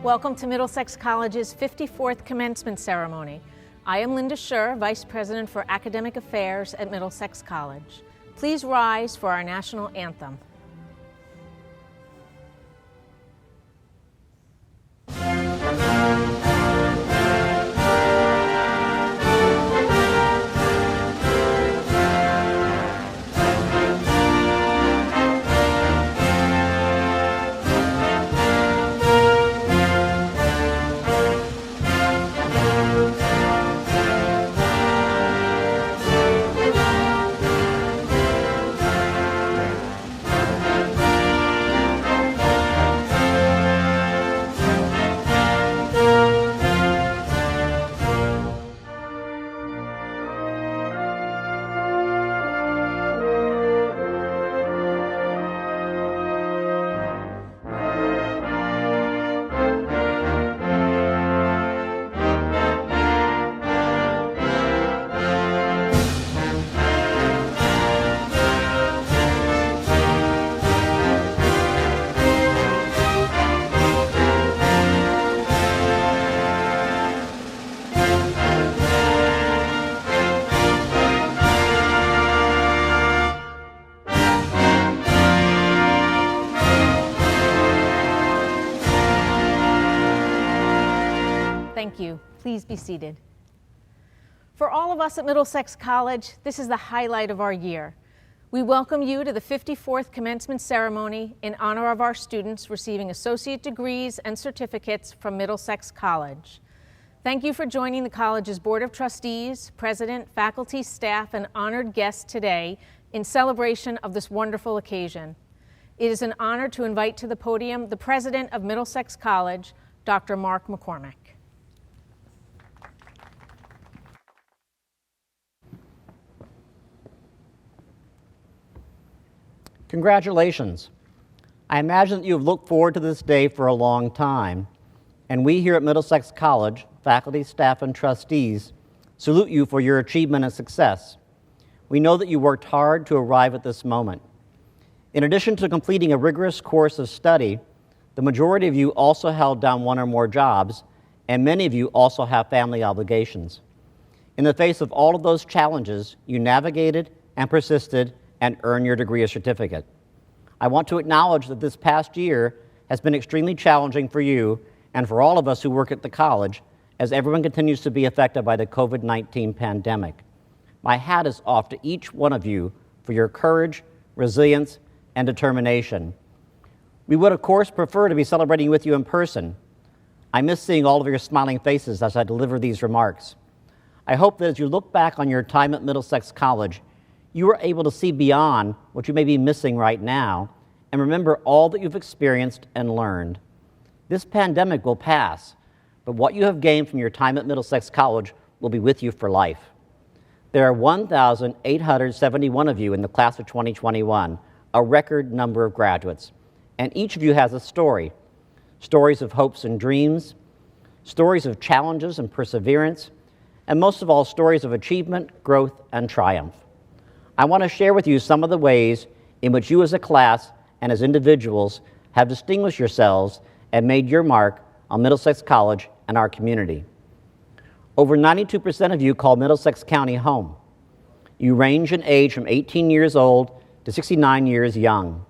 Welcome to Middlesex College's 54th Commencement Ceremony. I am Linda Scher, Vice President for Academic Affairs at Middlesex College. Please rise for our national anthem. Thank you. Please be seated. For all of us at Middlesex College, this is the highlight of our year. We welcome you to the 54th Commencement Ceremony in honor of our students receiving associate degrees and certificates from Middlesex College. Thank you for joining the college's Board of Trustees, President, faculty, staff, and honored guests today in celebration of this wonderful occasion. It is an honor to invite to the podium the President of Middlesex College, Dr. Mark McCormick. Congratulations. I imagine that you have looked forward to this day for a long time, and we here at Middlesex College, faculty, staff, and trustees, salute you for your achievement and success. We know that you worked hard to arrive at this moment. In addition to completing a rigorous course of study, the majority of you also held down one or more jobs, and many of you also have family obligations. In the face of all of those challenges, you navigated and persisted and earn your degree or certificate. I want to acknowledge that this past year has been extremely challenging for you and for all of us who work at the college, as everyone continues to be affected by the COVID-19 pandemic. My hat is off to each one of you for your courage, resilience, and determination. We would, of course, prefer to be celebrating with you in person. I miss seeing all of your smiling faces as I deliver these remarks. I hope that as you look back on your time at Middlesex College, you are able to see beyond what you may be missing right now and remember all that you've experienced and learned. This pandemic will pass, but what you have gained from your time at Middlesex College will be with you for life. There are 1,871 of you in the class of 2021, a record number of graduates, and each of you has a story. Stories of hopes and dreams, stories of challenges and perseverance, and most of all, stories of achievement, growth, and triumph. I want to share with you some of the ways in which you as a class and as individuals have distinguished yourselves and made your mark on Middlesex College and our community. Over 92% of you call Middlesex County home. You range in age from 18 years old to 69 years young.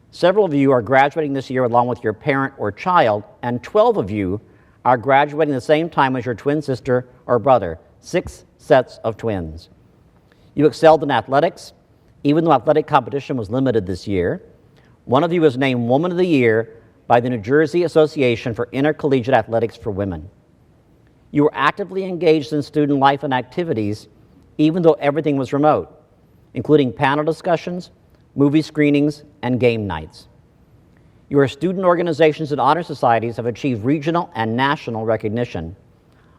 Several of you are graduating this year along with your parent or child, and 12 of you are graduating the same time as your twin sister or brother, 6 sets of twins. You excelled in athletics, even though athletic competition was limited this year. One of you was named Woman of the Year by the New Jersey Association for Intercollegiate Athletics for Women. You were actively engaged in student life and activities, even though everything was remote, including panel discussions, movie screenings, and game nights. Your student organizations and honor societies have achieved regional and national recognition.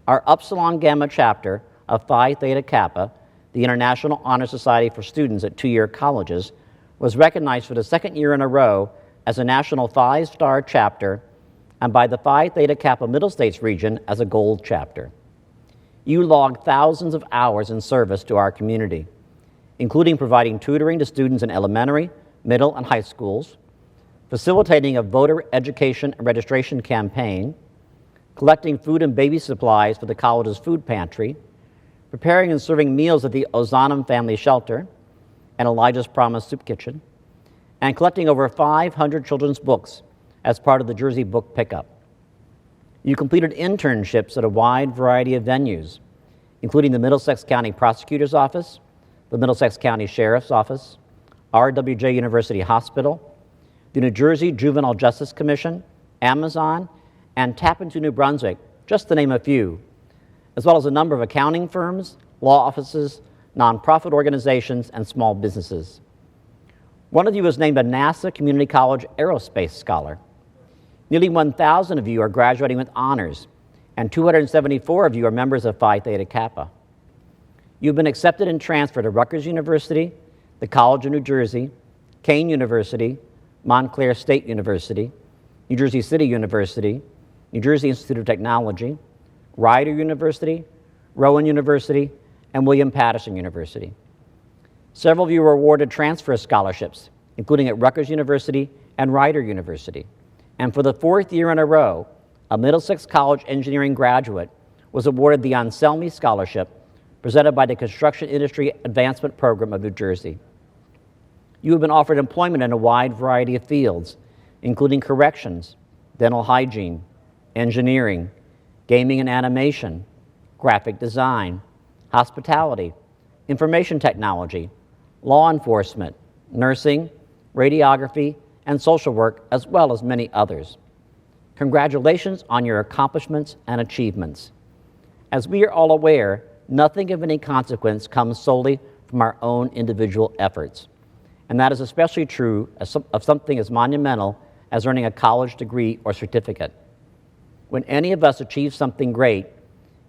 Our Upsilon Gamma chapter of Phi Theta Kappa, the International Honor Society for students at two-year colleges, was recognized for the second year in a row as a national 5-star chapter and by the Phi Theta Kappa Middle States region as a gold chapter. You logged thousands of hours in service to our community, including providing tutoring to students in elementary, middle, and high schools, facilitating a voter education and registration campaign, collecting food and baby supplies for the college's food pantry, preparing and serving meals at the Ozanam Family Shelter and Elijah's Promise Soup Kitchen, and collecting over 500 children's books as part of the Jersey Book Pickup. You completed internships at a wide variety of venues, including the Middlesex County Prosecutor's Office, the Middlesex County Sheriff's Office, RWJ University Hospital, the New Jersey Juvenile Justice Commission, Amazon, and Tap Into New Brunswick, just to name a few, as well as a number of accounting firms, law offices, nonprofit organizations, and small businesses. One of you was named a NASA Community College Aerospace Scholar. Nearly 1,000 of you are graduating with honors, and 274 of you are members of Phi Theta Kappa. You've been accepted and transferred to Rutgers University, the College of New Jersey, Kean University, Montclair State University, New Jersey City University, New Jersey Institute of Technology, Rider University, Rowan University, and William Patterson University. Several of you were awarded transfer scholarships, including at Rutgers University and Rider University. And for the fourth year in a row, a Middlesex College engineering graduate was awarded the Anselmi Scholarship presented by the Construction Industry Advancement Program of New Jersey. You have been offered employment in a wide variety of fields, including corrections, dental hygiene, engineering, gaming and animation, graphic design, hospitality, information technology, law enforcement, nursing, radiography, and social work, as well as many others. Congratulations on your accomplishments and achievements. As we are all aware, nothing of any consequence comes solely from our own individual efforts. And that is especially true of something as monumental as earning a college degree or certificate. When any of us achieve something great,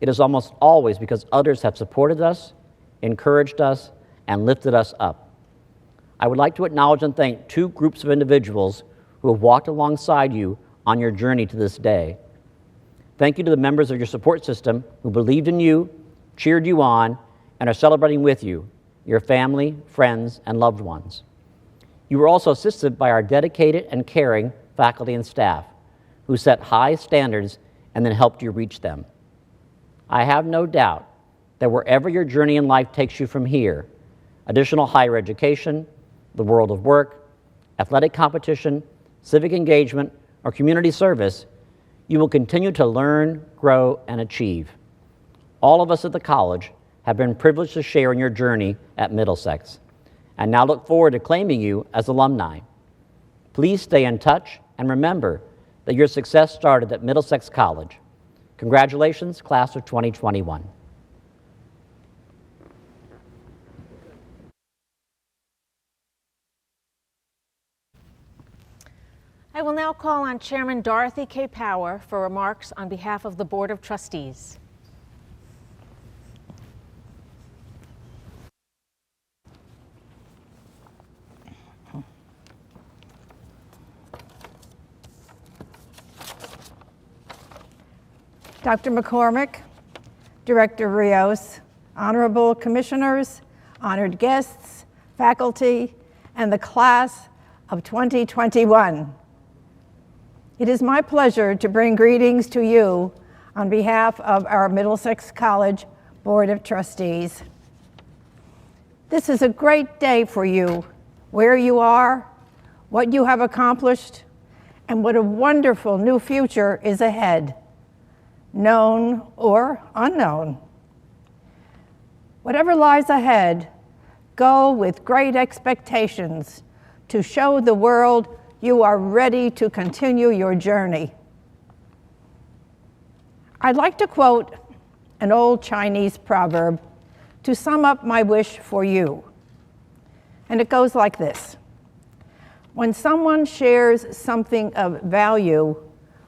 it is almost always because others have supported us, encouraged us, and lifted us up. I would like to acknowledge and thank two groups of individuals who have walked alongside you on your journey to this day. Thank you to the members of your support system who believed in you, cheered you on, and are celebrating with you, your family, friends, and loved ones. You were also assisted by our dedicated and caring faculty and staff who set high standards and then helped you reach them. I have no doubt that wherever your journey in life takes you from here, additional higher education, the world of work, athletic competition, civic engagement, or community service, you will continue to learn, grow, and achieve. All of us at the college have been privileged to share in your journey at Middlesex, and now look forward to claiming you as alumni. Please stay in touch and remember that your success started at Middlesex College. Congratulations, class of 2021. I will now call on Chairman Dorothy K. Power for remarks on behalf of the Board of Trustees. Dr. McCormick, Director Rios, honorable commissioners, honored guests, faculty, and the class of 2021. It is my pleasure to bring greetings to you on behalf of our Middlesex College Board of Trustees. This is a great day for you, where you are, what you have accomplished, and what a wonderful new future is ahead, known or unknown. Whatever lies ahead, go with great expectations to show the world you are ready to continue your journey. I'd like to quote an old Chinese proverb to sum up my wish for you. And it goes like this: when someone shares something of value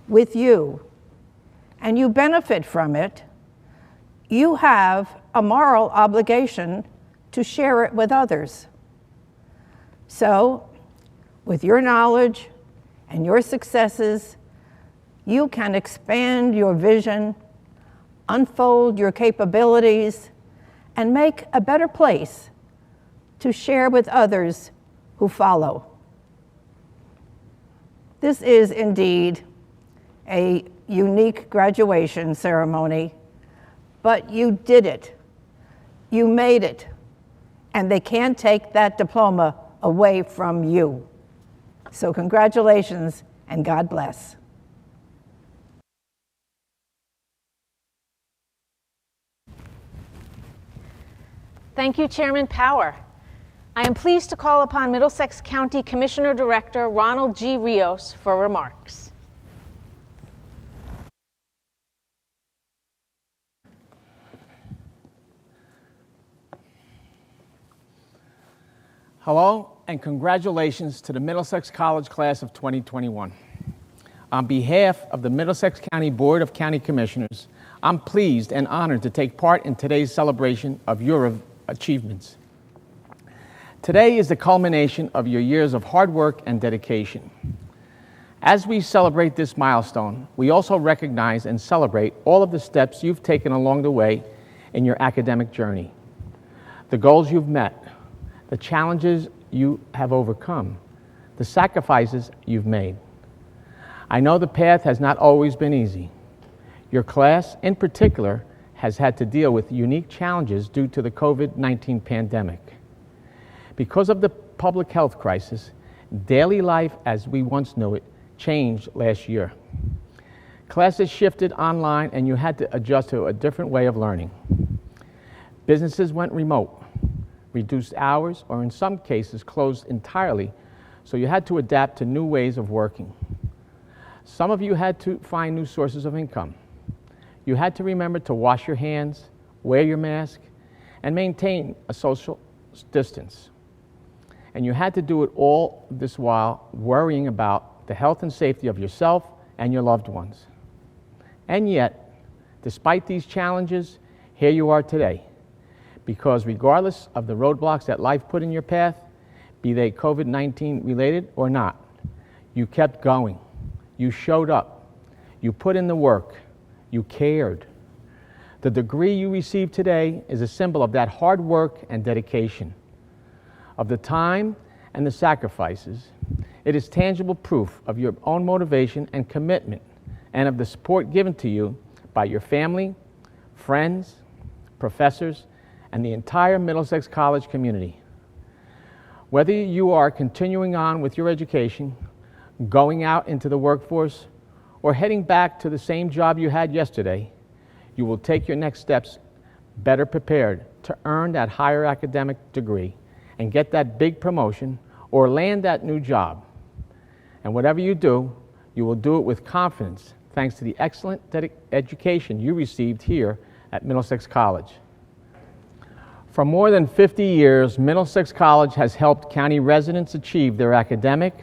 with you and you benefit from it, you have a moral obligation to share it with others. So, with your knowledge and your successes, you can expand your vision, unfold your capabilities, and make a better place to share with others who follow. This is indeed a unique graduation ceremony, but you did it. You made it. And they can't take that diploma away from you. So congratulations and God bless. Thank you, Chairman Power. I am pleased to call upon Middlesex County Commissioner Director Ronald G. Rios for remarks. Hello, and congratulations to the Middlesex College class of 2021. On behalf of the Middlesex County Board of County Commissioners, I'm pleased and honored to take part in today's celebration of your achievements. Today is the culmination of your years of hard work and dedication. As we celebrate this milestone, we also recognize and celebrate all of the steps you've taken along the way in your academic journey, the goals you've met, the challenges you have overcome, the sacrifices you've made. I know the path has not always been easy. Your class, in particular, has had to deal with unique challenges due to the COVID-19 pandemic. Because of the public health crisis, daily life as we once knew it changed last year. Classes shifted online and you had to adjust to a different way of learning. Businesses went remote, reduced hours, or in some cases closed entirely, so you had to adapt to new ways of working. Some of you had to find new sources of income. You had to remember to wash your hands, wear your mask, and maintain a social distance. And you had to do it all this while worrying about the health and safety of yourself and your loved ones. And yet, despite these challenges, here you are today. Because regardless of the roadblocks that life put in your path, be they COVID-19 related or not, you kept going. You showed up. You put in the work. You cared. The degree you received today is a symbol of that hard work and dedication, of the time and the sacrifices. It is tangible proof of your own motivation and commitment, and of the support given to you by your family, friends, professors, and the entire Middlesex College community. Whether you are continuing on with your education, going out into the workforce, or heading back to the same job you had yesterday, you will take your next steps better prepared to earn that higher academic degree and get that big promotion or land that new job. And whatever you do, you will do it with confidence thanks to the excellent education you received here at Middlesex College. For more than 50 years, Middlesex College has helped county residents achieve their academic,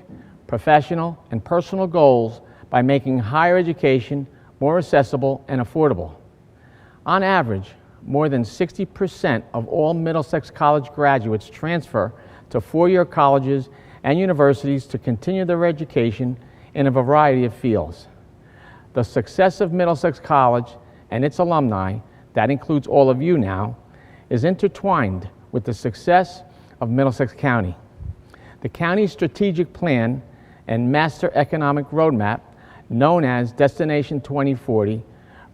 professional, and personal goals by making higher education more accessible and affordable. On average, more than 60% of all Middlesex College graduates transfer to four-year colleges and universities to continue their education in a variety of fields. The success of Middlesex College and its alumni, that includes all of you now, is intertwined with the success of Middlesex County. The county's strategic plan and master economic roadmap, known as Destination 2040,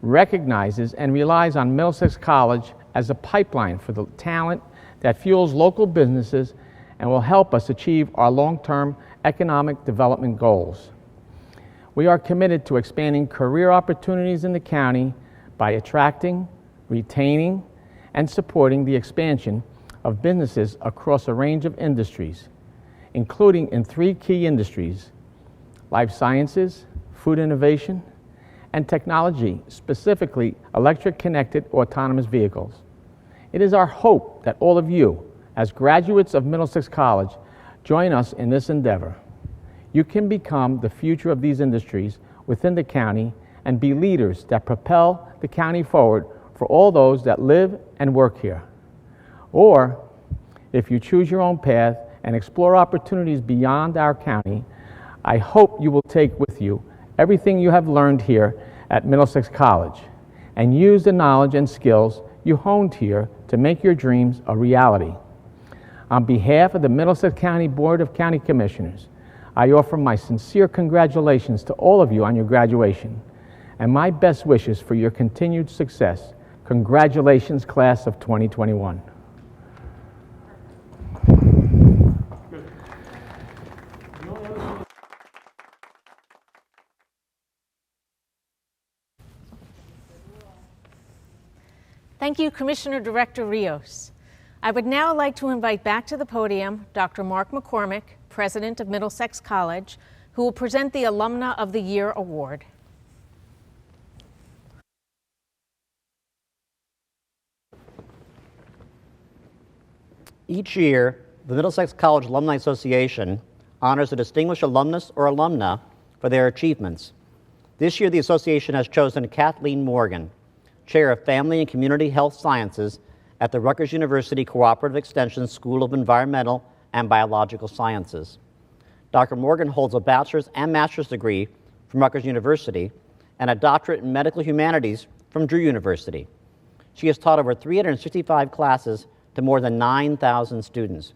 recognizes and relies on Middlesex College as a pipeline for the talent that fuels local businesses and will help us achieve our long-term economic development goals. We are committed to expanding career opportunities in the county by attracting, retaining, and supporting the expansion of businesses across a range of industries, including in three key industries: life sciences, food innovation, and technology, specifically electric connected autonomous vehicles. It is our hope that all of you, as graduates of Middlesex College, join us in this endeavor. You can become the future of these industries within the county and be leaders that propel the county forward for all those that live and work here. Or, if you choose your own path and explore opportunities beyond our county, I hope you will take with you everything you have learned here at Middlesex College and use the knowledge and skills you honed here to make your dreams a reality. On behalf of the Middlesex County Board of County Commissioners, I offer my sincere congratulations to all of you on your graduation and my best wishes for your continued success. Congratulations, class of 2021. Thank you, Commissioner Director Rios. I would now like to invite back to the podium Dr. Mark McCormick, President of Middlesex College, who will present the Alumna of the Year Award. Each year, the Middlesex College Alumni Association honors a distinguished alumnus or alumna for their achievements. This year, the association has chosen Kathleen Morgan, Chair of Family and Community Health Sciences at the Rutgers University Cooperative Extension School of Environmental and Biological Sciences. Dr. Morgan holds a bachelor's and master's degree from Rutgers University and a doctorate in medical humanities from Drew University. She has taught over 365 classes to more than 9,000 students.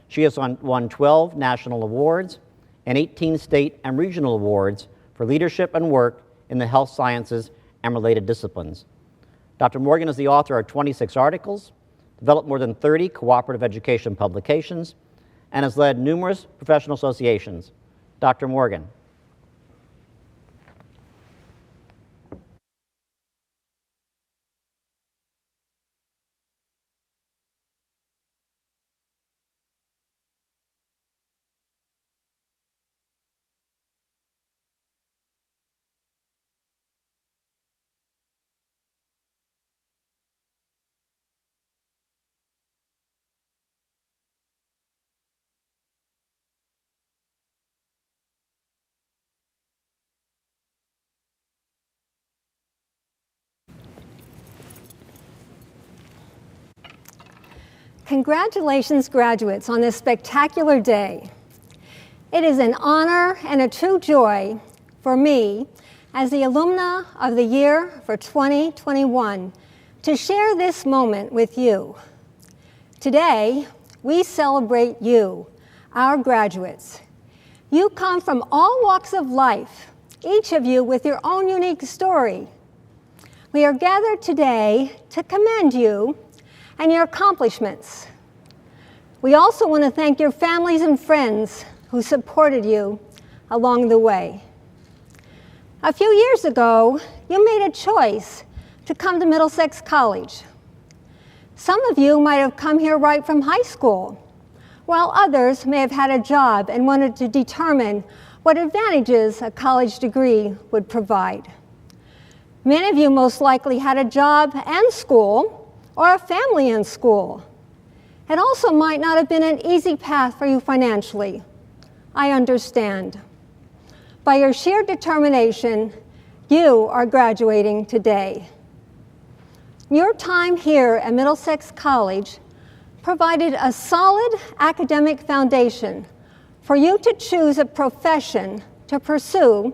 She has won 12 national awards and 18 state and regional awards for leadership and work in the health sciences and related disciplines. Dr. Morgan is the author of 26 articles, developed more than 30 cooperative education publications, and has led numerous professional associations. Dr. Morgan. Congratulations, graduates, on this spectacular day. It is an honor and a true joy for me, as the Alumna of the Year for 2021, to share this moment with you. Today, we celebrate you, our graduates. You come from all walks of life, each of you with your own unique story. We are gathered today to commend you and your accomplishments. We also want to thank your families and friends who supported you along the way. A few years ago, you made a choice to come to Middlesex College. Some of you might have come here right from high school, while others may have had a job and wanted to determine what advantages a college degree would provide. Many of you most likely had a job and school, or a family in school. It also might not have been an easy path for you financially. I understand. By your sheer determination, you are graduating today. Your time here at Middlesex College provided a solid academic foundation for you to choose a profession to pursue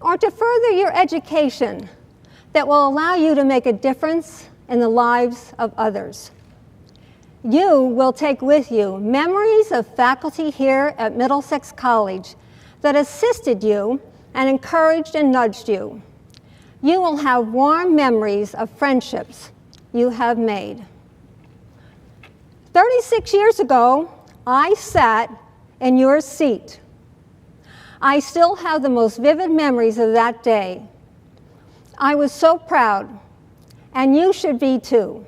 or to further your education that will allow you to make a difference in the lives of others. You will take with you memories of faculty here at Middlesex College that assisted you and encouraged and nudged you. You will have warm memories of friendships you have made. 36 years ago, I sat in your seat. I still have the most vivid memories of that day. I was so proud, and you should be too.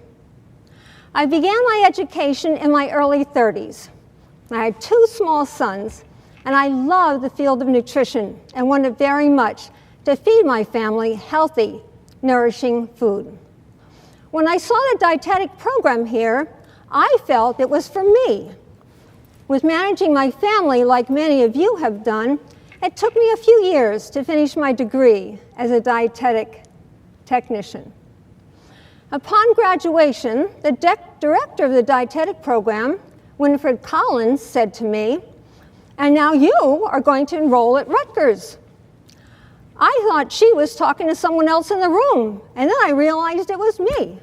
I began my education in my early 30s. I had 2 small sons, and I loved the field of nutrition and wanted very much to feed my family healthy, nourishing food. When I saw the dietetic program here, I felt it was for me. With managing my family like many of you have done, it took me a few years to finish my degree as a dietetic technician. Upon graduation, the director of the dietetic program, Winifred Collins, said to me, "And now you are going to enroll at Rutgers." I thought she was talking to someone else in the room, and then I realized it was me.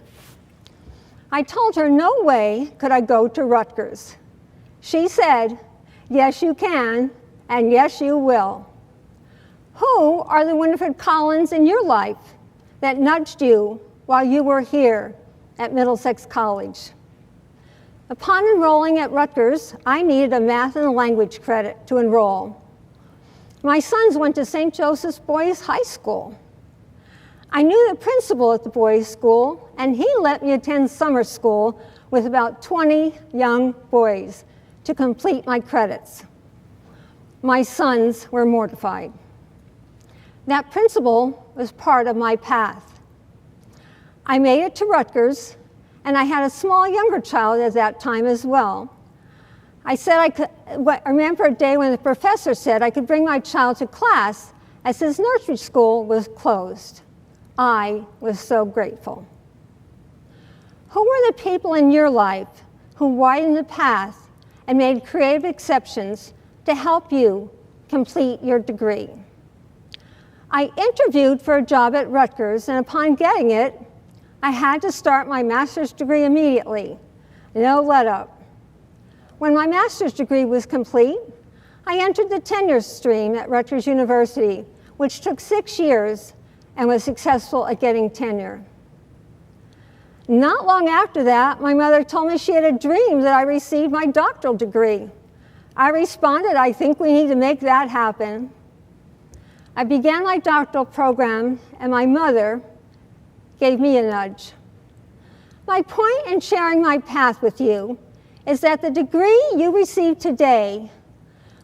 I told her no way could I go to Rutgers. She said, "Yes, you can, and yes, you will. Who are the Winifred Collins in your life that nudged you while you were here at Middlesex College? Upon enrolling at Rutgers, I needed a math and a language credit to enroll. My sons went to St. Joseph's Boys High School. I knew the principal at the boys' school, and he let me attend summer school with about 20 young boys to complete my credits. My sons were mortified. That principal was part of my path. I made it to Rutgers, and I had a small younger child at that time as well. I remember a day when the professor said I could bring my child to class as his nursery school was closed. I was so grateful. Who were the people in your life who widened the path and made creative exceptions to help you complete your degree? I interviewed for a job at Rutgers, and upon getting it, I had to start my master's degree immediately. No let up. When my master's degree was complete, I entered the tenure stream at Rutgers University, which took 6 years and was successful at getting tenure. Not long after that, my mother told me she had a dream that I received my doctoral degree. I responded, I think we need to make that happen. I began my doctoral program, and my mother gave me a nudge. My point in sharing my path with you is that the degree you receive today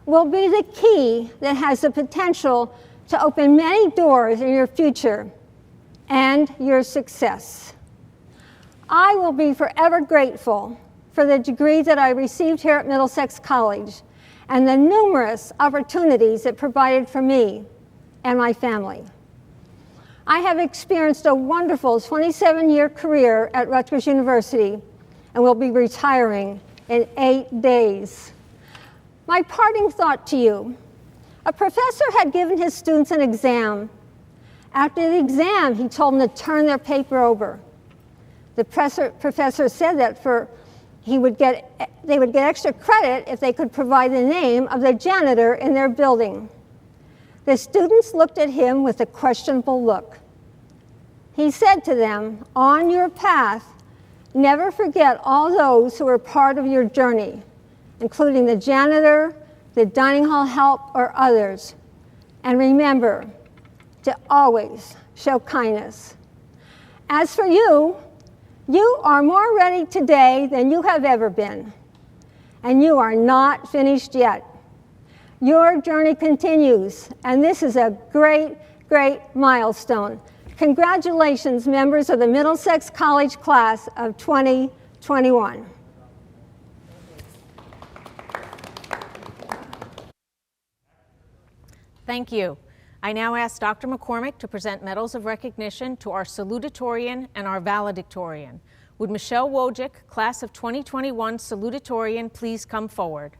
will be the key that has the potential to open many doors in your future and your success. I will be forever grateful for the degree that I received here at Middlesex College and the numerous opportunities it provided for me and my family. I have experienced a wonderful 27-year career at Rutgers University and will be retiring in 8 days. My parting thought to you: a professor had given his students an exam. After the exam, he told them to turn their paper over. The professor said that they would get extra credit if they could provide the name of the janitor in their building. The students looked at him with a questionable look. He said to them, on your path, never forget all those who were part of your journey, including the janitor, the dining hall help, or others. And remember to always show kindness. As for you, you are more ready today than you have ever been. And you are not finished yet. Your journey continues, and this is a great, great milestone. Congratulations, members of the Middlesex College class of 2021. Thank you. I now ask Dr. McCormick to present medals of recognition to our Salutatorian and our Valedictorian. Would Michelle Wojcik, class of 2021 Salutatorian, please come forward?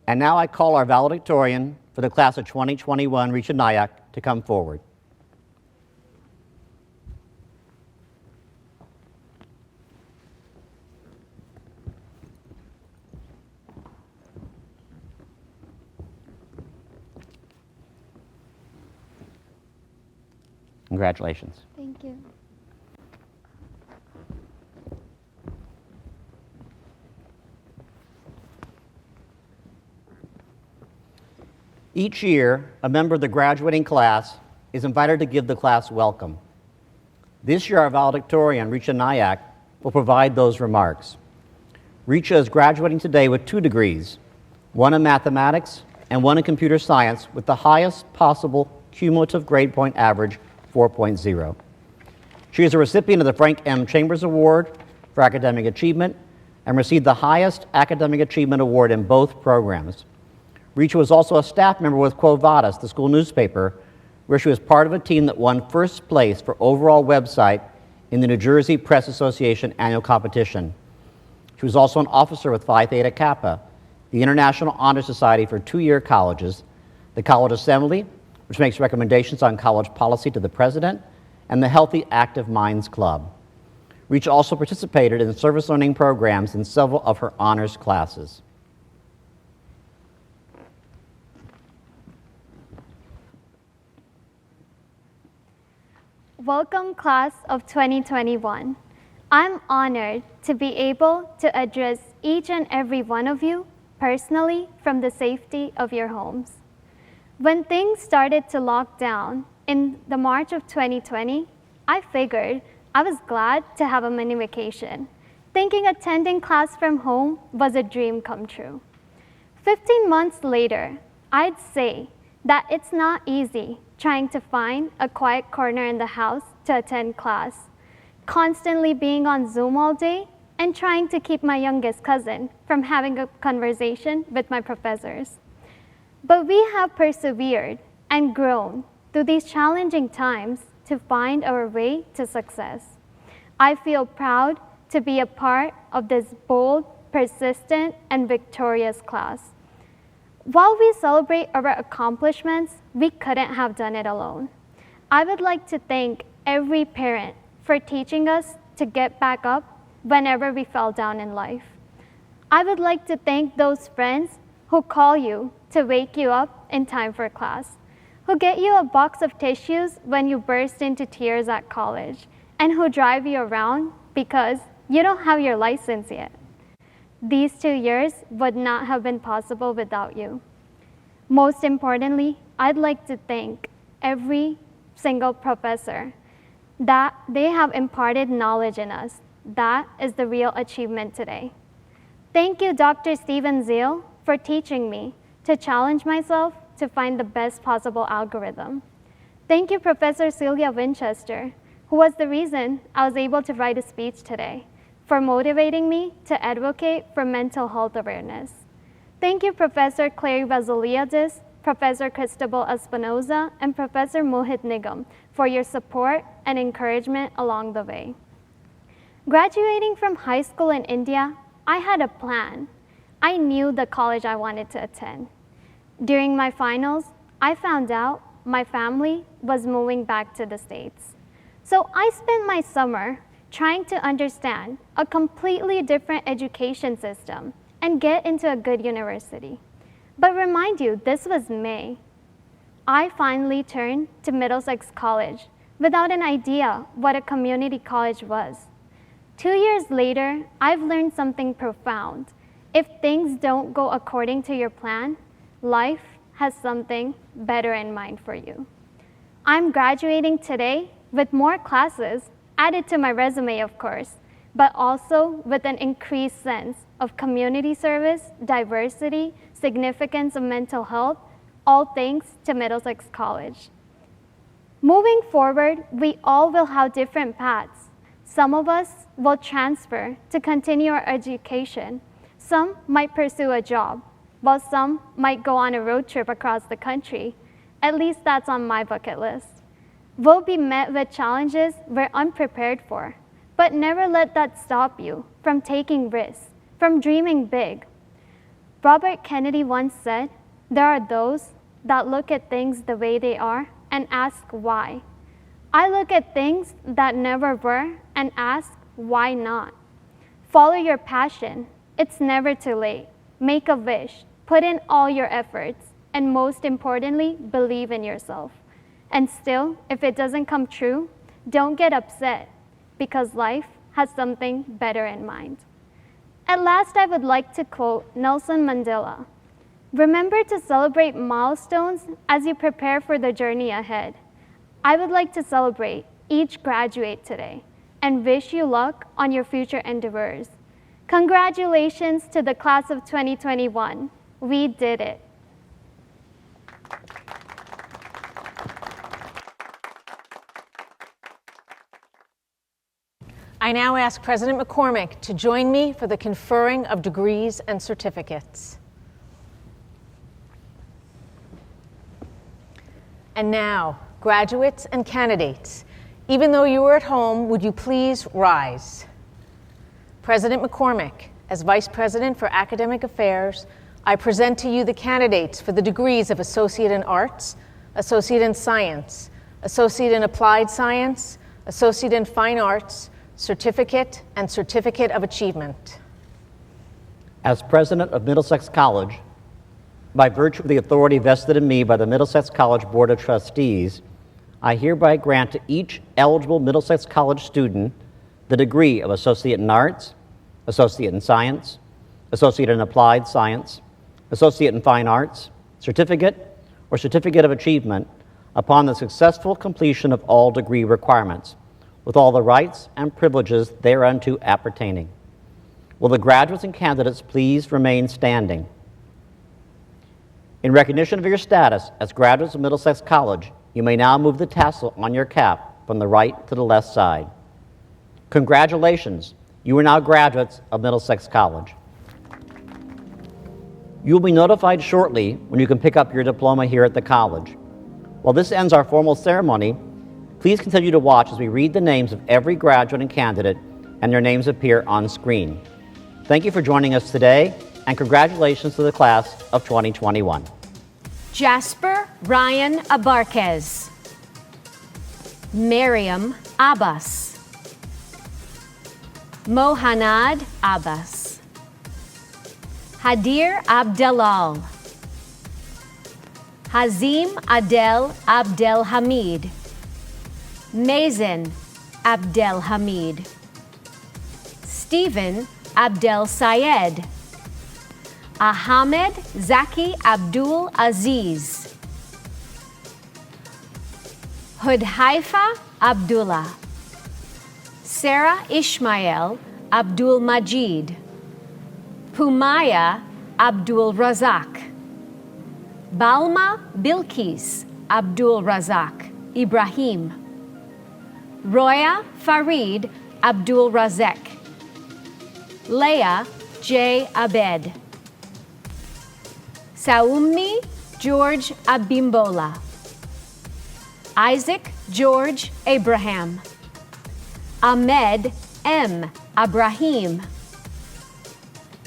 And now I call our valedictorian for the class of 2021, Risha Nayak, to come forward. Congratulations. Thank you. Each year, a member of the graduating class is invited to give the class welcome. This year, our valedictorian, Risha Nayak, will provide those remarks. Risha is graduating today with 2 degrees, one in mathematics and one in computer science, with the highest possible cumulative grade point average, 4.0. She is a recipient of the Frank M. Chambers Award for Academic Achievement and received the highest academic achievement award in both programs. Richa was also a staff member with Quo Vadis, the school newspaper, where she was part of a team that won first place for overall website in the New Jersey Press Association annual competition. She was also an officer with Phi Theta Kappa, the International Honor Society for two-year colleges, the College Assembly, which makes recommendations on college policy to the president, and the Healthy Active Minds Club. Richa also participated in service learning programs in several of her honors classes. Welcome, class of 2021. I'm honored to be able to address each and every one of you personally from the safety of your homes. When things started to lock down in the March of 2020, I figured I was glad to have a mini vacation, thinking attending class from home was a dream come true. 15 months later, I'd say that it's not easy trying to find a quiet corner in the house to attend class, constantly being on Zoom all day, and trying to keep my youngest cousin from having a conversation with my professors. But we have persevered and grown through these challenging times to find our way to success. I feel proud to be a part of this bold, persistent, and victorious class. While we celebrate our accomplishments, we couldn't have done it alone. I would like to thank every parent for teaching us to get back up whenever we fell down in life. I would like to thank those friends who call you to wake you up in time for class, who get you a box of tissues when you burst into tears at college, and who drive you around because you don't have your license yet. These 2 years would not have been possible without you. Most importantly, I'd like to thank every single professor that they have imparted knowledge in us. That is the real achievement today. Thank you, Dr. Stephen Zeal, for teaching me to challenge myself to find the best possible algorithm. Thank you, Professor Celia Winchester, who was the reason I was able to write a speech today, for motivating me to advocate for mental health awareness. Thank you, Professor Clary Vasiliadis, Professor Cristobal Espinoza, and Professor Mohit Nigam for your support and encouragement along the way. Graduating from high school in India, I had a plan. I knew the college I wanted to attend. During my finals, I found out my family was moving back to the States. So I spent my summer trying to understand a completely different education system and get into a good university. But remind you, this was May. I finally turned to Middlesex College without an idea what a community college was. 2 years later, I've learned something profound. If things don't go according to your plan, life has something better in mind for you. I'm graduating today with more classes added to my resume, of course, but also with an increased sense of community service, diversity, significance of mental health, all thanks to Middlesex College. Moving forward, we all will have different paths. Some of us will transfer to continue our education. Some might pursue a job, while some might go on a road trip across the country. At least that's on my bucket list. We'll be met with challenges we're unprepared for, but never let that stop you from taking risks, from dreaming big. Robert Kennedy once said, "There are those that look at things the way they are and ask why. I look at things that never were and ask why not." Follow your passion. It's never too late. Make a wish. Put in all your efforts. And most importantly, believe in yourself. And still, if it doesn't come true, don't get upset, because life has something better in mind. At last, I would like to quote Nelson Mandela. Remember to celebrate milestones as you prepare for the journey ahead. I would like to celebrate each graduate today and wish you luck on your future endeavors. Congratulations to the class of 2021. We did it. I now ask President McCormick to join me for the conferring of degrees and certificates. And now, graduates and candidates, even though you are at home, would you please rise? President McCormick, as Vice President for Academic Affairs, I present to you the candidates for the degrees of Associate in Arts, Associate in Science, Associate in Applied Science, Associate in Fine Arts, Certificate, and Certificate of Achievement. As President of Middlesex College, by virtue of the authority vested in me by the Middlesex College Board of Trustees, I hereby grant to each eligible Middlesex College student the degree of Associate in Arts, Associate in Science, Associate in Applied Science, Associate in Fine Arts, Certificate, or Certificate of Achievement upon the successful completion of all degree requirements, with all the rights and privileges thereunto appertaining. Will the graduates and candidates please remain standing? In recognition of your status as graduates of Middlesex College, you may now move the tassel on your cap from the right to the left side. Congratulations, you are now graduates of Middlesex College. You will be notified shortly when you can pick up your diploma here at the college. While this ends our formal ceremony, please continue to watch as we read the names of every graduate and candidate and their names appear on screen. Thank you for joining us today, and congratulations to the class of 2021. Jasper Ryan Abarquez. Miriam Abbas. Mohanad Abbas. Hadir Abdelal. Hazim Adel Abdel Hamid. Mazen Abdel Hamid. Stephen Abdel Sayed. Ahmed Zaki Abdul Aziz. Hudhaifa Abdullah. Sarah Ishmael Abdul Majid. Pumaya Abdul Razak. Balma Bilkis Abdul Razak Ibrahim. Roya Farid Abdul Razek. Leah J. Abed. Saumi George Abimbola. Isaac George Abraham. Ahmed M. Abrahim.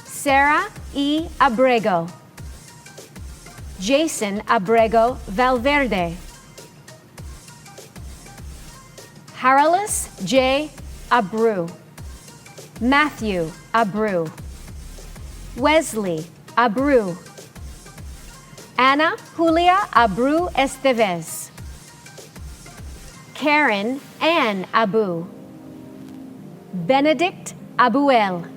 Sarah E. Abrego. Jason Abrego Valverde. Haralis J. Abreu. Matthew Abreu. Wesley Abreu. Ana Julia Abreu Estevez. Karen Ann Abu. Benedict Abuel.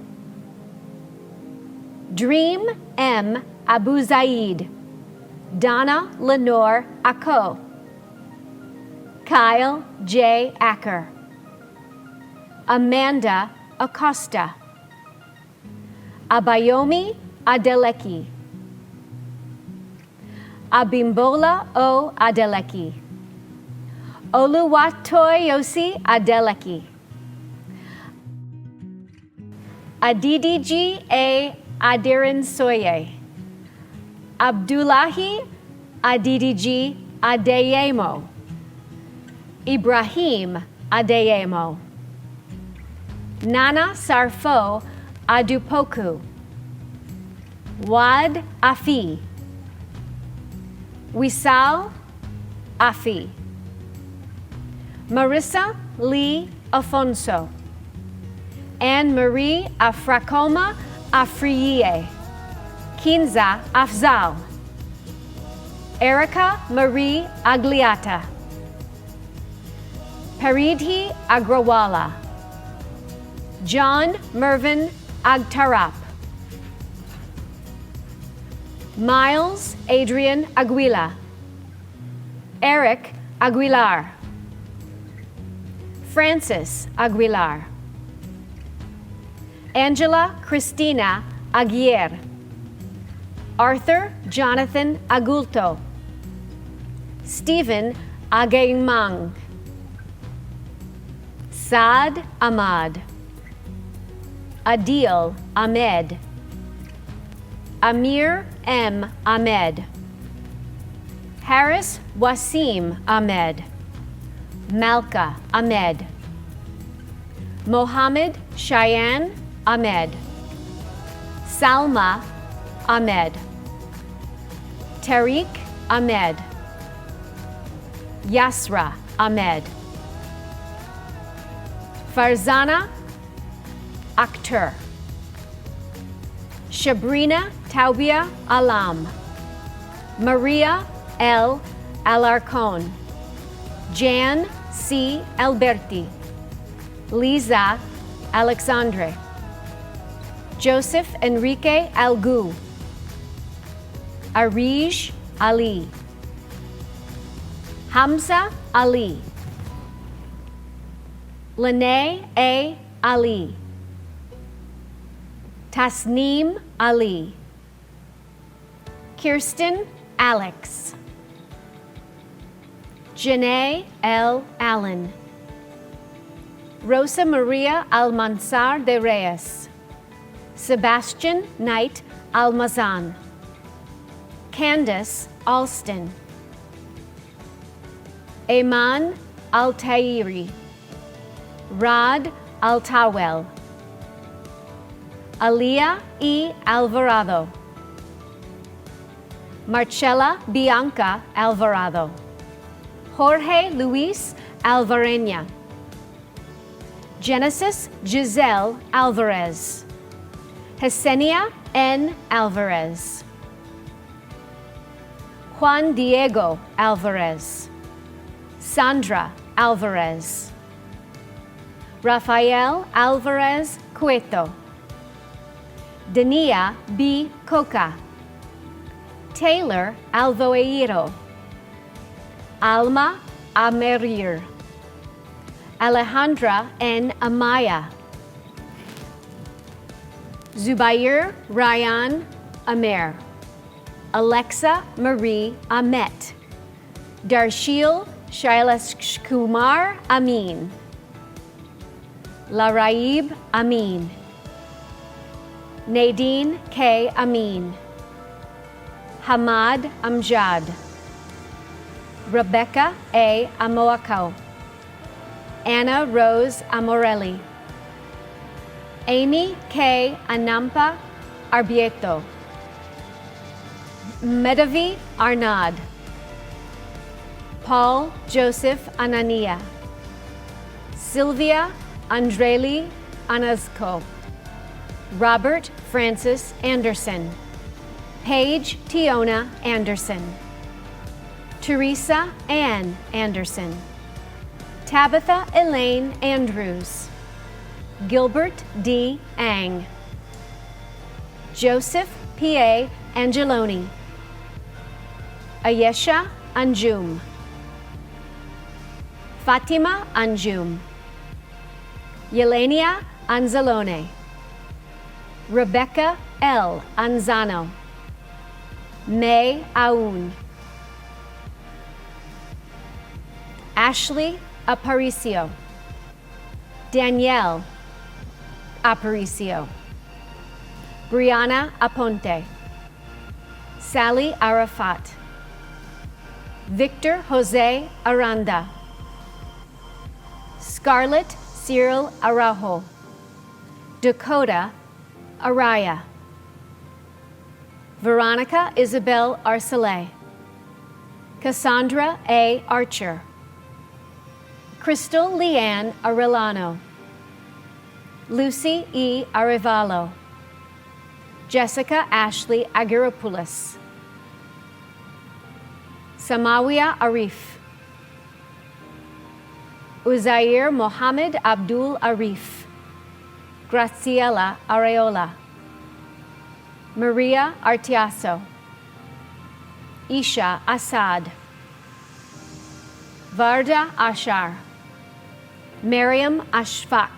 Dream M. Abu Zaid. Donna Lenore Ako. Kyle J. Acker. Amanda Acosta. Abayomi Adeleki. Abimbola O. Adeleki. Oluwatoyosi Adeleki. Adidiji A. Adirinsoye. Abdullahi Adidiji Adeyemo. Ibrahim Adeyemo. Nana Sarfo Adupoku. Wad Afi. Wisal Afi. Marissa Lee Afonso. Anne-Marie Afrakoma Afriye. Kinza Afzal. Erica Marie Agliata. Paridhi Agrawala. John Mervyn Agtarap. Miles Adrian Aguila. Eric Aguilar. Francis Aguilar. Angela Christina Aguirre. Arthur Jonathan Agulto. Stephen Agayngmang. Saad Ahmad, Adil Ahmed, Amir M. Ahmed, Haris Wasim Ahmed, Malka Ahmed, Mohammed Cheyenne Ahmed, Salma Ahmed, Tariq Ahmed, Yasra Ahmed, Farzana Akhtar, Shabrina Taubia Alam, Maria L. Alarcon, Jan C. Alberti, Liza Alexandre, Joseph Enrique Algu, Arij Ali, Hamza Ali, Lene A. Ali, Tasneem Ali, Kirsten Alex, Janae L. Allen, Rosa Maria Almanzar de Reyes, Sebastian Knight Almazan, Candace Alston, Ayman Altairi, Rod Altawel, Alia E. Alvarado, Marcela Bianca Alvarado, Jorge Luis Alvareña, Genesis Giselle Alvarez, Yesenia N. Alvarez, Juan Diego Alvarez, Sandra Alvarez, Rafael Alvarez Cueto, Dania B. Coca, Taylor Alvoeiro, Alma Amerir, Alejandra N. Amaya, Zubair Ryan Amer, Alexa Marie Ahmet, Darshil Shailesh Kumar Amin, Laraib Amin, Nadine K. Amin, Hamad Amjad, Rebecca A. Amoakau, Anna Rose Amorelli, Amy K. Anampa Arbieto, Medavi Arnad, Paul Joseph Anania, Sylvia Andreli Anazko, Robert Francis Anderson, Paige Tiona Anderson, Teresa Ann Anderson, Tabitha Elaine Andrews, Gilbert D. Ang, Joseph P.A. Angeloni, Ayesha Anjum, Fatima Anjum, Yelenia Anzalone, Rebecca L. Anzano, May Aoun, Ashley Aparicio, Danielle Aparicio, Brianna Aponte, Sally Arafat, Victor Jose Aranda, Scarlett Cyril Araujo, Dakota Araya, Veronica Isabel Arcelay, Cassandra A. Archer, Crystal Leanne Arellano, Lucy E. Arevalo, Jessica Ashley Agiropoulos, Samawiya Arif, Uzair Mohammed Abdul Arif, Graciela Areola, Maria Artiaso, Isha Assad, Varda Ashar, Mariam Ashfaq,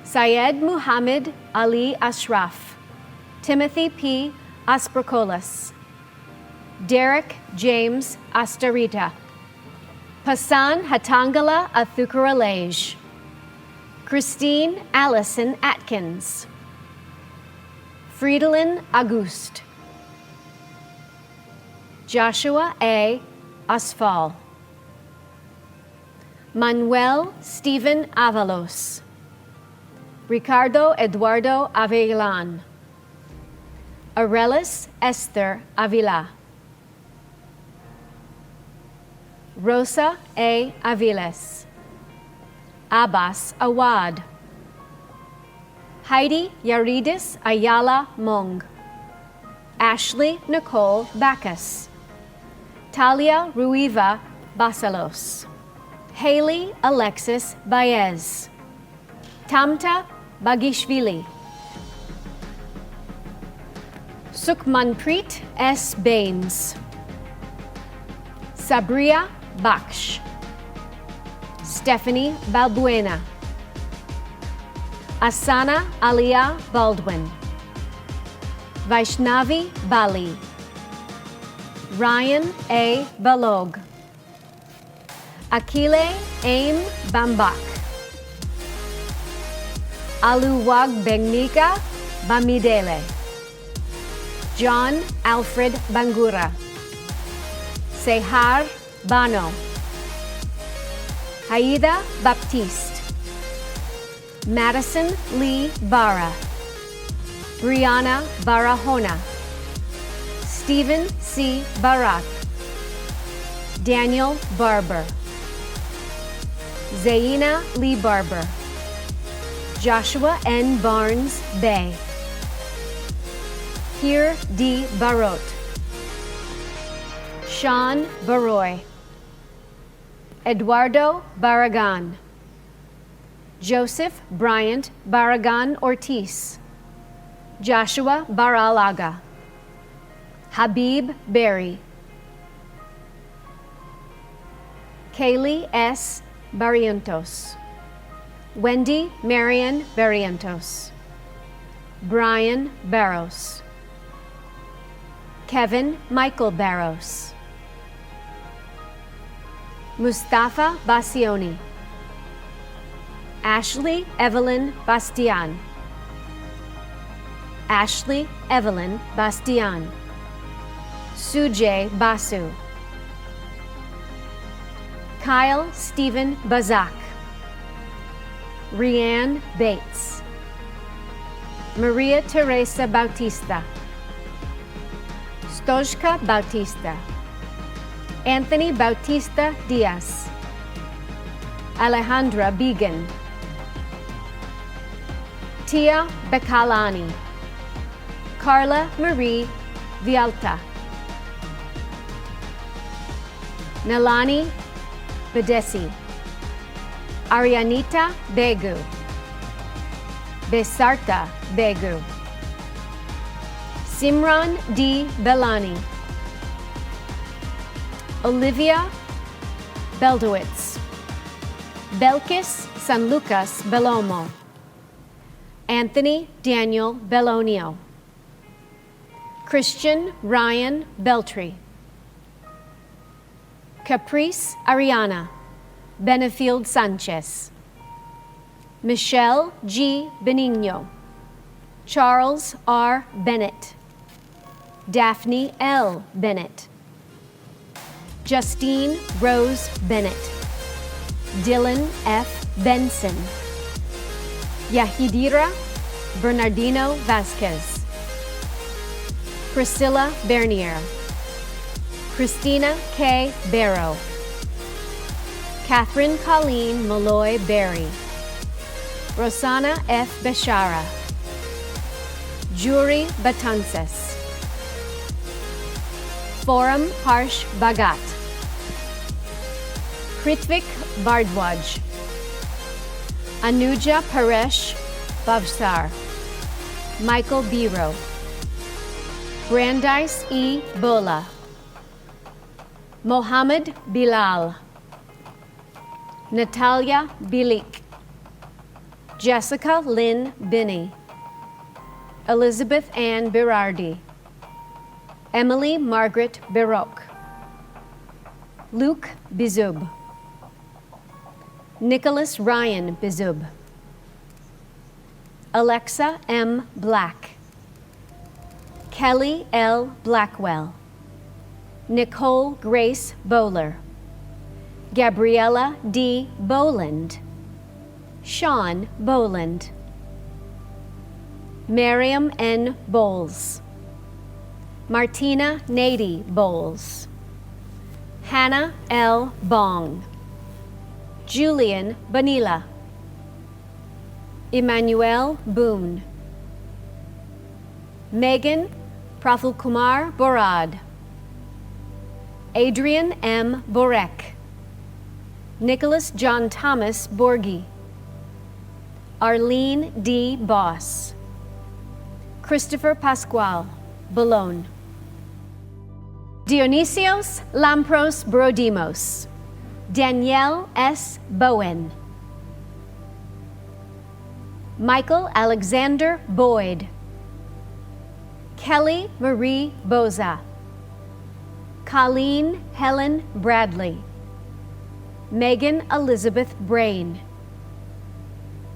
Syed Muhammad Ali Ashraf, Timothy P. Aspercolas, Derek James Astarita, Hassan Hatangala Athukaralej. Christine Allison Atkins. Fridolin Auguste. Joshua A. Asfal. Manuel Stephen Avalos. Ricardo Eduardo Avelan. Arelis Esther Avila. Rosa A. Aviles. Abbas Awad. Heidi Yaridis Ayala Mong. Ashley Nicole Bacchus. Talia Ruiva Basalos. Haley Alexis Baez. Tamta Bagishvili. Sukhmanpreet S. Baines. Sabria Baksh. Stephanie Balbuena. Asana Alia Baldwin. Vaishnavi Bali. Ryan A. Balog. Akile Aim Bambak. Aluwag Bengnika Bamidele. John Alfred Bangura. Sehar Bano. Haida Baptiste. Madison Lee Barra. Brianna Barahona. Stephen C. Barak. Daniel Barber. Zaina Lee Barber. Joshua N. Barnes Bay. Hir D. Barot. Sean Baroy. Eduardo Barragan. Joseph Bryant Barragan Ortiz. Joshua Baralaga. Habib Berry. Kaylee S. Barrientos. Wendy Marion Barrientos. Brian Barros. Kevin Michael Barros. Mustafa Bassioni. Ashley Evelyn Bastian. Ashley Evelyn Bastian. Sujay Basu. Kyle Stephen Bazak. Rianne Bates. Maria Teresa Bautista. Stojka Bautista. Anthony Bautista Diaz. Alejandra Began. Tia Becalani. Carla Marie Vialta. Nalani Bedesi. Arianita Begu. Besarta Begu. Simran D. Belani. Olivia Beldowitz. Belkis San Lucas Belomo. Anthony Daniel Bellonio. Christian Ryan Beltry. Caprice Ariana. Benefield Sanchez. Michelle G. Benigno. Charles R. Bennett. Daphne L. Bennett. Justine Rose Bennett. Dylan F. Benson. Yahidira Bernardino Vasquez. Priscilla Bernier. Christina K. Barrow. Catherine Colleen Malloy Berry. Rosanna F. Beshara. Juri Batances. Forum Harsh Bagat. Kritvik Bardwaj. Anuja Paresh Bavsar. Michael Biro. Brandeis E. Bola. Mohammed Bilal. Natalia Bilik. Jessica Lynn Binney. Elizabeth Ann Berardi. Emily Margaret Baroque. Luke Bizub. Nicholas Ryan Bizub. Alexa M. Black. Kelly L. Blackwell. Nicole Grace Bowler. Gabriella D. Boland. Sean Boland. Miriam N. Bowles. Martina Nady Bowles. Hannah L. Bong. Julian Banila. Emmanuel Boone. Megan Prafulkumar Borad. Adrian M. Borek. Nicholas John Thomas Borgi. Arlene D. Boss. Christopher Pascual, Boulogne. Dionysios Lampros Brodimos. Danielle S. Bowen. Michael Alexander Boyd. Kelly Marie Boza. Colleen Helen Bradley. Megan Elizabeth Brain.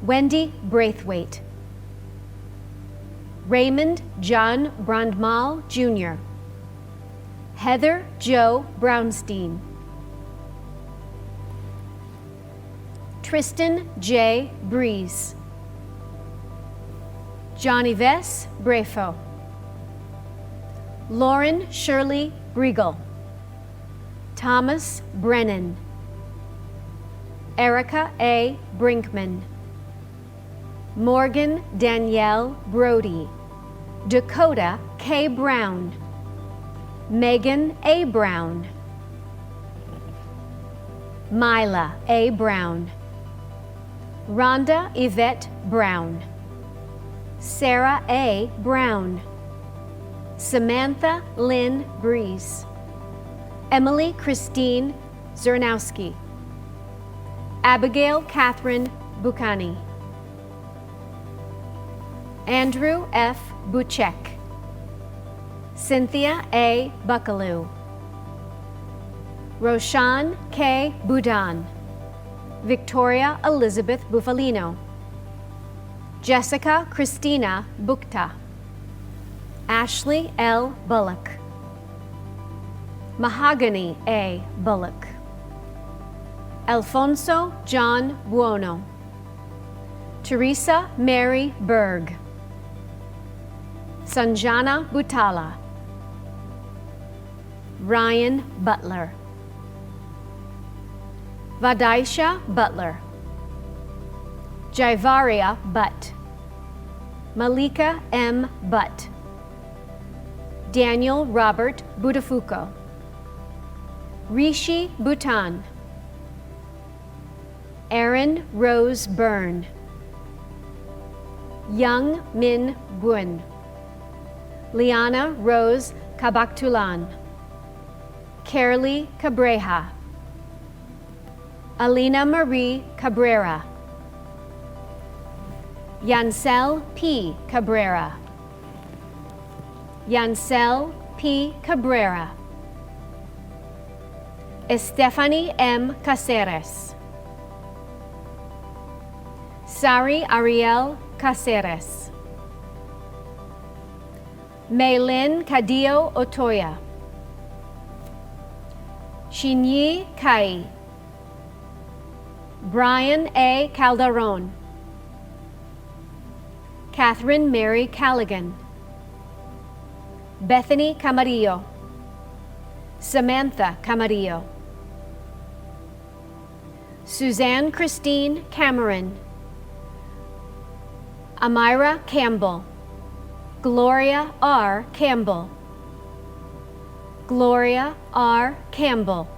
Wendy Braithwaite. Raymond John Brandmal Jr. Heather Jo Brownstein. Tristan J. Breeze. Johnny Vess Brefo. Lauren Shirley Briegel. Thomas Brennan. Erica A. Brinkman. Morgan Danielle Brody. Dakota K. Brown. Megan A. Brown. Mila A. Brown. Rhonda Yvette Brown. Sarah A. Brown. Samantha Lynn Breeze. Emily Christine Zernowski. Abigail Catherine Bucani. Andrew F. Buchek. Cynthia A. Buckaloo. Roshan K. Budan. Victoria Elizabeth Bufalino. Jessica Christina Bukta. Ashley L. Bullock. Mahogany A. Bullock. Alfonso John Buono. Teresa Mary Berg. Sanjana Butala. Ryan Butler. Vadaisha Butler. Jaivaria Butt. Malika M. Butt. Daniel Robert Budafuco. Rishi Bhutan. Erin Rose Byrne. Young Min Gun. Liana Rose Kabaktulan. Carolee Cabreja. Alina Marie Cabrera. Yancel P. Cabrera. Yancel P. Cabrera. Estefany M. Caceres. Sari Ariel Caceres. Maylin Cadillo Otoya. Shinyi Kai. Brian A. Calderon. Catherine Mary Callaghan. Bethany Camarillo. Samantha Camarillo. Suzanne Christine Cameron. Amira Campbell. Gloria R. Campbell. Gloria R. Campbell.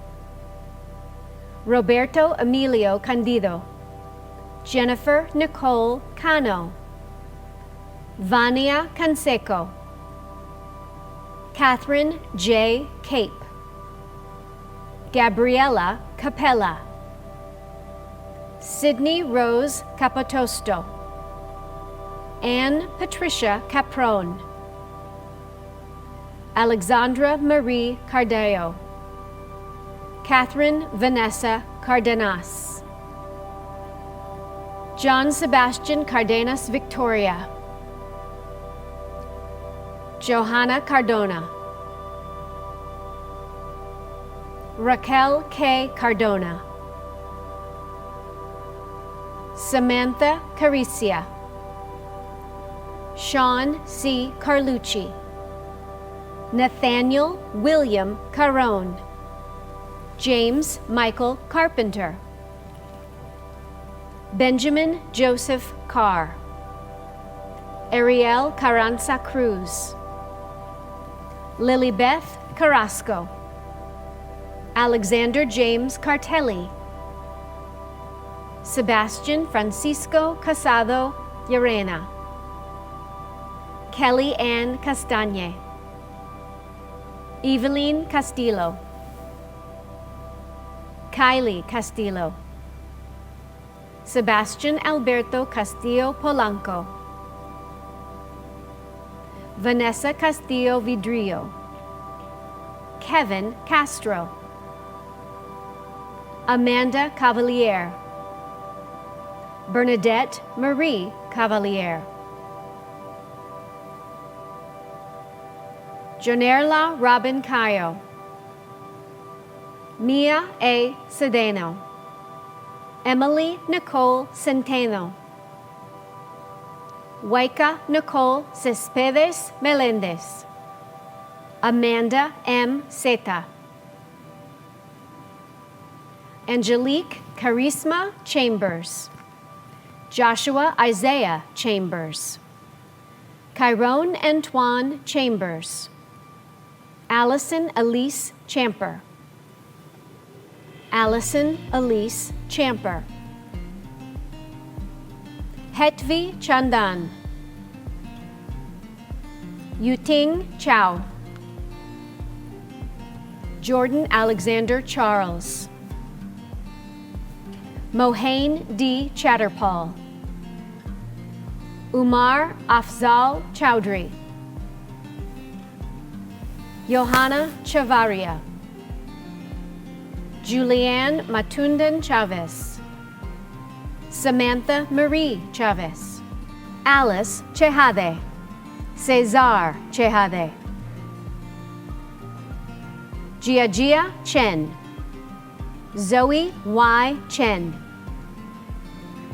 Roberto Emilio Candido. Jennifer Nicole Cano. Vania Canseco. Catherine J. Cape. Gabriela Capella. Sydney Rose Capatosto. Anne Patricia Caprone. Alexandra Marie Cardeo. Catherine Vanessa Cardenas. John Sebastian Cardenas Victoria, Johanna Cardona, Raquel K. Cardona, Samantha Caricia, Sean C. Carlucci, Nathaniel William Carone, James Michael Carpenter, Benjamin Joseph Carr, Ariel Carranza Cruz, Lilybeth Carrasco, Alexander James Cartelli, Sebastian Francisco Casado Llerena, Kelly Ann Castañe, Eveline Castillo, Kylie Castillo, Sebastian Alberto Castillo Polanco, Vanessa Castillo Vidrio, Kevin Castro, Amanda Cavalier, Bernadette Marie Cavalier, Jonerla Robin Cayo, Mia A. Cedeno, Emily Nicole Centeno, Waika Nicole Cespedes Melendez, Amanda M. Zeta, Angelique Charisma Chambers, Joshua Isaiah Chambers, Chiron Antoine Chambers, Allison Elise Champer, Allison Elise Champer, Hetvi Chandan, Yuting Chow, Jordan Alexander Charles, Mohane D. Chatterpal, Umar Afzal Chowdhury, Johanna Chavaria, Julianne Matundan Chavez, Samantha Marie Chavez, Alice Chehade, Cesar Chehade, Gia Chen, Zoe Y. Chen,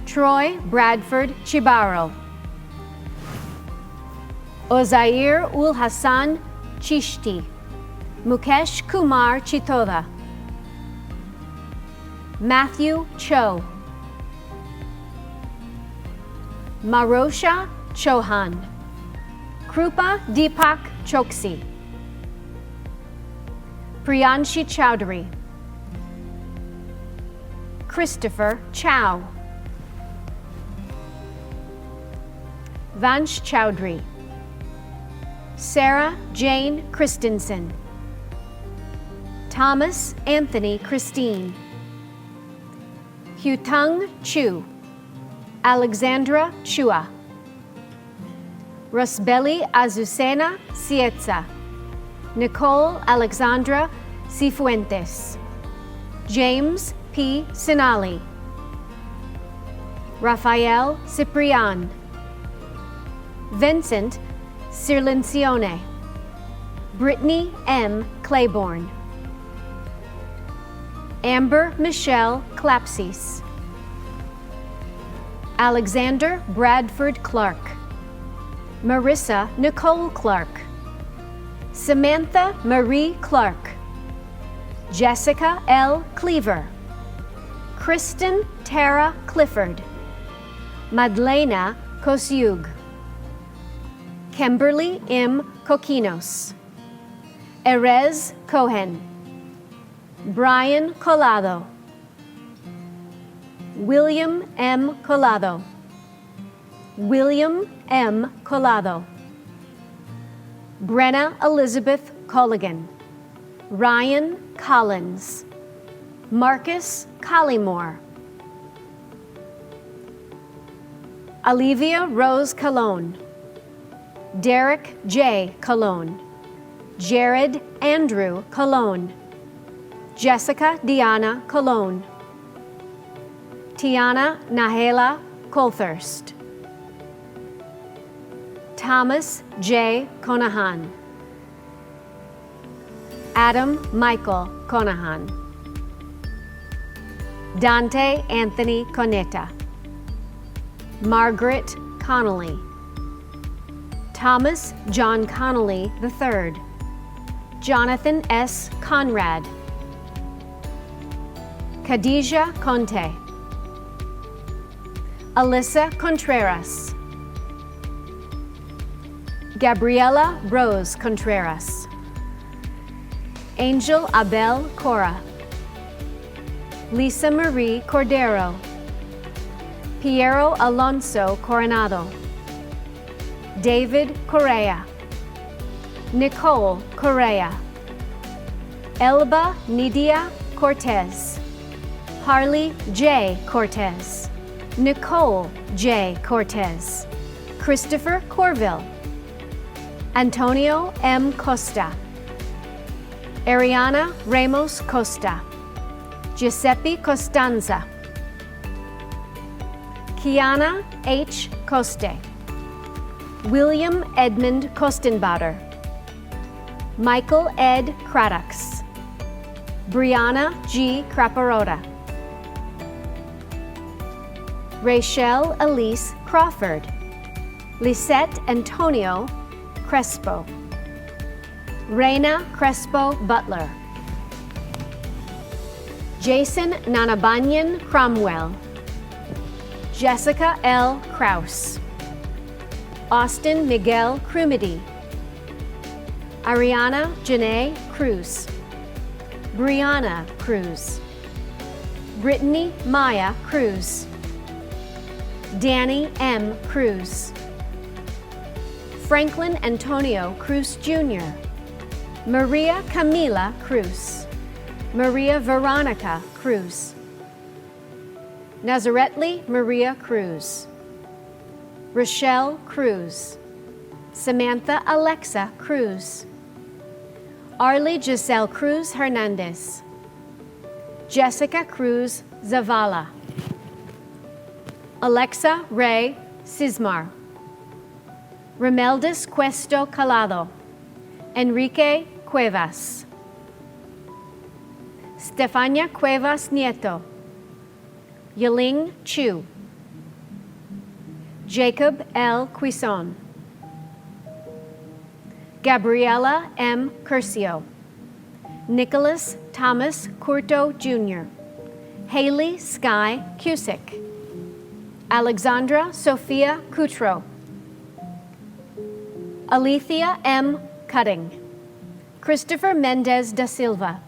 Troy Bradford Chibaro, Ozair Ul Hassan Chishti, Mukesh Kumar Chitoda, Matthew Cho, Marosha Chauhan, Krupa Deepak Choksi, Priyanshi Chowdhury, Christopher Chow, Vansh Chowdhury, Sarah Jane Christensen, Thomas Anthony Christine, Hutung Chu, Alexandra Chua, Rosbelli Azucena Cietza, Nicole Alexandra Cifuentes, James P. Sinali, Rafael Ciprian, Vincent Cirlencione, Brittany M. Claiborne, Amber Michelle Clapsis, Alexander Bradford Clark, Marissa Nicole Clark, Samantha Marie Clark, Jessica L. Cleaver, Kristen Tara Clifford, Madlena Kosiug, Kimberly M. Coquinos, Erez Cohen, Brian Collado, William M. Collado, William M. Collado, Brenna Elizabeth Colligan, Ryan Collins, Marcus Collymore, Olivia Rose Colon, Derek J. Colon, Jared Andrew Colon, Jessica Diana Colon, Tiana Nahela Colthurst. Thomas J. Conahan. Adam Michael Conahan. Dante Anthony Coneta. Margaret Connolly. Thomas John Connolly III. Jonathan S. Conrad. Khadija Conte. Alyssa Contreras. Gabriela Rose Contreras. Angel Abel Cora. Lisa Marie Cordero. Piero Alonso Coronado. David Correa. Nicole Correa. Elba Nidia Cortez. Harley J. Cortez. Nicole J. Cortez. Christopher Corville. Antonio M. Costa. Ariana Ramos Costa. Giuseppe Costanza. Kiana H. Coste. William Edmund Kostenbader. Michael Ed Craddox. Brianna G. Craparota. Rachel Elise Crawford. Lisette Antonio Crespo. Reina Crespo Butler. Jason Nanabanyan Cromwell. Jessica L. Kraus. Austin Miguel Crumedy. Ariana Janae Cruz. Brianna Cruz. Brittany Maya Cruz. Danny M. Cruz. Franklin Antonio Cruz Jr. Maria Camila Cruz. Maria Veronica Cruz. Nazaretli Maria Cruz. Rochelle Cruz. Samantha Alexa Cruz. Arlie Giselle Cruz Hernandez. Jessica Cruz Zavala. Alexa Ray Sismar. Remeldis Cuesto Calado. Enrique Cuevas. Stefania Cuevas Nieto. Yiling Chu. Jacob L. Quison. Gabriela M. Curcio. Nicholas Thomas Curto Jr. Haley Sky Cusick. Alexandra Sophia Cutro. Alethea M. Cutting. Christopher Mendez da Silva.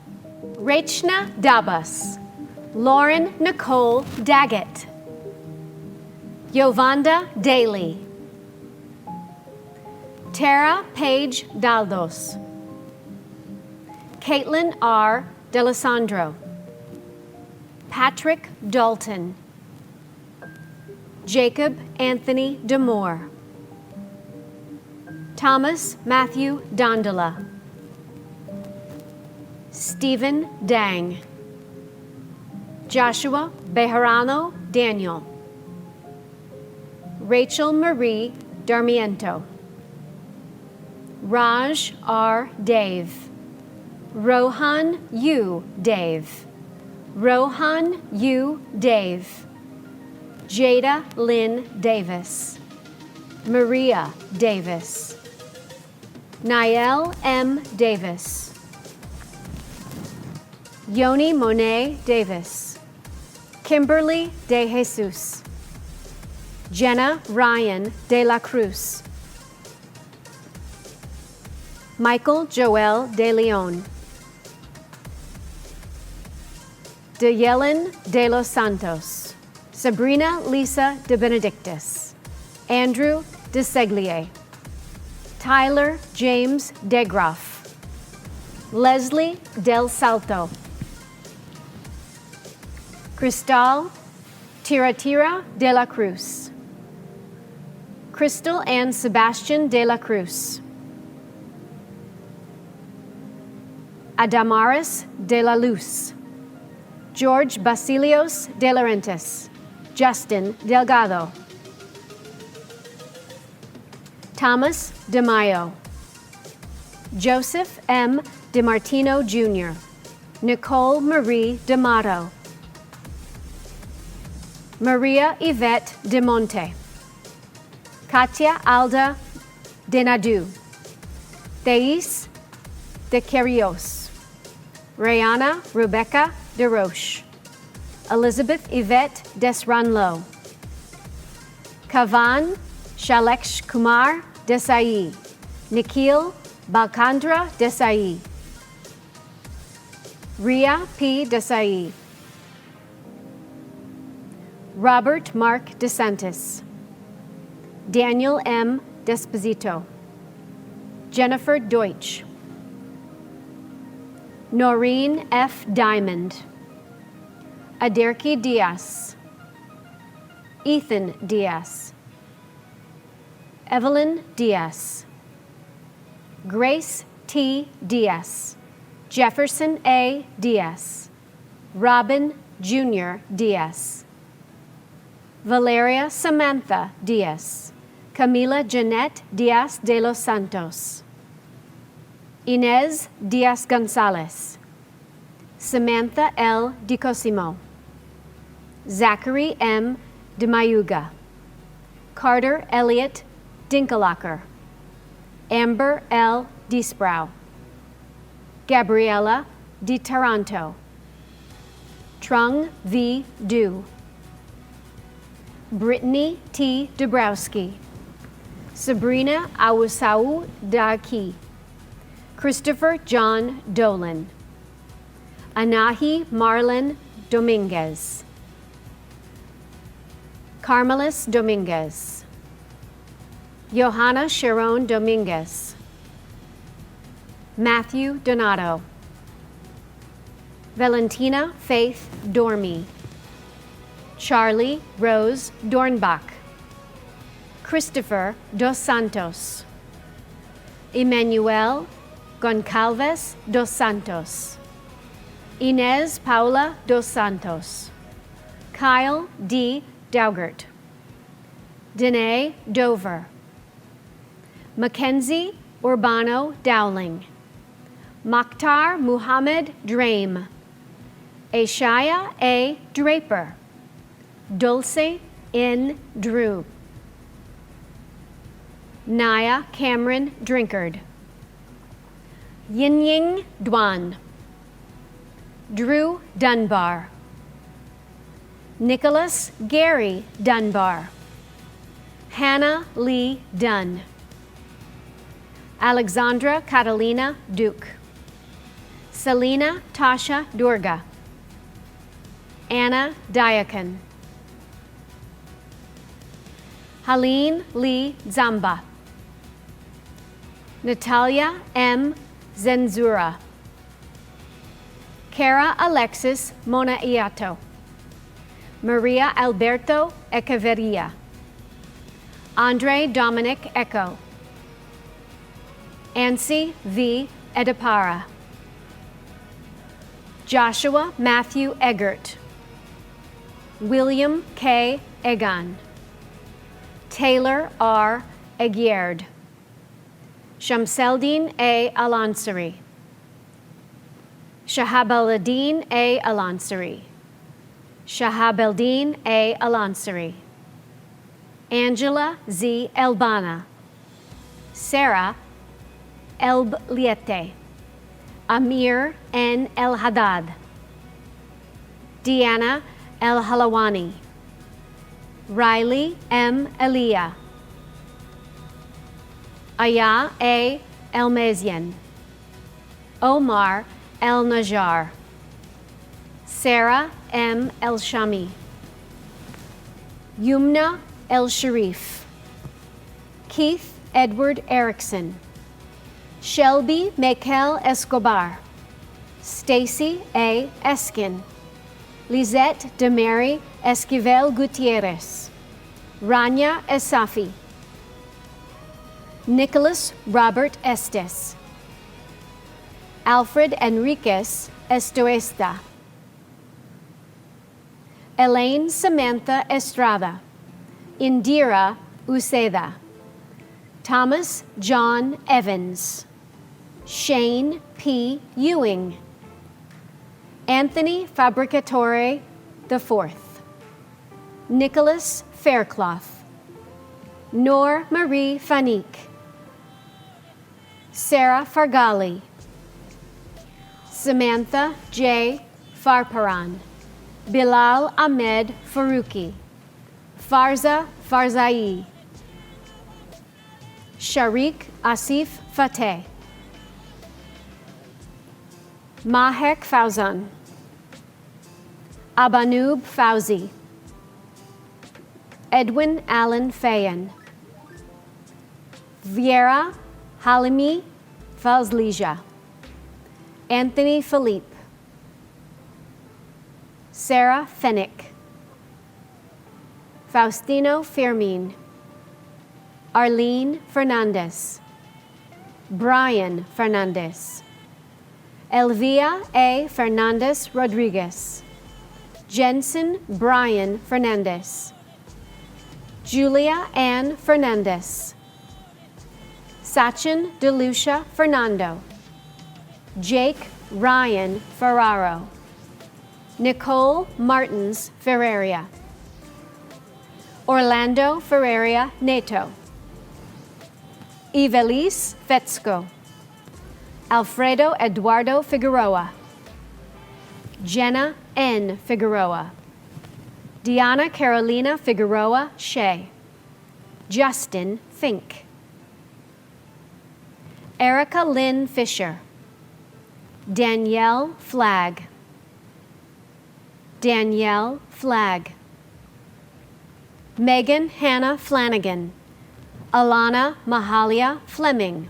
Rachna Dabas. Lauren Nicole Daggett. Yovanda Daly. Tara Paige Daldos. Caitlin R. D'Alessandro. Patrick Dalton. Jacob Anthony Demore. Thomas Matthew Dondola. Stephen Dang. Joshua Bejarano Daniel. Rachel Marie Darmiento. Raj R. Dave. Rohan U. Dave. Rohan U. Dave. Jada Lynn Davis. Maria Davis. Niall M. Davis. Yoni Monet Davis. Kimberly De Jesus. Jenna Ryan De La Cruz. Michael Joel De Leon. Deyelen De Los Santos. Sabrina Lisa De Benedictus. Andrew De Seglier. Tyler James DeGroff. Leslie Del Salto. Cristal Tiratira de la Cruz. Crystal and Sebastian de la Cruz. Adamaris de la Luz. George Basilios de Laurentiis. Justin Delgado. Thomas DeMaio. Joseph M. DiMartino Jr. Nicole Marie D'Amato. Maria Yvette De Monte. Katia Alda Denadu. Thais De Carrios. Rayana Rebecca De Roche. Elizabeth Yvette Desranlo. Kavan Shaleksh Kumar Desai. Nikhil Balkandra Desai. Ria P. Desai. Robert Mark DeSantis. Daniel M. Desposito. Jennifer Deutsch. Noreen F. Diamond. Aderki Diaz. Ethan Diaz. Evelyn Diaz. Grace T. Diaz. Jefferson A. Diaz. Robin Jr. Diaz. Valeria Samantha Diaz. Camila Jeanette Diaz de los Santos. Inez Diaz Gonzalez. Samantha L. DiCosimo. Zachary M. De Mayuga. Carter Elliott Dinkelacker. Amber L. Disbrow. Gabriela Di Taranto. Trung V. Du. Brittany T. Dabrowski. Sabrina Awusau Daki. Christopher John Dolan. Anahi Marlon Dominguez. Carmelis Dominguez. Johanna Sharon Dominguez. Matthew Donato. Valentina Faith Dormy. Charlie Rose Dornbach. Christopher Dos Santos. Emmanuel Goncalves Dos Santos. Inez Paula Dos Santos. Kyle D. Daugert. Danae Dover. Mackenzie Urbano Dowling. Makhtar Muhammad Drame. Ashaya A. Draper. Dulce N. Drew. Naya Cameron Drinkard. Yinying Dwan. Drew Dunbar. Nicholas Gary Dunbar. Hannah Lee Dunn. Alexandra Catalina Duke. Selena Tasha Durga. Anna Diakon. Helene Lee Zamba. Natalia M. Zenzura. Kara Alexis Monaiato. Maria Alberto Echeverria. Andre Dominic Echo. Ansi V. Edipara. Joshua Matthew Eggert. William K. Egan. Taylor R. Aguirre. Shamseldin A. Alansari. Shahabaladin A. Alansari. Shahabeldin A. Alansari. Angela Z. Elbana. Sarah Elbliete. Amir N. El Haddad. Deanna El Halawani. Riley M. Elia. Aya A. Elmazian. Omar El Najjar. Sarah M. El Shami. Yumna El Sharif. Keith Edward Erickson. Shelby Michael Escobar. Stacy A. Eskin. Lizette Demary Esquivel Gutierrez. Rania Esafi. Nicholas Robert Estes. Alfred Enriquez Estoesta. Elaine Samantha Estrada, Indira Uceda, Thomas John Evans, Shane P. Ewing, Anthony Fabricatore IV, Nicholas Faircloth, Nor Marie Fanique, Sarah Fargali, Samantha J. Farparan, Bilal Ahmed Farouki, Farza Farzai, Sharik Asif Fateh, Mahek Fauzan, Abanoob Fauzi, Edwin Allen Fayan, Viera Halimi Fazlija, Anthony Philippe, Sarah Fennick, Faustino Firmin, Arlene Fernandez, Brian Fernandez, Elvia A. Fernandez Rodriguez, Jensen Brian Fernandez, Julia Ann Fernandez, Sachin Delucia Fernando, Jake Ryan Ferraro, Nicole Martins Ferreria, Orlando Ferreria Neto, Ivelisse Fetzko, Alfredo Eduardo Figueroa, Jenna N. Figueroa, Diana Carolina Figueroa Shea, Justin Fink, Erica Lynn Fisher, Danielle Flagg, Danielle Flagg, Megan Hannah Flanagan, Alana Mahalia Fleming,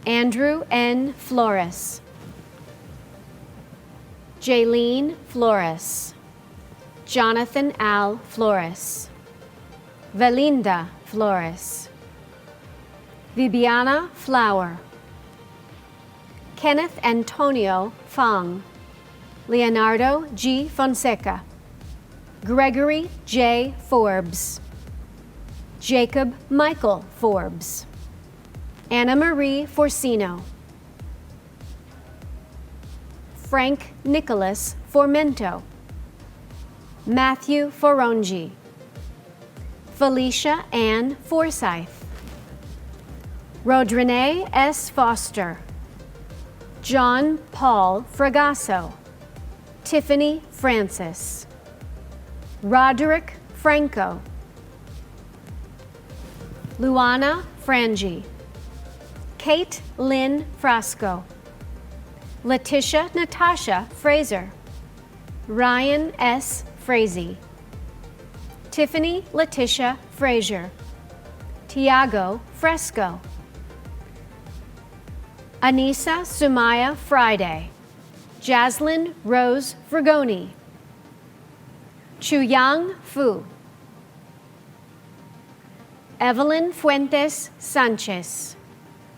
Andrew N. Flores, Jaylene Flores, Jonathan Al Flores, Valinda Flores, Viviana Flower, Kenneth Antonio Fong, Leonardo G. Fonseca, Gregory J. Forbes, Jacob Michael Forbes, Anna Marie Forcino, Frank Nicholas Formento, Matthew Forongi, Felicia Ann Forsyth, Rodrene S. Foster, John Paul Fragasso, Tiffany Francis, Roderick Franco, Luana Frangi, Kate Lynn Frasco, Letitia Natasha Fraser, Ryan S. Frazee, Tiffany Letitia Frazier, Tiago Fresco, Anissa Sumaya Friday, Jaslyn Rose Frugoni, Chuyang Fu, Evelyn Fuentes Sanchez,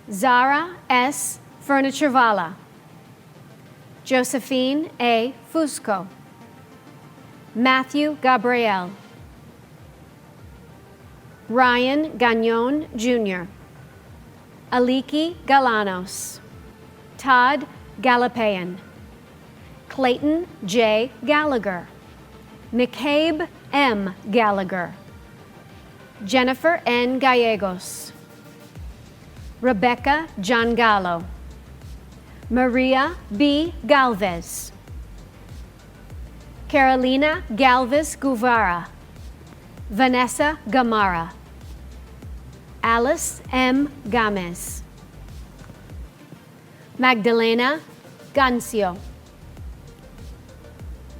Zara S. Furniturvala, Josephine A. Fusco, Matthew Gabriel, Ryan Gagnon Jr., Aliki Galanos, Todd Galapayan, Clayton J. Gallagher, McCabe M. Gallagher, Jennifer N. Gallegos, Rebecca Giangallo, Maria B. Galvez, Carolina Galvez Guevara, Vanessa Gamara, Alice M. Gomez, Magdalena Gancio,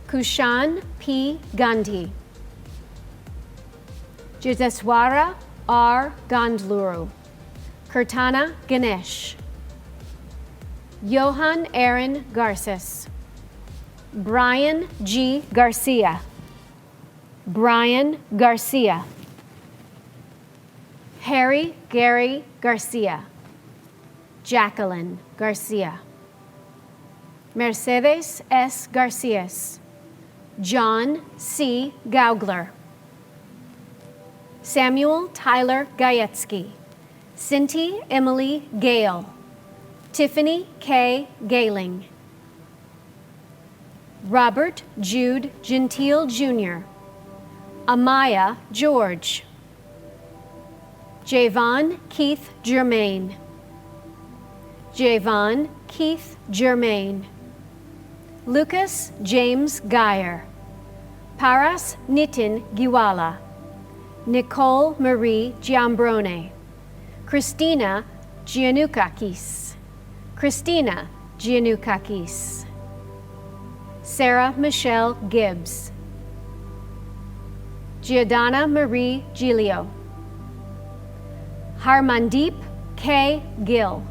Kushan P. Gandhi, Jiteswara R. Gandluru, Kirtana Ganesh, Johan Aaron Garces, Brian G. Garcia, Brian Garcia, Harry Gary Garcia, Jacqueline Garcia, Mercedes S. Garcias, John C. Gaugler, Samuel Tyler Gajewski, Cindy Emily Gale, Tiffany K. Galing, Robert Jude Gentile Jr., Amaya George, Javon Keith Germain, Javon Keith Germain, Lucas James Geyer, Paras Nitin Giwala, Nicole Marie Giambrone, Christina Giannukakis, Christina Giannukakis, Sarah Michelle Gibbs, Giordana Marie Giglio, Harmandeep K. Gill,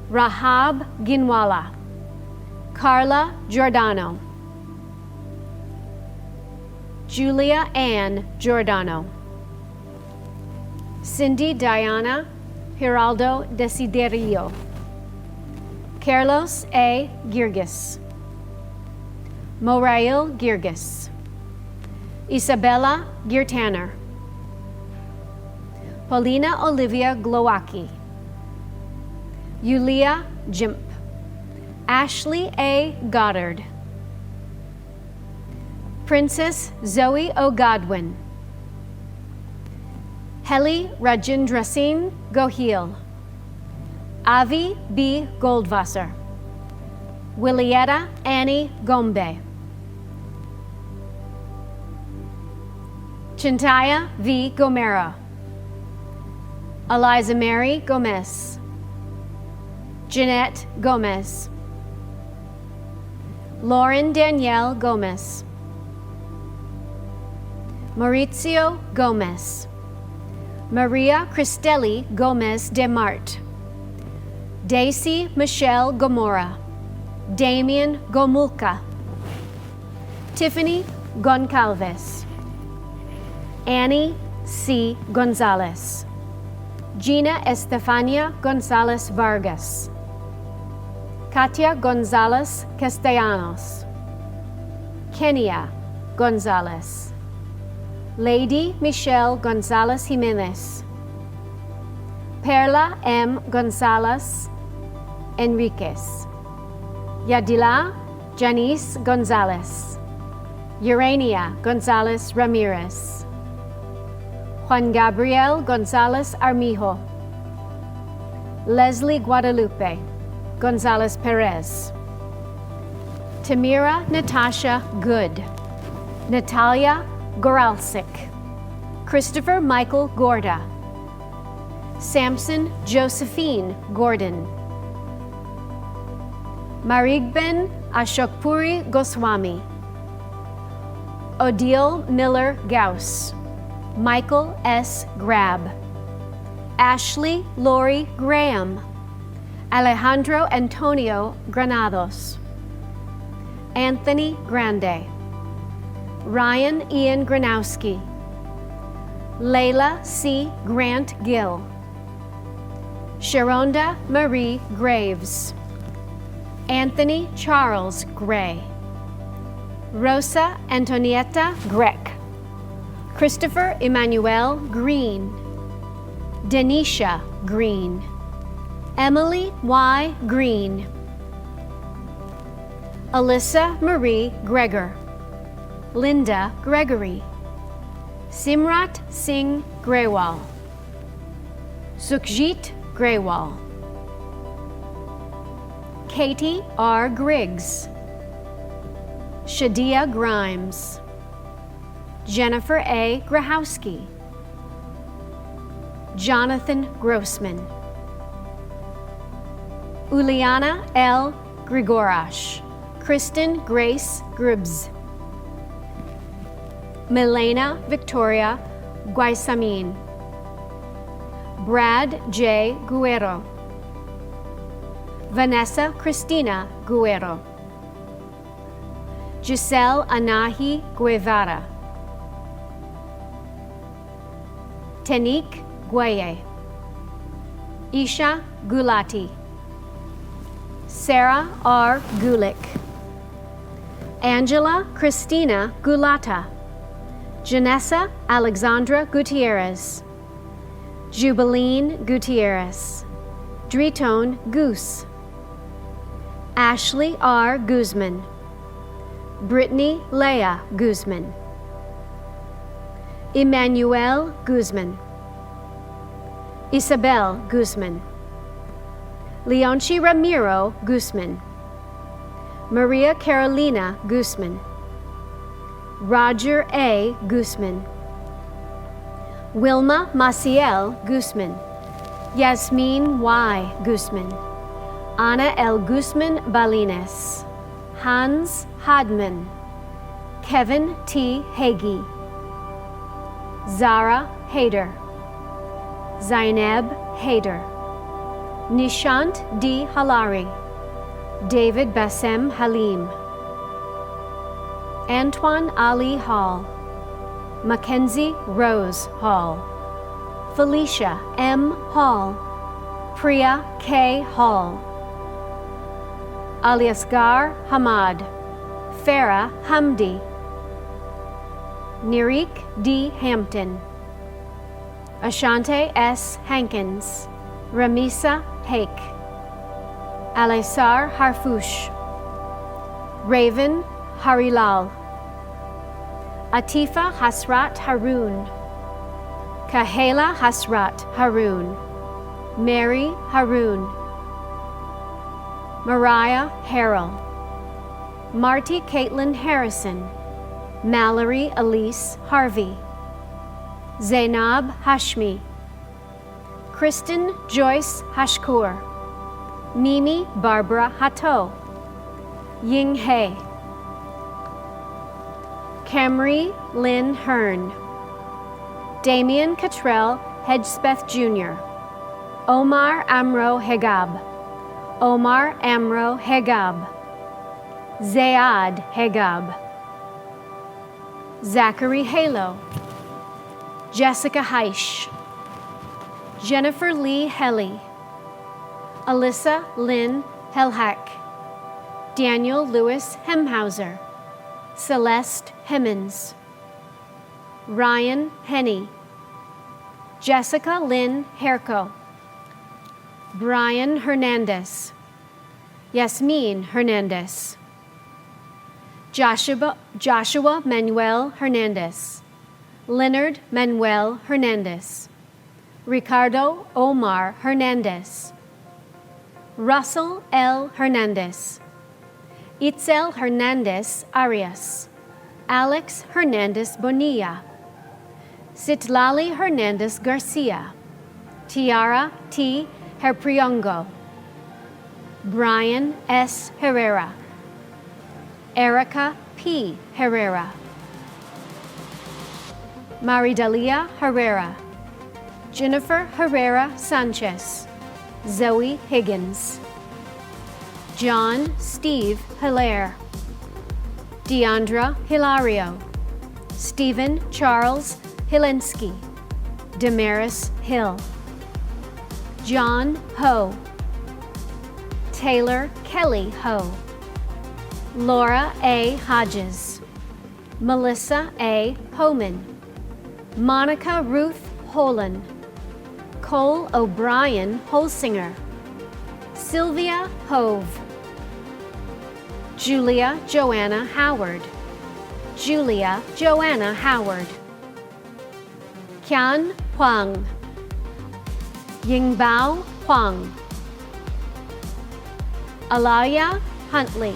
Rahab Ginwala, Carla Giordano, Julia Ann Giordano, Cindy Diana Giraldo Desiderio, Carlos A. Girgis, Morail Girgis, Isabella Girtanner, Paulina Olivia Glowacki, Yulia Jimp, Ashley A. Goddard, Princess Zoe O. Godwin, Heli Rajendrasingh Gohil, Avi B. Goldwasser, Willietta Annie Gombe, Chintaya V. Gomera, Eliza Mary Gomez, Jeanette Gomez, Lauren Danielle Gomez, Maurizio Gomez, Maria Cristelli Gomez de Mart, Daisy Michelle Gomora, Damien Gomulka, Tiffany Goncalves, Annie C. Gonzalez, Gina Estefania Gonzalez Vargas, Katia Gonzalez Castellanos, Kenia Gonzalez, Lady Michelle Gonzalez Jimenez, Perla M. Gonzalez Enriquez, Yadila Janice Gonzalez, Urania Gonzalez Ramirez, Juan Gabriel Gonzalez Armijo, Leslie Guadalupe Gonzalez Perez, Tamira Natasha Good, Natalia Goralsik, Christopher Michael Gorda, Samson Josephine Gordon, Marigben Ashokpuri Goswami, Odile Miller Gauss, Michael S. Grab, Ashley Lori Graham, Alejandro Antonio Granados, Anthony Grande, Ryan Ian Granowski, Layla C. Grant Gill, Sharonda Marie Graves, Anthony Charles Gray, Rosa Antonietta Grech, Christopher Emmanuel Green, Denisha Green, Emily Y. Green, Alyssa Marie Gregor, Linda Gregory, Simrat Singh Grewal, Sukhjit Grewal, Katie R. Griggs, Shadia Grimes, Jennifer A. Grahowski, Jonathan Grossman, Uliana L. Grigorash, Kristen Grace Gribbs, Milena Victoria Guaisamin, Brad J. Guerrero, Vanessa Cristina Guerrero, Giselle Anahi Guevara, Tenik Gueye, Isha Gulati, Sarah R. Gulick, Angela Cristina Gulata, Janessa Alexandra Gutierrez, Jubileen Gutierrez, Driton Goose, Ashley R. Guzman, Brittany Leah Guzman, Emmanuel Guzman, Isabel Guzman, Leonchi Ramiro Guzman, Maria Carolina Guzman, Roger A. Guzman, Wilma Maciel Guzman, Yasmin Y. Guzman, Ana L. Guzman Balines, Hans Hadman, Kevin T. Hagee, Zara Haider, Zainab Haider, Nishant D. Halari, David Bassem Halim, Antoine Ali Hall, Mackenzie Rose Hall, Felicia M. Hall, Priya K. Hall, Aliasgar Hamad, Farah Hamdi, Nirik D. Hampton, Ashante S. Hankins, Ramisa Haik, Alaisar Harfouche, Raven Harilal, Atifa Hasrat Haroon, Kahela Hasrat Haroon, Mary Haroon, Mariah Harrell, Marty Caitlin Harrison, Mallory Elise Harvey, Zainab Hashmi, Kristen Joyce Hashkur, Mimi Barbara Hato, Ying He, Camry Lynn Hearn, Damian Cottrell Hedgespeth Jr., Omar Amro Hegab, Omar Amro Hegab, Zayad Hegab, Zachary Halo, Jessica Heish, Jennifer Lee Helly, Alyssa Lynn Helhack, Daniel Lewis Hemhauser, Celeste Hemmons, Ryan Henney, Jessica Lynn Herco, Brian Hernandez, Yasmin Hernandez, Joshua Manuel Hernandez, Leonard Manuel Hernandez, Ricardo Omar Hernandez, Russell L. Hernandez, Itzel Hernandez Arias, Alex Hernandez Bonilla, Citlali Hernandez Garcia, Tiara T. Herpriongo, Brian S. Herrera, Erica P. Herrera, Maridalia Herrera, Jennifer Herrera Sanchez, Zoe Higgins, John Steve Hilaire, Deandra Hilario, Stephen Charles Hilinski, Damaris Hill, John Ho, Taylor Kelly Ho, Laura A. Hodges, Melissa A. Homan, Monica Ruth Holan, Cole O'Brien Holsinger, Sylvia Hove, Julia Joanna Howard, Julia Joanna Howard, Qian Huang, Yingbao Huang, Alaya Huntley,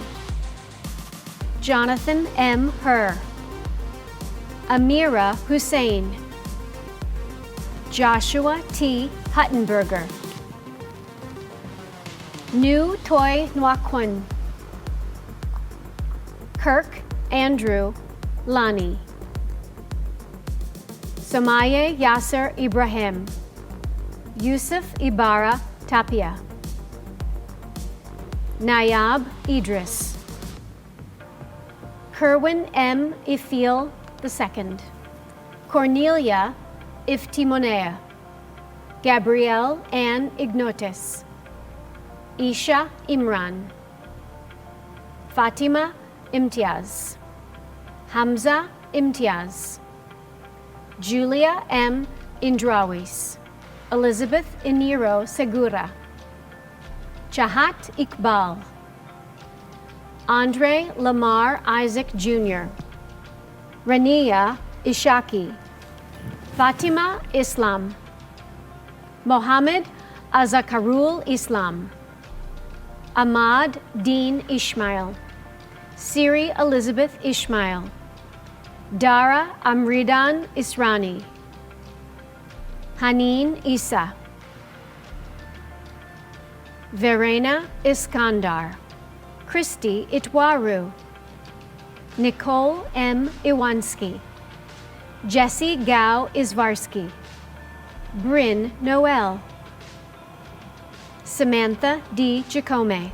Jonathan M. Herr, Amira Hussein, Joshua T. Huttenberger, Nu Toi Nwakun, Kirk Andrew Lani, Somaye Yasser Ibrahim, Yusuf Ibarra Tapia, Nayab Idris, Kerwin M. Ifil II, Cornelia Iftimonea, Gabrielle Ann Ignotis, Isha Imran, Fatima Imtiaz. Hamza Imtiaz. Julia M. Indrawis. Elizabeth Iniro Segura. Chahat Iqbal. Andre Lamar Isaac Jr. Rania Ishaki. Fatima Islam. Mohammed Azakarul Islam. Ahmad Dean Ishmael. Siri Elizabeth Ishmael. Dara Amridan Israni. Haneen Isa. Verena Iskandar. Christy Itwaru. Nicole M. Iwanski. Jesse Gao Izvarsky. Bryn Noel. Samantha D. Jacome.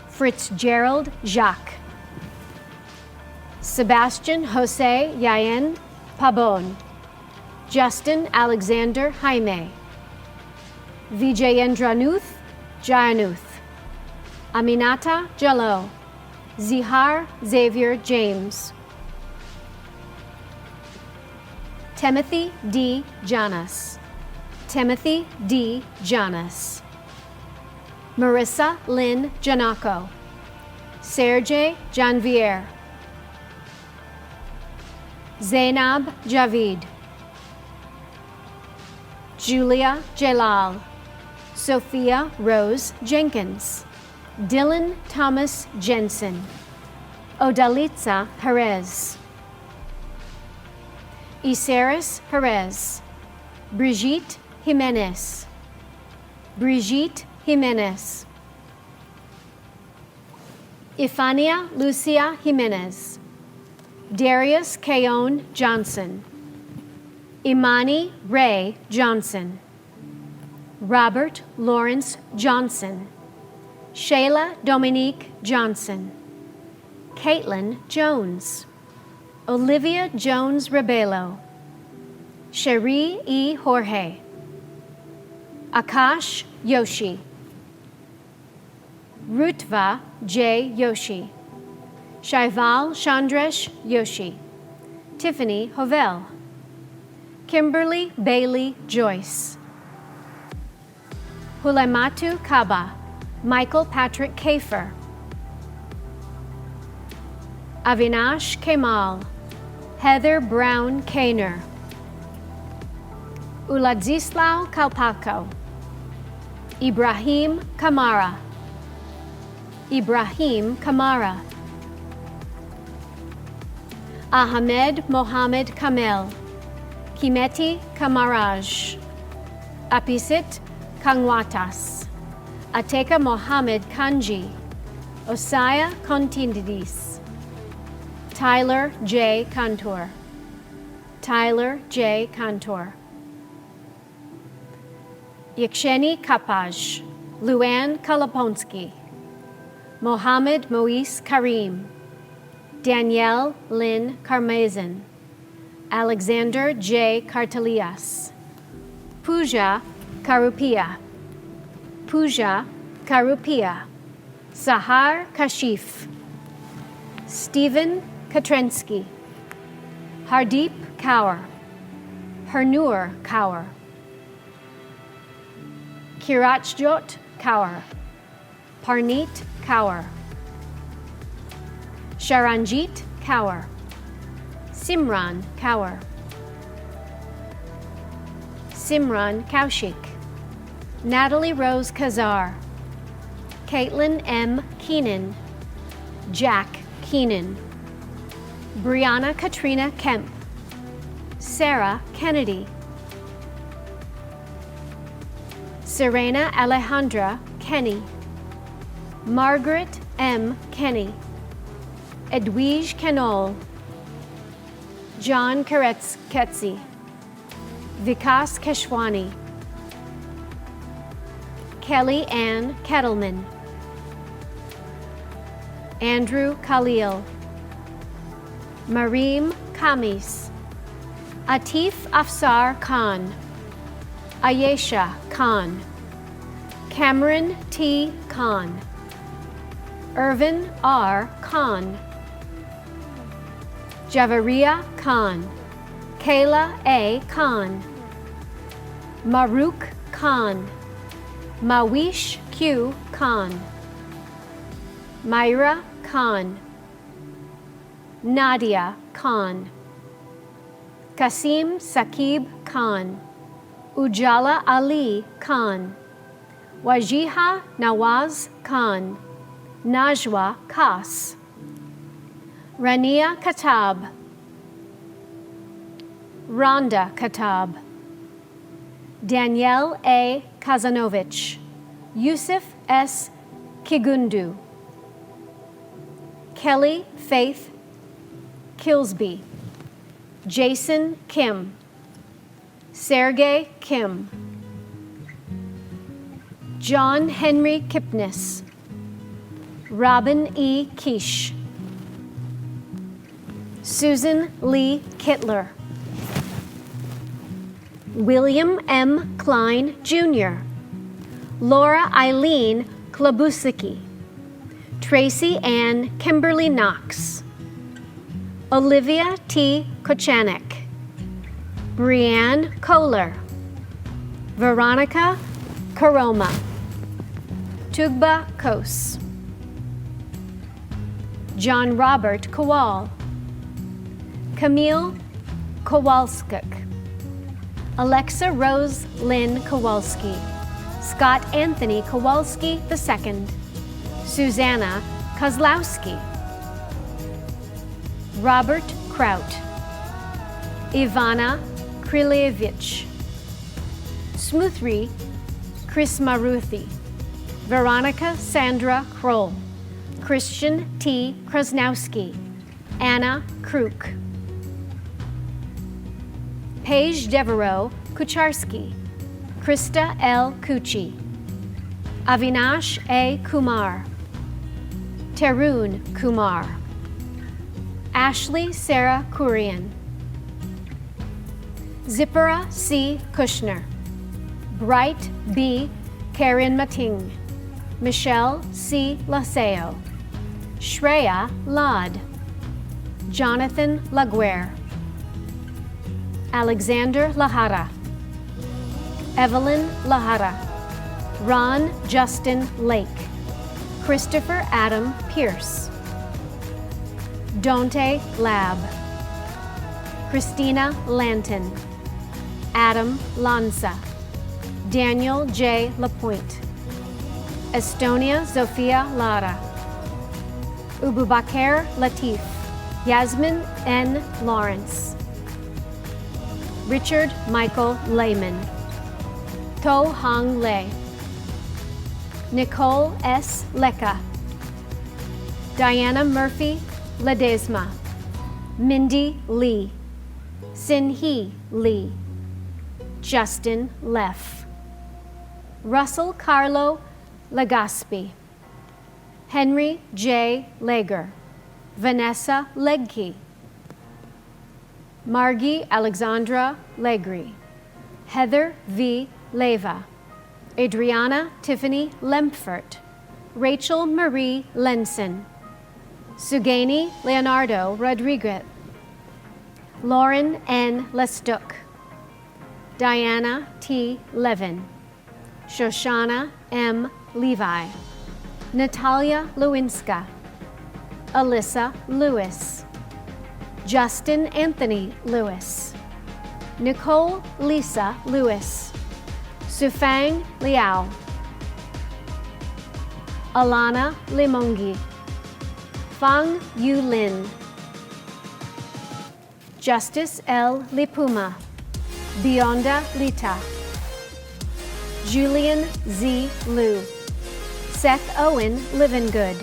Fitzgerald Jacques. Sebastian Jose Yayen Pabon. Justin Alexander Jaime. Vijayendranuth Jayanuth. Aminata Jalo. Zihar Xavier James. Timothy D. Janas. Timothy D. Janas. Marissa Lynn Janako. Sergey Janvier. Zainab Javid. Julia Jalal. Sophia Rose Jenkins. Dylan Thomas Jensen. Odalitza Perez. Iseris Perez. Brigitte Jimenez. Brigitte Jimenez. Ifania Lucia Jimenez. Darius Keon Johnson. Imani Ray Johnson. Robert Lawrence Johnson. Shayla Dominique Johnson. Caitlin Jones. Olivia Jones Rebelo. Cherie E. Jorge. Akash Yoshi. Rutva J. Yoshi. Shaival Chandresh Yoshi. Tiffany Hovel. Kimberly Bailey Joyce. Hulematu Kaba. Michael Patrick Kafer. Avinash Kemal. Heather Brown Kaner. Uladzislau Kalpako. Ibrahim Kamara. Ibrahim Kamara. Ahmed Mohammed Kamel. Kimeti Kamaraj. Apisit Kangwatas. Ateka Mohammed Kanji. Osaya Kontindidis. Tyler J. Kantor. Tyler J. Kantor. Yaksheni Kapaj. Luann Kalaponsky. Mohammed Moise Karim. Danielle Lynn Karmazin. Alexander J. Kartalias. Pooja Karupia. Pooja Karupia. Sahar Kashif. Stephen Katrensky. Hardeep Kaur. Hernur Kaur. Kirachjot Kaur. Parneet Kaur. Sharanjit Kaur. Simran Kaur. Simran Kaushik. Natalie Rose Kazar. Caitlin M. Keenan. Jack Keenan. Brianna Katrina Kemp. Sarah Kennedy. Serena Alejandra Kenny. Margaret M. Kenny. Edwige Kenol. John Ketzi. Vikas Keshwani. Kelly Ann Kettleman. Andrew Khalil. Mareem Kamis. Atif Afsar Khan. Ayesha Khan. Cameron T. Khan. Irvin R. Khan, Javaria Khan, Kayla A. Khan, Maruk Khan, Mawish Q. Khan, Myra Khan, Nadia Khan, Kasim Sakib Khan, Ujala Ali Khan, Wajiha Nawaz Khan, Najwa Khas, Rania Katab, Rhonda Katab, Danielle A. Kazanovich, Yusuf S. Kigundu, Kelly Faith Kilsby, Jason Kim, Sergey Kim, John Henry Kipnis, Robin E. Kish, Susan Lee Kittler, William M. Klein, Jr., Laura Eileen Klabusicki, Tracy Ann Kimberly Knox, Olivia T. Kochanek, Brianne Kohler, Veronica Karoma, Tugba Kos, John Robert Kowal, Camille Kowalskuk, Alexa Rose Lynn Kowalski, Scott Anthony Kowalski II, Susanna Kozlowski, Robert Kraut, Ivana Krilievich, Smoothri Chris Maruthi, Veronica Sandra Kroll, Christian T. Krasnowski, Anna Kruk, Paige Devereaux Kucharski, Krista L. Kuchi, Avinash A. Kumar, Tarun Kumar, Ashley Sarah Kurian, Zippera C. Kushner, Bright B. Karen Mating, Michelle C. Laseo, Shreya Lad, Jonathan Laguerre, Alexander Lahara, Evelyn Lahara, Ron Justin Lake, Christopher Adam Pierce, Dante Lab, Christina Lanton, Adam Lanza, Daniel J. Lapointe, Estonia Zofia Lara, Ububakar Latif, Yasmin N. Lawrence, Richard Michael Lehman, To Hong Le, Nicole S. Lecca, Diana Murphy Ledesma, Mindy Lee, Sin-Hee Lee, Justin Leff, Russell Carlo Legaspi, Henry J. Lager, Vanessa Legke, Margie Alexandra Legri, Heather V. Leva, Adriana Tiffany Lempfert, Rachel Marie Lenson, Sugani Leonardo Rodriguez, Lauren N. Lestuc, Diana T. Levin, Shoshana M. Levi, Natalia Lewinska, Alyssa Lewis, Justin Anthony Lewis, Nicole Lisa Lewis, Sufang Liao, Alana Limongi, Fang Yu Lin, Justice L. Lipuma, Bionda Lita, Julian Z. Liu, Seth Owen Livingood,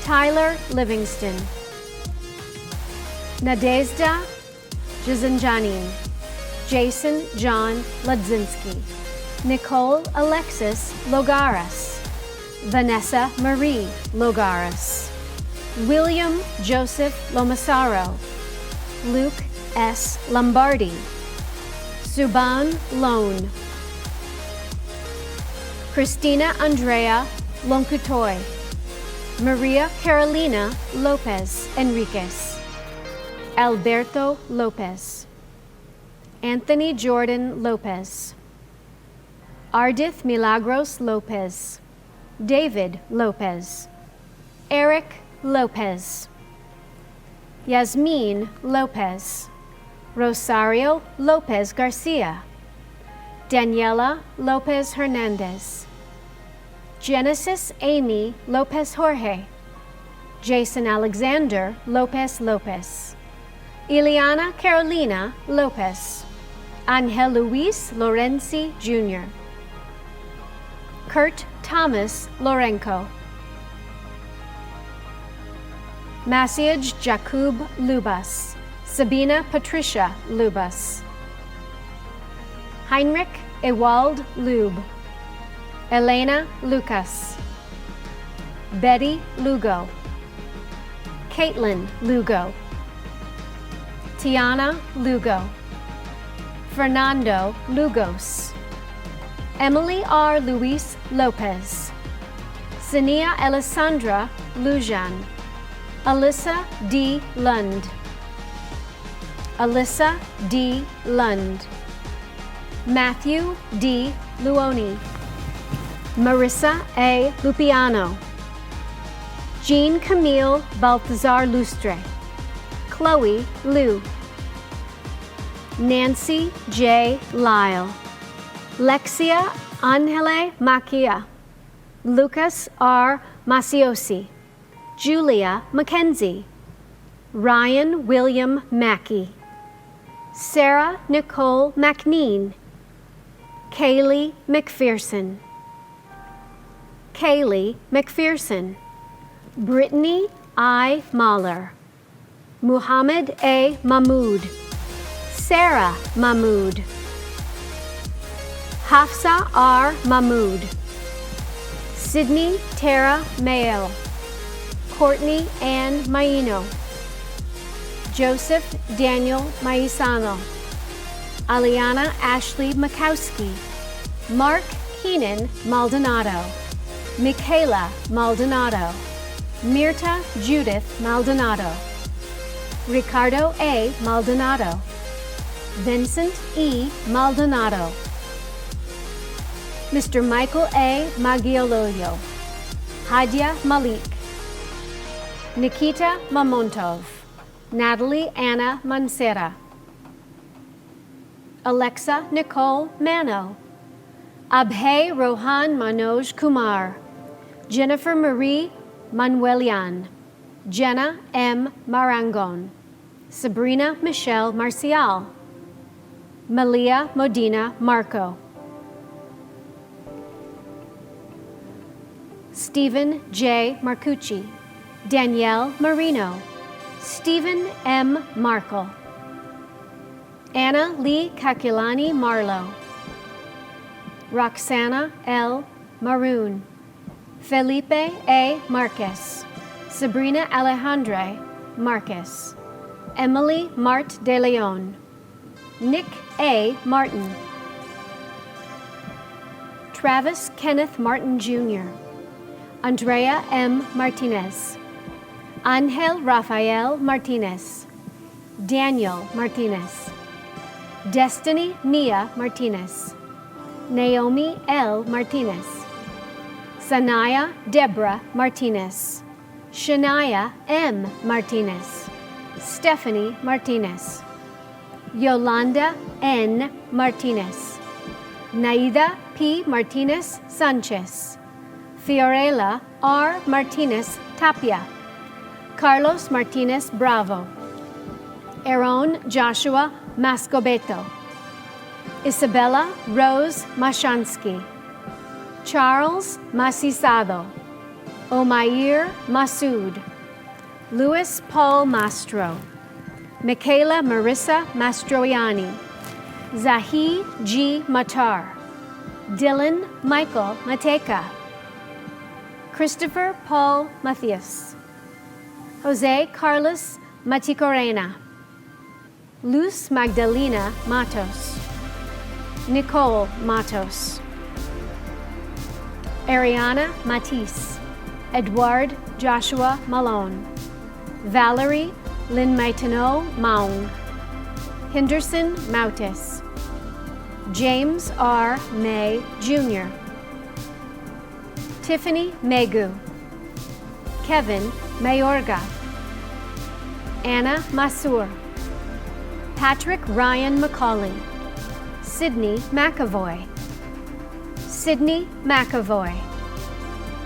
Tyler Livingston, Nadezhda Jizanjanin, Jason John Ledzinski, Nicole Alexis Logaras, Vanessa Marie Logaras, William Joseph Lomasaro, Luke S. Lombardi, Suban Lone, Christina Andrea Loncutoy, Maria Carolina Lopez Enriquez. Alberto Lopez. Anthony Jordan Lopez. Ardith Milagros Lopez. David Lopez. Eric Lopez. Yasmin Lopez. Rosario Lopez Garcia. Daniela Lopez Hernandez. Genesis Amy Lopez Jorge. Jason Alexander Lopez Lopez. Ileana Carolina Lopez. Angel Luis Lorenzi Jr. Kurt Thomas Lorenko. Masiaj Jakub Lubas. Sabina Patricia Lubas. Heinrich Ewald Lube. Elena Lucas. Betty Lugo. Caitlin Lugo. Tiana Lugo. Fernando Lugos. Emily R. Luis Lopez. Sania Alessandra Lujan. Alyssa D. Lund. Alyssa D. Lund. Matthew D. Luoni. Marissa A. Lupiano. Jean Camille Balthazar Lustre. Chloe Liu. Nancy J. Lyle. Lexia Angele Macchia. Lucas R. Maciosi. Julia Mackenzie. Ryan William Mackey. Sarah Nicole McNean. Kaylee McPherson. Kaylee McPherson. Brittany I. Mahler. Muhammad A. Mahmood. Sarah Mahmood. Hafsa R. Mahmood. Sydney Tara Mayo. Courtney Ann Maino. Joseph Daniel Maisano. Aliana Ashley Makowski. Mark Keenan Maldonado. Michaela Maldonado. Mirta Judith Maldonado. Ricardo A. Maldonado. Vincent E. Maldonado. Mr. Michael A. Maggioloyo. Hadia Malik. Nikita Mamontov. Natalie Anna Mancera. Alexa Nicole Mano. Abhay Rohan Manoj Kumar. Jennifer Marie Manuelian. Jenna M. Marangon. Sabrina Michelle Marcial. Malia Modena Marco. Stephen J. Marcucci. Danielle Marino. Stephen M. Markle. Anna Lee Kakilani Marlowe. Roxana L. Maroon. Felipe A. Marquez. Sabrina Alejandre Marquez. Emily Mart de Leon. Nick A. Martin. Travis Kenneth Martin Jr. Andrea M. Martinez. Angel Rafael Martinez. Daniel Martinez. Destiny Mia Martinez. Naomi L. Martinez. Sanaya Deborah Martinez. Shania M. Martinez. Stephanie Martinez. Yolanda N. Martinez. Naida P. Martinez Sanchez. Fiorella R. Martinez Tapia. Carlos Martinez Bravo. Aaron Joshua Mascobeto. Isabella Rose Mashansky. Charles Masisado. Omair Masood. Luis Paul Mastro. Michaela Marissa Mastroianni. Zahi G. Matar. Dylan Michael Mateka. Christopher Paul Mathias. Jose Carlos Maticorena. Luz Magdalena Matos. Nicole Matos. Ariana Matisse. Edward Joshua Malone, Valerie Lynn Maitino Maung, Henderson Mautis, James R. May Jr., Tiffany Megu, Kevin Mayorga, Anna Masur, Patrick Ryan McCauley, Sydney McAvoy, Sydney McAvoy,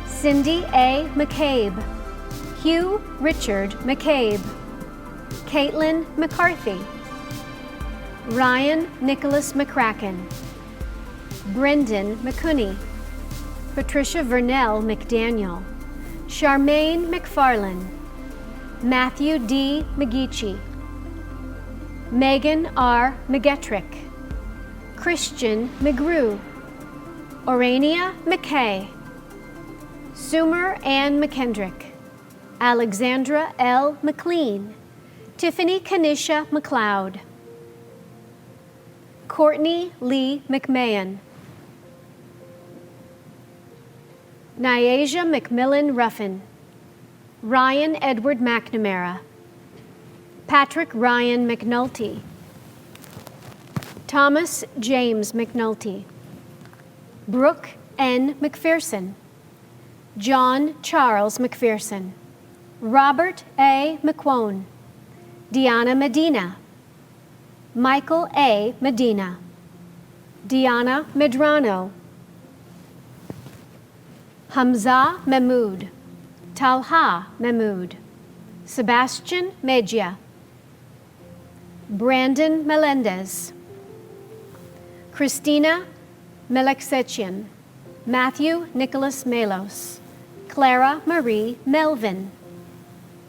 Cindy A. McCabe, Hugh Richard McCabe, Caitlin McCarthy, Ryan Nicholas McCracken, Brendan McCooney, Patricia Vernell McDaniel, Charmaine McFarlane, Matthew D. McGeechee, Megan R. McGettrick, Christian McGrew, Orania McKay, Sumer Ann McKendrick, Alexandra L. McLean, Tiffany Kanisha McLeod, Courtney Lee McMahon, Nyasia McMillan Ruffin, Ryan Edward McNamara, Patrick Ryan McNulty, Thomas James McNulty, Brooke N. McPherson, John Charles McPherson, Robert A. McQuone, Deanna Medina, Michael A. Medina, Diana Medrano, Hamza Mahmood, Talha Mahmood, Sebastian Mejia, Brandon Melendez, Christina Meleksechian, Matthew Nicholas Melos, Clara Marie Melvin,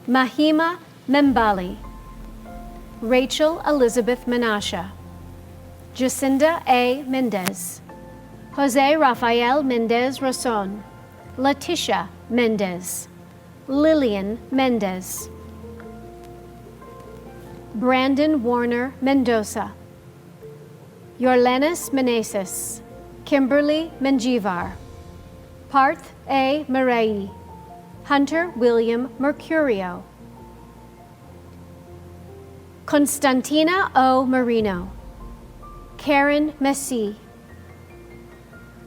Mahima Membali, Rachel Elizabeth Menasha, Jacinda A. Mendez, Jose Rafael Mendez Rason, Letitia Mendez, Lillian Mendez, Brandon Warner Mendoza, Yorlenis Meneses, Kimberly Menjivar, Parth A. Marai, Hunter William Mercurio, Constantina O. Marino, Karen Messi,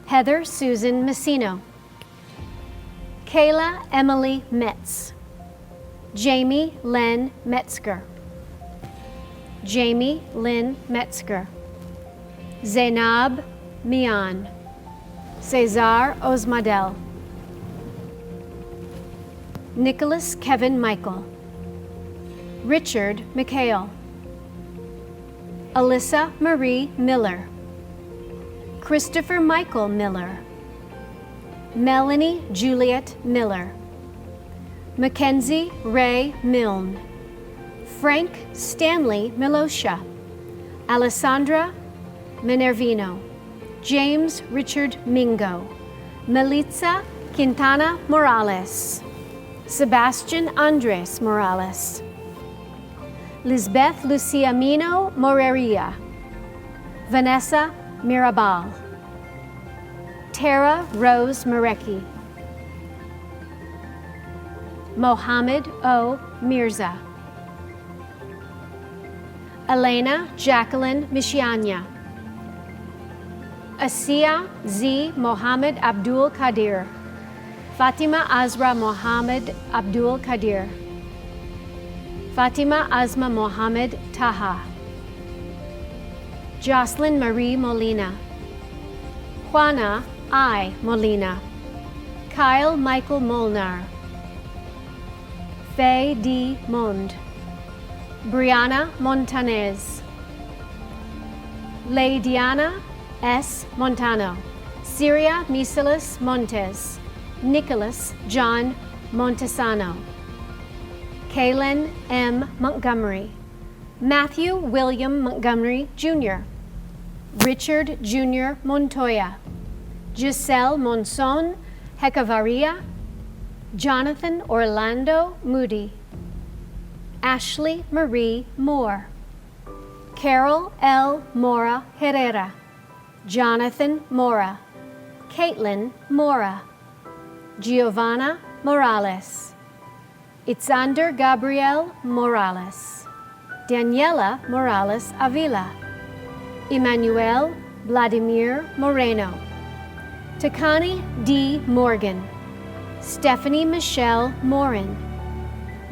Heather Susan Messino, Kayla Emily Metz, Jamie Len Metzger, Jamie Lynn Metzger, Zainab Mian, Cesar Osmadel, Nicholas Kevin Michael, Richard McHale, Alyssa Marie Miller, Christopher Michael Miller, Melanie Juliet Miller, Mackenzie Ray Milne, Frank Stanley Milosha, Alessandra Minervino, James Richard Mingo, Melitza Quintana Morales, Sebastian Andres Morales, Lisbeth Lucia Mino Moreria, Vanessa Mirabal, Tara Rose Marecki, Mohammed O. Mirza, Elena Jacqueline Mishianya, Asiya Z. Mohammed Abdul Qadir, Fatima Azra Mohammed Abdul Qadir, Fatima Azma Mohammed Taha, Jocelyn Marie Molina, Juana I. Molina, Kyle Michael Molnar, Faye D. Mond, Brianna Montanez, Leidiana S. Montano, Syria Misalis Montes, Nicholas John Montesano, Kaylin M. Montgomery, Matthew William Montgomery Jr., Richard Jr. Montoya, Giselle Monson Hecavaria, Jonathan Orlando Moody, Ashley Marie Moore, Carol L. Mora Herrera, Jonathan Mora, Caitlin Mora, Giovanna Morales. Itzander Gabriel Morales. Daniela Morales Avila. Emmanuel Vladimir Moreno. Takani D. Morgan. Stephanie Michelle Morin.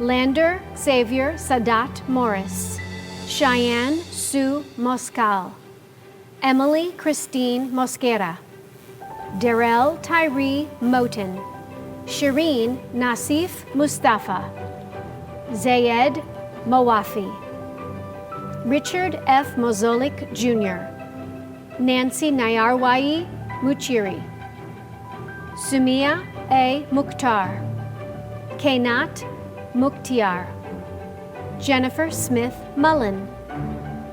Lander Xavier Sadat Morris. Cheyenne Sue Moscal. Emily Christine Mosquera. Darrell Tyree Moten. Shireen Nasif Mustafa. Zayed Mawafi. Richard F. Mozolik Jr. Nancy Nayarwai Muchiri. Sumia A. Mukhtar. Kainat Mukhtiar. Jennifer Smith Mullen.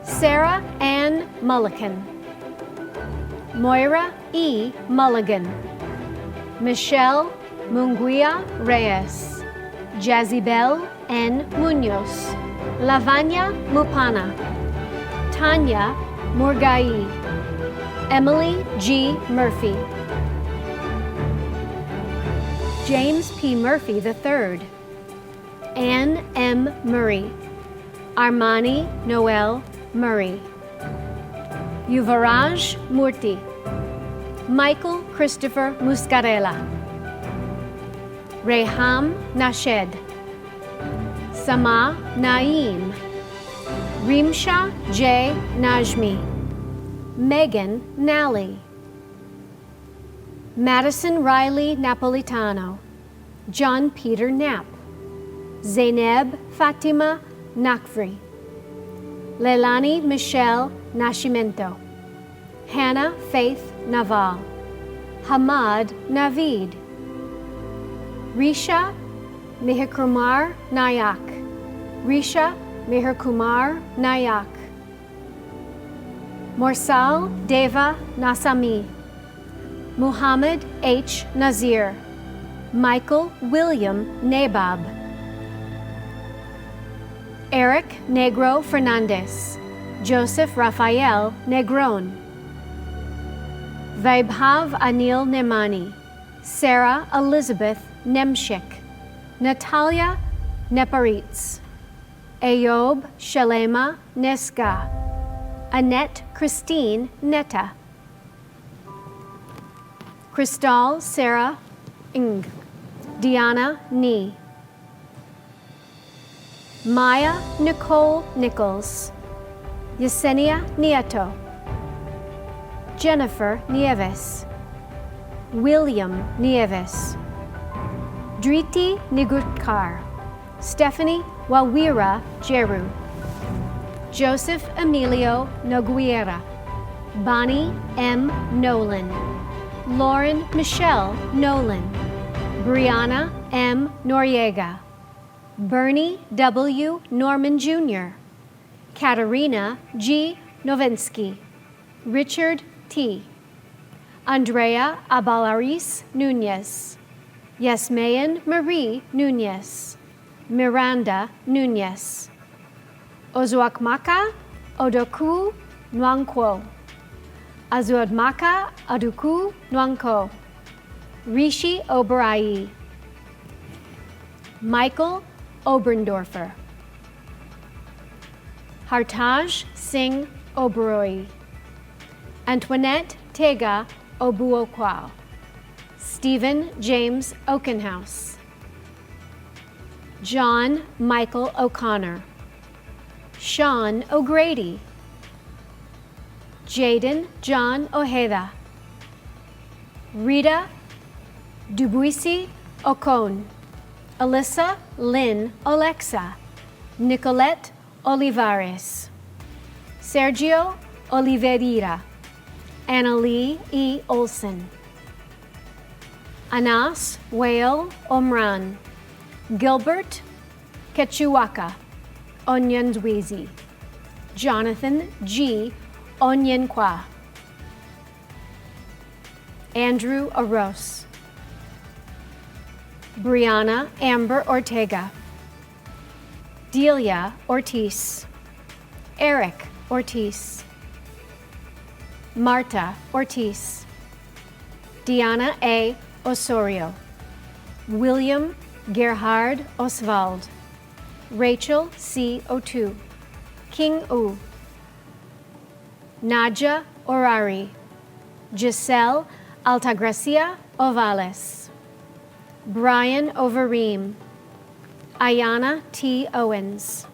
Sarah Ann Mullican. Moira E. Mulligan. Michelle Munguia Reyes. Jazibel N. Munoz. Lavanya Mupana. Tanya Murgai. Emily G. Murphy. James P. Murphy III. Anne M. Murray. Armani Noel Murray. Yuvaraj Murthy. Michael Christopher Muscarella. Reham Nashed. Sama Naeem. Rimsha J. Najmi. Megan Nally. Madison Riley Napolitano. John Peter Knapp. Zainab Fatima Nakvri. Leilani Michelle Nascimento. Hannah Faith Naval. Hamad Navid. Risha Mihirkumar Nayak. Risha Mihirkumar Nayak. Morsal Deva Nasami. Muhammad H. Nazir. Michael William Nabab. Eric Negro Fernandez. Joseph Rafael Negron. Vaibhav Anil Nemani. Sarah Elizabeth Nemshik. Natalia Neparitz. Ayob Shalema Neska. Annette Christine Netta. Crystal Sarah Ng. Diana Ni. Maya Nicole Nichols. Yesenia Nieto. Jennifer Nieves. William Nieves. Driti Nigutkar. Stephanie Wawira Jeru. Joseph Emilio Noguera. Bonnie M. Nolan. Lauren Michelle Nolan. Brianna M. Noriega. Bernie W. Norman Jr. Katerina G. Novinsky. Richard T. Andrea Abalaris Nunez. Yasmayan Marie Nunez. Miranda Nunez. Ozuakmaka Odoku Nwankwo. Azuadmaka Aduku Nwanko. Rishi Oberai. Michael Oberndorfer. Hartaj Singh Oberoi. Antoinette Tega Obuokwa. Stephen James Okenhouse. John Michael O'Connor. Sean O'Grady. Jaden John Ojeda. Rita Dubuisi Ocon. Alyssa Lynn Olexa. Nicolette Olivares. Sergio Oliveira. Annalie E. Olson. Anas Whale Omran. Gilbert Kechuaka Onyanzwizi. Jonathan G. Onyenkwa. Andrew Aros. Brianna Amber Ortega. Delia Ortiz. Eric Ortiz. Marta Ortiz. Diana A. Osorio. William Gerhard Oswald, Rachel C. Otu, King U, Naja Orari, Giselle Altagracia Ovales, Brian Overeem, Ayana T. Owens,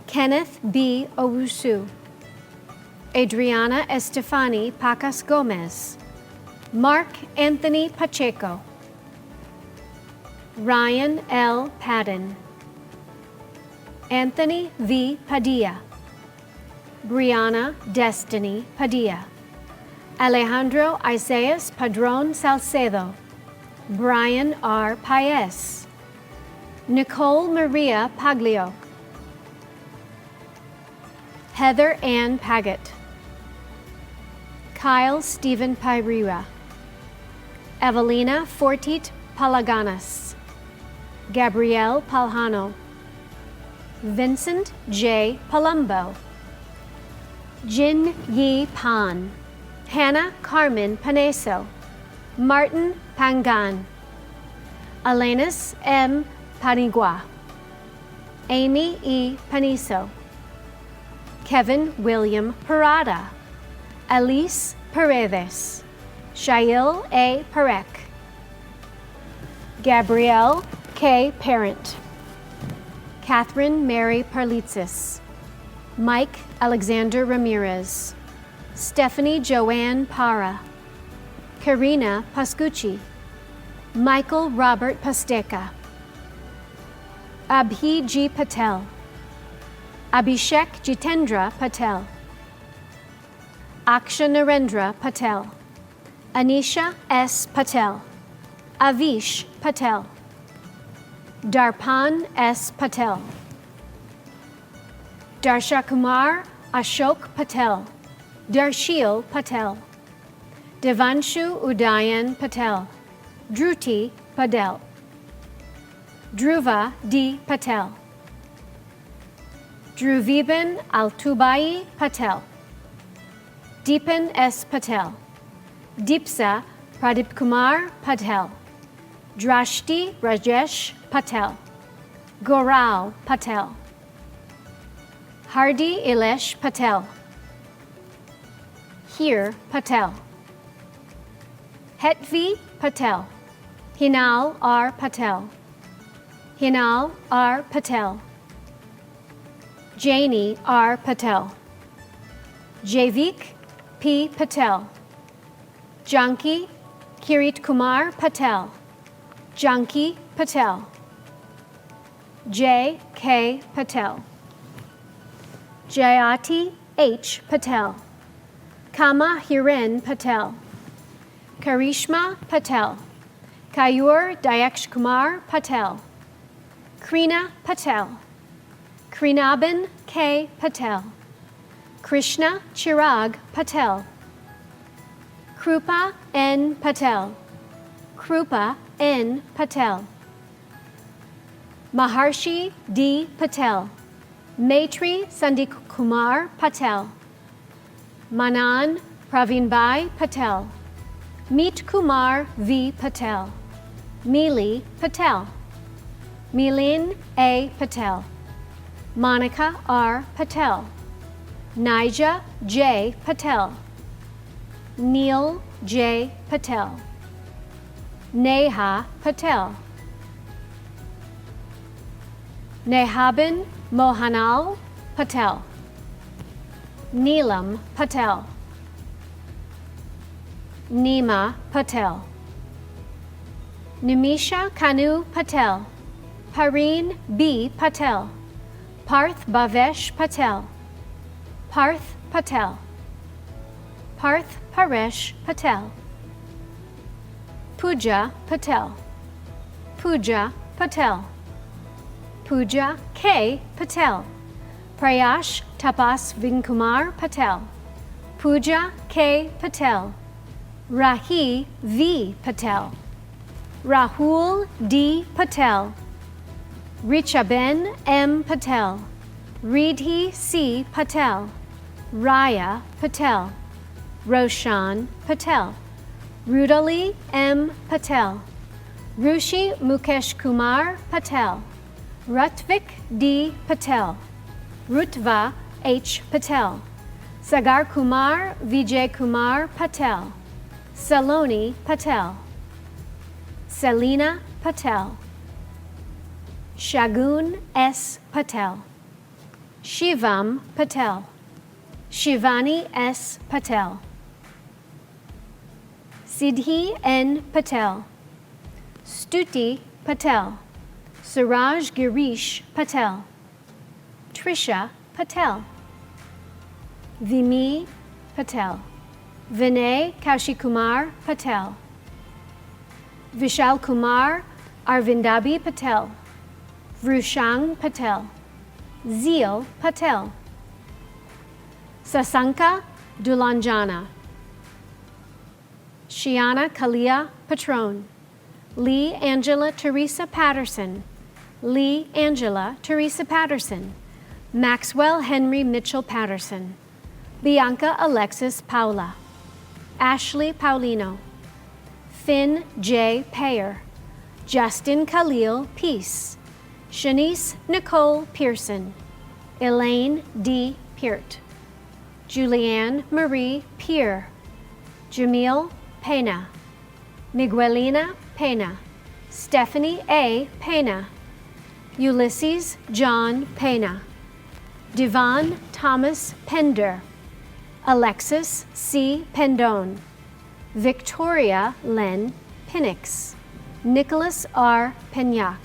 Kenneth B. Owusu, Adriana Estefani Pacas Gomez, Mark Anthony Pacheco, Ryan L. Padden, Anthony V. Padilla, Brianna Destiny Padilla, Alejandro Isaias Padron Salcedo, Brian R. Paez, Nicole Maria Paglio, Heather Ann Paget, Kyle Stephen Pyrera, Evelina Fortit Palaganas, Gabrielle Paljano, Vincent J. Palumbo, Jin Yi Pan, Hannah Carmen Paneso, Martin Pangan, Elenis M. Panigua, Amy E. Paniso, Kevin William Parada, Elise Paredes, Shail A. Parek, Gabrielle K. Parent, Catherine Mary Parlitzis, Mike Alexander Ramirez, Stephanie Joanne Para, Karina Pascucci, Michael Robert Pasteca, Abhi G. Patel, Abhishek Jitendra Patel, Aksha Narendra Patel, Anisha S. Patel, Avish Patel, Darpan S. Patel, Darshakumar Ashok Patel, Darshil Patel, Devanshu Udayan Patel, Dhruti Padel, Dhruva D. Patel, Dhruviban Altubai Patel, Deepan S. Patel, Deepsa Pradip Kumar Patel, Drashti Rajesh Patel, Gorao Patel, Hardi Ilesh Patel, Heer Patel, Hetvi Patel, Hinal R. Patel, Hinal R. Patel, Janie R. Patel, Javik P. Patel, Janki Kirit Kumar Patel, Janki Patel, J. K. Patel, Jayati H. Patel, Kama Hiren Patel, Karishma Patel, Kayur Dayaksh Kumar Patel, Krina Patel, Krinaban K. Patel, Krishna Chirag Patel, Krupa N. Patel, Krupa N. Patel, Maharshi D. Patel, Maitri Sandik Kumar Patel, Manan Pravinbhai Patel, Meet Kumar V. Patel, Meeli Patel, Milin A. Patel, Monica R. Patel, Nija J. Patel, Neil J. Patel, Neha Patel, Nehabin Mohanal Patel, Neelam Patel, Nima Patel, Nimisha Kanu Patel, Pareen B. Patel, Parth Bhavesh Patel, Parth Patel, Parth Paresh Patel, Pooja Patel, Pooja Patel, Pooja K. Patel, Prayash Tapas Vinkumar Patel, Pooja K. Patel, Rahi V. Patel, Rahul D. Patel, Richaben M. Patel, Reedhi C. Patel, Raya Patel, Roshan Patel, Rudali M. Patel, Rushi Mukesh Kumar Patel, Rutvik D. Patel, Rutva H. Patel, Sagar Kumar Vijay Kumar Patel, Saloni Patel, Selina Patel, Shagun S. Patel, Shivam Patel, Shivani S. Patel, Siddhi N. Patel, Stuti Patel, Suraj Girish Patel, Trisha Patel, Vimi Patel, Vinay Kaushik-Kumar Patel, Vishal Kumar Arvindabi Patel, Vrushang Patel, Zeel Patel, Sasanka Dulanjana, Shiana Kalia Patron, Lee Angela Teresa Patterson, Lee Angela Teresa Patterson, Maxwell Henry Mitchell Patterson, Bianca Alexis Paula, Ashley Paulino, Finn J. Payer, Justin Khalil Peace, Shanice Nicole Pearson, Elaine D. Peart, Julianne Marie Peer, Jamil Pena, Miguelina Pena, Stephanie A. Pena, Ulysses John Pena, Devon Thomas Pender, Alexis C. Pendone, Victoria Len Pinnix, Nicholas R. Peñac,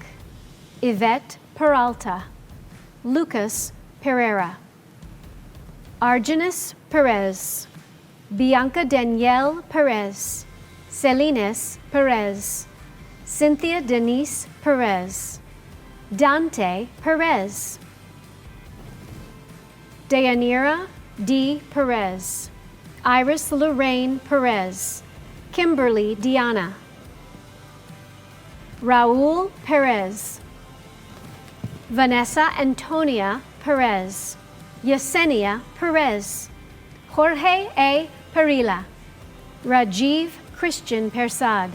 Yvette Peralta, Lucas Pereira, Argenis Perez, Bianca Danielle Perez, Celines Perez, Cynthia Denise Perez, Dante Perez, Deyanira D. Perez, Iris Lorraine Perez, Kimberly Diana, Raul Perez, Vanessa Antonia Perez, Yesenia Perez, Jorge A. Perila, Rajiv Christian Persad,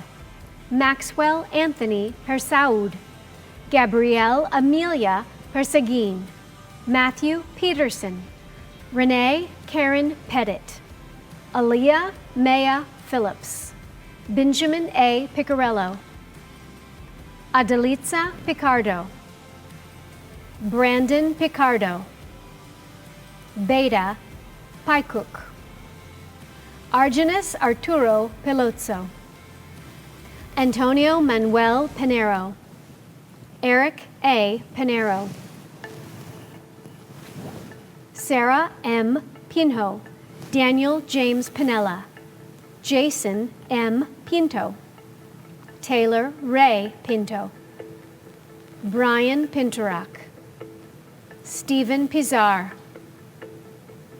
Maxwell Anthony Persaud, Gabrielle Amelia Perseguin, Matthew Peterson, Renee Karen Pettit, Aaliyah Maya Phillips, Benjamin A. Picarello, Adelitza Picardo, Brandon Picardo, Beta Paikuk, Argenis Arturo Pelozzo, Antonio Manuel Pinero, Eric A. Pinero, Sarah M. Pinho, Daniel James Pinella, Jason M. Pinto, Taylor Ray Pinto, Brian Pintorak, Stephen Pizarre,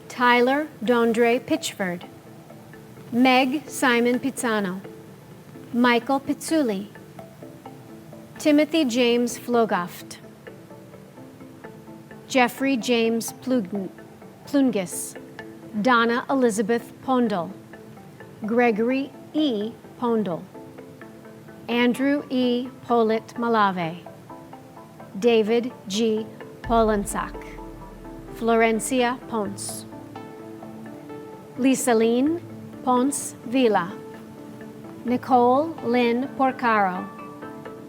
Tyler Dondre Pitchford, Meg Simon Pizzano, Michael Pizzulli, Timothy James Flogoft, Jeffrey James Plungis, Donna Elizabeth Pondel, Gregory E. Pondel, Andrew E. Polit Malave, David G. Polansak, Florencia Ponce, Lisaline Ponce Villa, Nicole Lynn Porcaro,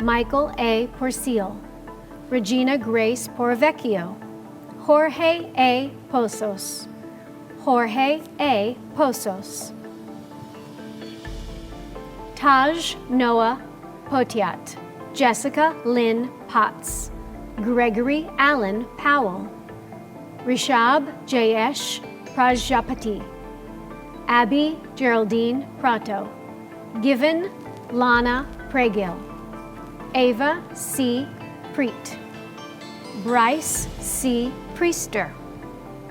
Michael A. Porcil, Regina Grace Porvecchio, Jorge A. Pozos, Jorge A. Pozos, Taj Noah Potiat, Jessica Lynn Potts, Gregory Allen Powell, Rishab Jayesh Prajapati, Abby Geraldine Prato, Given Lana Pregil, Ava C. Preet, Bryce C. Priester,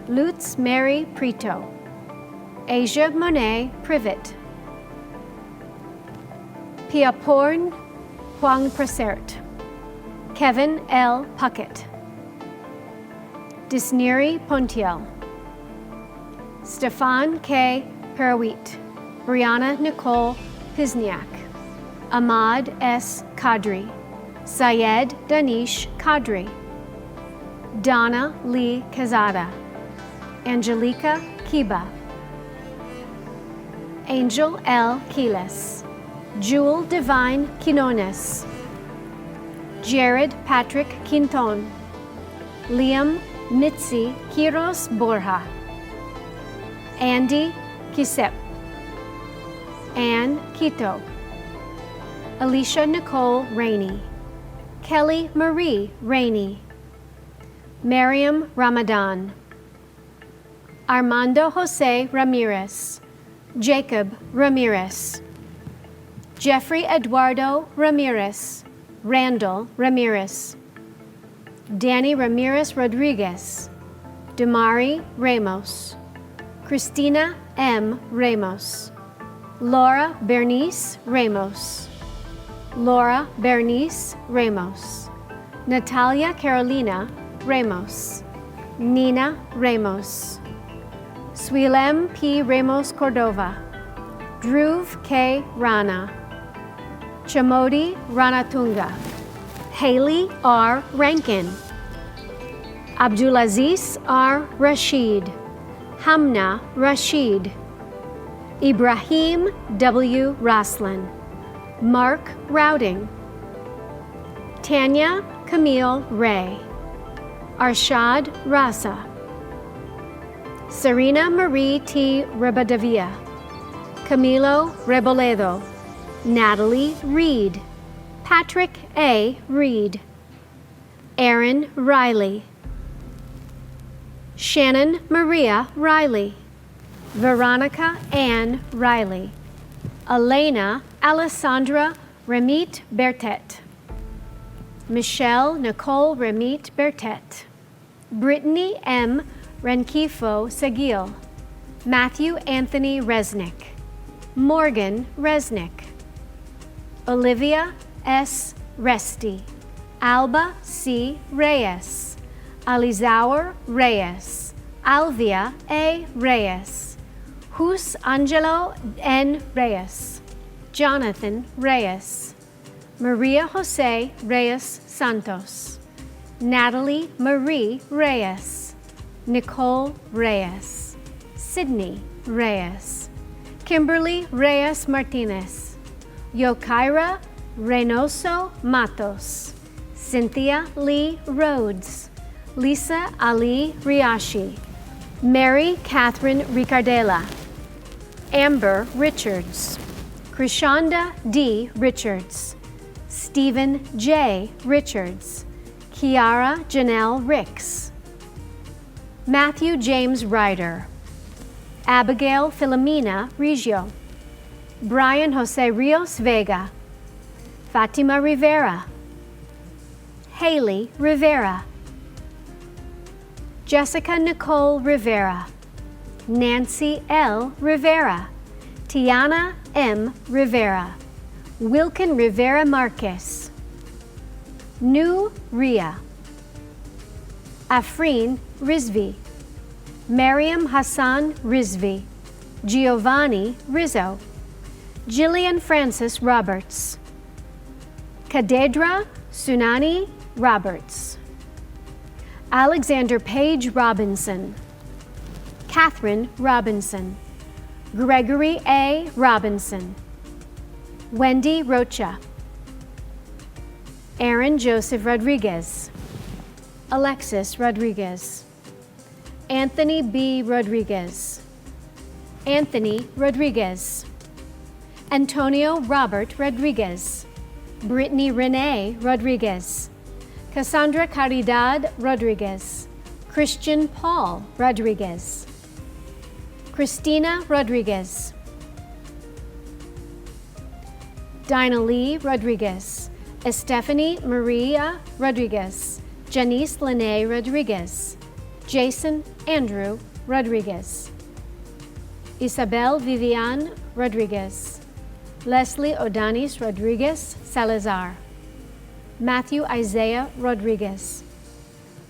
Lutz Mary Prito, Asia Monet Privet, Piaporn Huang Presert, Kevin L. Puckett, Disneri Pontiel, Stefan K. Perawit, Brianna Nicole Pizniak, Ahmad S. Kadri, Syed Danish Kadri, Donna Lee Quezada, Angelica Kiba, Angel L. Quiles, Jewel Divine Quinones, Jared Patrick Quinton, Liam Mitzi Quiros Borja, Andy Kisep, Ann Quito, Alicia Nicole Rainey, Kelly Marie Rainey, Miriam Ramadan, Armando Jose Ramirez, Jacob Ramirez, Jeffrey Eduardo Ramirez, Randall Ramirez, Danny Ramirez Rodriguez, Damari Ramos, Christina M. Ramos, Laura Bernice Ramos, Laura Bernice Ramos, Natalia Carolina Ramos, Nina Ramos, Swilem P. Ramos Cordova, Dhruv K. Rana, Chamodi Ranatunga, Haley R. Rankin, Abdulaziz R. Rashid, Hamna Rashid, Ibrahim W. Roslin, Mark Routing, Tanya Camille Ray, Arshad Rasa, Serena Marie T. Rebadavia, Camilo Reboledo, Natalie Reed, Patrick A. Reed, Aaron Riley, Shannon Maria Riley, Veronica Ann Riley, Elena Alessandra Remit Bertet, Michelle Nicole Remit Bertet, Brittany M. Renkifo Seguil, Matthew Anthony Resnick, Morgan Resnick, Olivia S. Resti, Alba C. Reyes, Alizaur Reyes, Alvia A. Reyes, Jus Angelo N. Reyes, Jonathan Reyes, Maria Jose Reyes Santos, Natalie Marie Reyes, Nicole Reyes, Sydney Reyes, Kimberly Reyes Martinez, Yokaira Reynoso Matos, Cynthia Lee Rhodes, Lisa Ali Riashi, Mary Catherine Ricardela, Amber Richards, Krishanda D. Richards, Stephen J. Richards, Kiara Janelle Ricks, Matthew James Ryder, Abigail Filomena Reggio, Brian Jose Rios Vega, Fatima Rivera, Haley Rivera, Jessica Nicole Rivera, Nancy L. Rivera, Tiana M. Rivera, Wilkin Rivera Marquez, Nu Ria, Afreen Rizvi, Mariam Hassan Rizvi, Giovanni Rizzo, Jillian Francis Roberts, Kadedra Sunani Roberts, Alexander Page Robinson, Catherine Robinson, Gregory A. Robinson, Wendy Rocha, Aaron Joseph Rodriguez, Alexis Rodriguez, Anthony B. Rodriguez, Anthony Rodriguez, Antonio Robert Rodriguez, Brittany Renee Rodriguez, Cassandra Caridad Rodriguez, Christian Paul Rodriguez, Christina Rodriguez, Dinah Lee Rodriguez, Estefany Maria Rodriguez, Janice Lene Rodriguez, Jason Andrew Rodriguez, Isabel Vivian Rodriguez, Leslie Odanis Rodriguez Salazar, Matthew Isaiah Rodriguez,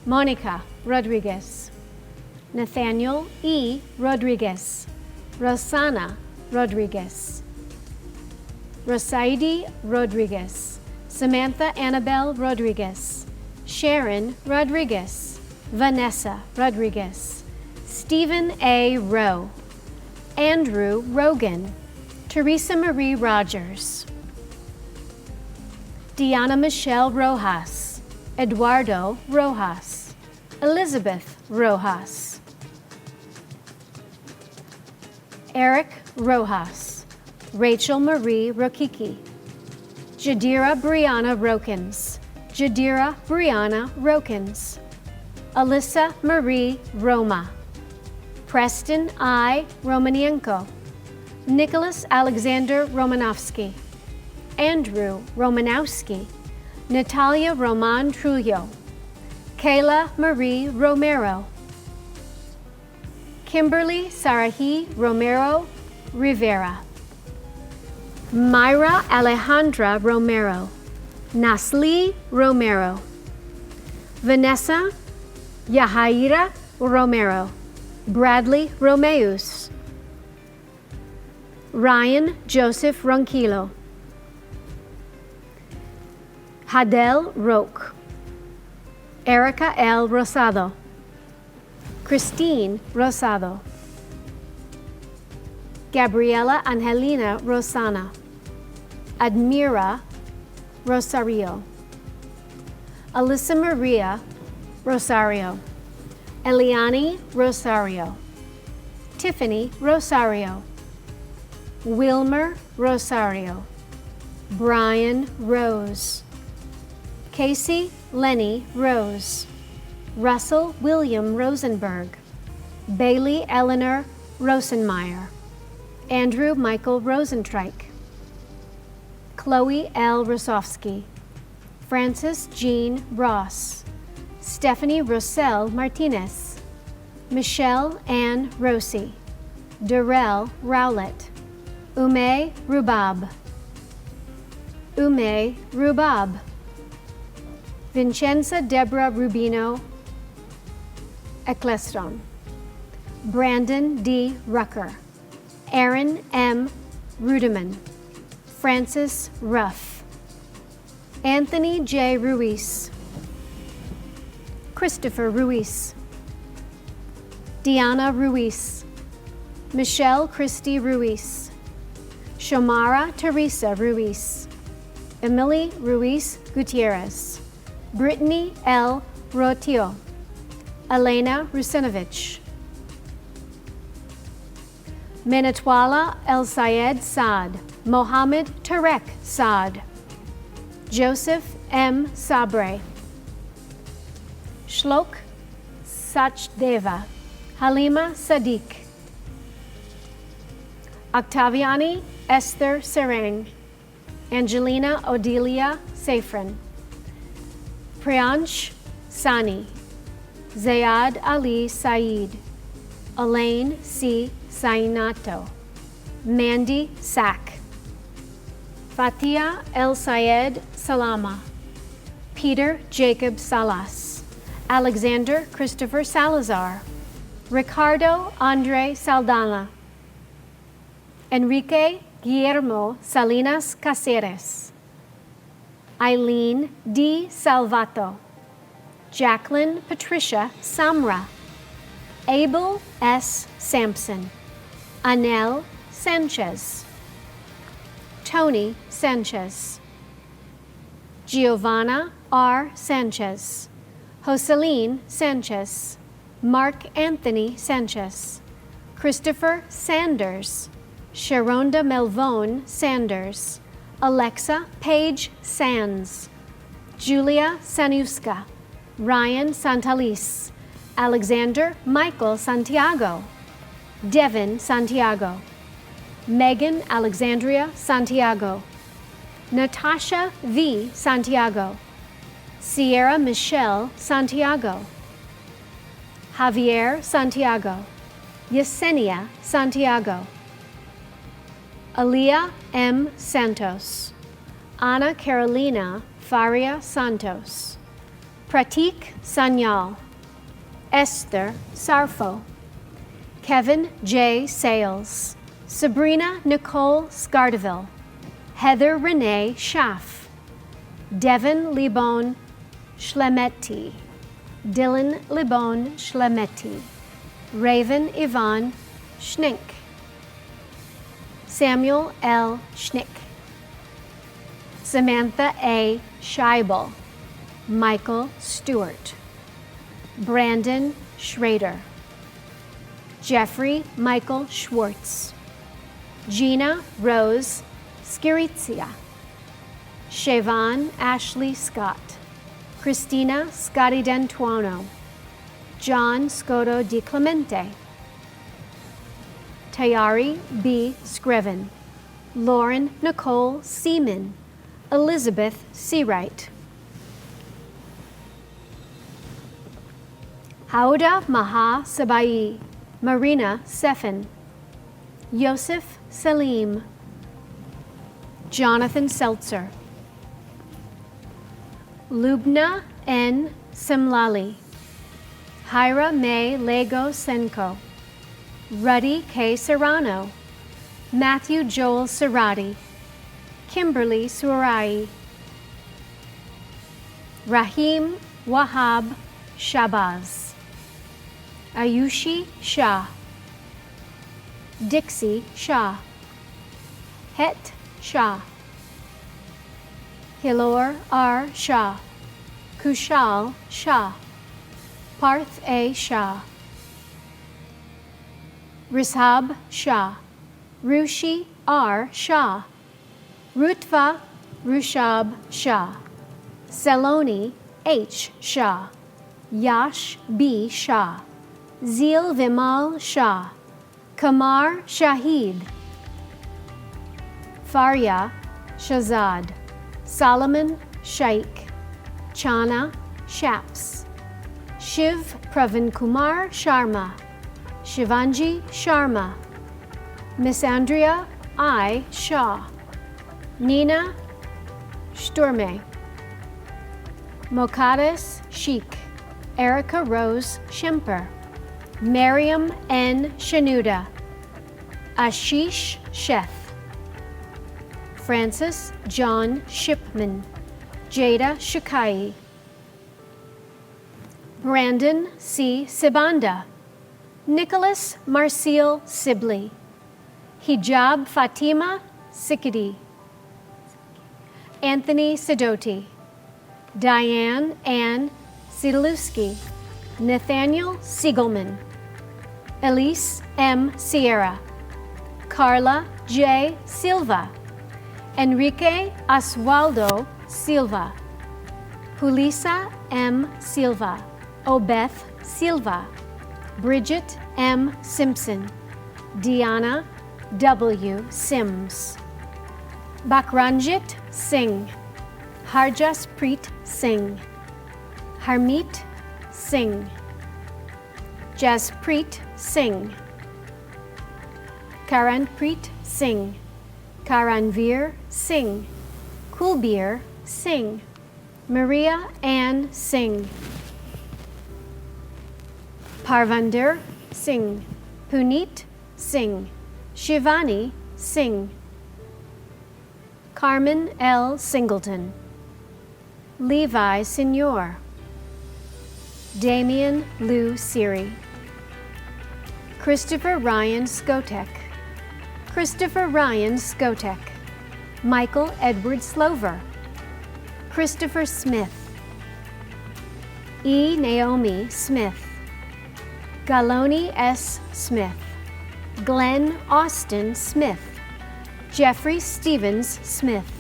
Monica Rodriguez, Nathaniel E. Rodriguez, Rosana Rodriguez, Rosaidi Rodriguez, Samantha Annabelle Rodriguez, Sharon Rodriguez, Vanessa Rodriguez, Stephen A. Rowe, Andrew Rogan, Teresa Marie Rogers, Diana Michelle Rojas, Eduardo Rojas, Elizabeth Rojas, Eric Rojas, Rachel Marie Rokiki, Jadira Brianna Rokins, Jadira Brianna Rokins, Alyssa Marie Roma, Preston I. Romanienko, Nicholas Alexander Romanovsky, Andrew Romanowski, Natalia Roman Trujillo, Kayla Marie Romero, Kimberly Sarahi Romero Rivera, Myra Alejandra Romero, Nasli Romero, Vanessa Yahaira Romero, Bradley Romeus, Ryan Joseph Ronquillo, Hadel Roque, Erica L. Rosado, Christine Rosado, Gabriela Angelina Rosana, Admira Rosario, Alyssa Maria Rosario, Eliani Rosario, Tiffany Rosario, Wilmer Rosario, Brian Rose, Casey Lenny Rose, Russell William Rosenberg, Bailey Eleanor Rosenmeyer, Andrew Michael Rosentreich, Chloe L. Rosofsky, Frances Jean Ross, Stephanie Rosell Martinez, Michelle Ann Rossi, Darrell Rowlett, Ume Rubab, Vincenza Deborah Rubino Eccleston, Brandon D. Rucker, Aaron M. Rudeman, Francis Ruff, Anthony J. Ruiz, Christopher Ruiz, Diana Ruiz, Michelle Christie Ruiz, Shomara Teresa Ruiz, Emily Ruiz Gutierrez, Brittany L. Rotio, Elena Rusinovich, Menatwala El Sayed Saad, Mohammed Tarek Saad, Joseph M. Sabre, Shlok Sachdeva, Halima Sadiq, Octaviani Esther Sereng, Angelina Odelia Safran, Priyansh Sani, Zayad Ali Saeed, Elaine C. Sainato, Mandy Sack, Fatia El Sayed Salama, Peter Jacob Salas, Alexander Christopher Salazar, Ricardo Andre Saldana, Enrique Guillermo Salinas Caceres, Eileen D. Salvato, Jacqueline Patricia Samra, Abel S. Sampson, Anel Sanchez, Tony Sanchez, Giovanna R. Sanchez, Joseline Sanchez, Mark Anthony Sanchez, Christopher Sanders, Sharonda Melvone Sanders, Alexa Paige Sands, Julia Sanuska, Ryan Santalis, Alexander Michael Santiago, Devin Santiago, Megan Alexandria Santiago, Natasha V. Santiago, Sierra Michelle Santiago, Javier Santiago, Yesenia Santiago, Aaliyah M. Santos, Ana Carolina Faria Santos, Pratik Sanyal, Esther Sarfo, Kevin J. Sales, Sabrina Nicole Scardeville, Heather Renee Schaff, Devin Libon Shlemeti, Dylan Libon Shlemeti, Raven Ivan Schnink, Samuel L. Schnick, Samantha A. Scheibel, Michael Stewart, Brandon Schrader, Jeffrey Michael Schwartz, Gina Rose Skirizia, Siobhan Ashley Scott, Christina Scotty Dentuono, John Scotto Di Clemente, Tayari B. Scriven, Lauren Nicole Seaman, Elizabeth Seawright, Hauda Maha Sabai, Marina Sefin, Yosef Salim, Jonathan Seltzer, Lubna N. Simlali, Hyra May Lego Senko, Ruddy K. Serrano, Matthew Joel Serrati, Kimberly Surai, Rahim Wahab Shabazz, Ayushi Shah, Dixie Shah, Het Shah, Hilor R. Shah, Kushal Shah, Parth A. Shah, Rishab Shah, Rushi R. Shah, Rutva Rushab Shah, Saloni H. Shah, Yash B. Shah, Zeel Vimal Shah, Kamar Shahid, Faria Shahzad, Solomon Shaikh, Chana Shaps, Shiv Pravin Kumar Sharma, Shivanji Sharma, Miss Andrea I. Shaw, Nina Sturme, Mokades Sheikh, Erica Rose Shimper, Miriam N. Shanuda, Ashish Sheth, Francis John Shipman, Jada Shakai, Brandon C. Sibanda, Nicholas Marcel Sibley, Hijab Fatima Sikidi, Anthony Sidoti, Diane Ann Sidalewski, Nathaniel Siegelman, Elise M. Sierra, Carla J. Silva, Enrique Oswaldo Silva, Julissa M. Silva, Obeth Silva, Bridget M. Simpson, Diana W. Sims, Bakranjit Singh, Harjaspreet Singh, Harmeet Singh, Jaspreet Singh, Karanpreet Singh, Karanveer Singh, Kulbir Singh, Maria Ann Singh, Parvinder Singh, Puneet Singh, Shivani Singh, Carmen L. Singleton, Levi Signor, Damian Lou Siri, Christopher Ryan Skotek, Christopher Ryan Skotek, Michael Edward Slover, Christopher Smith, E. Naomi Smith, Galoni S. Smith, Glenn Austin Smith, Jeffrey Stevens Smith,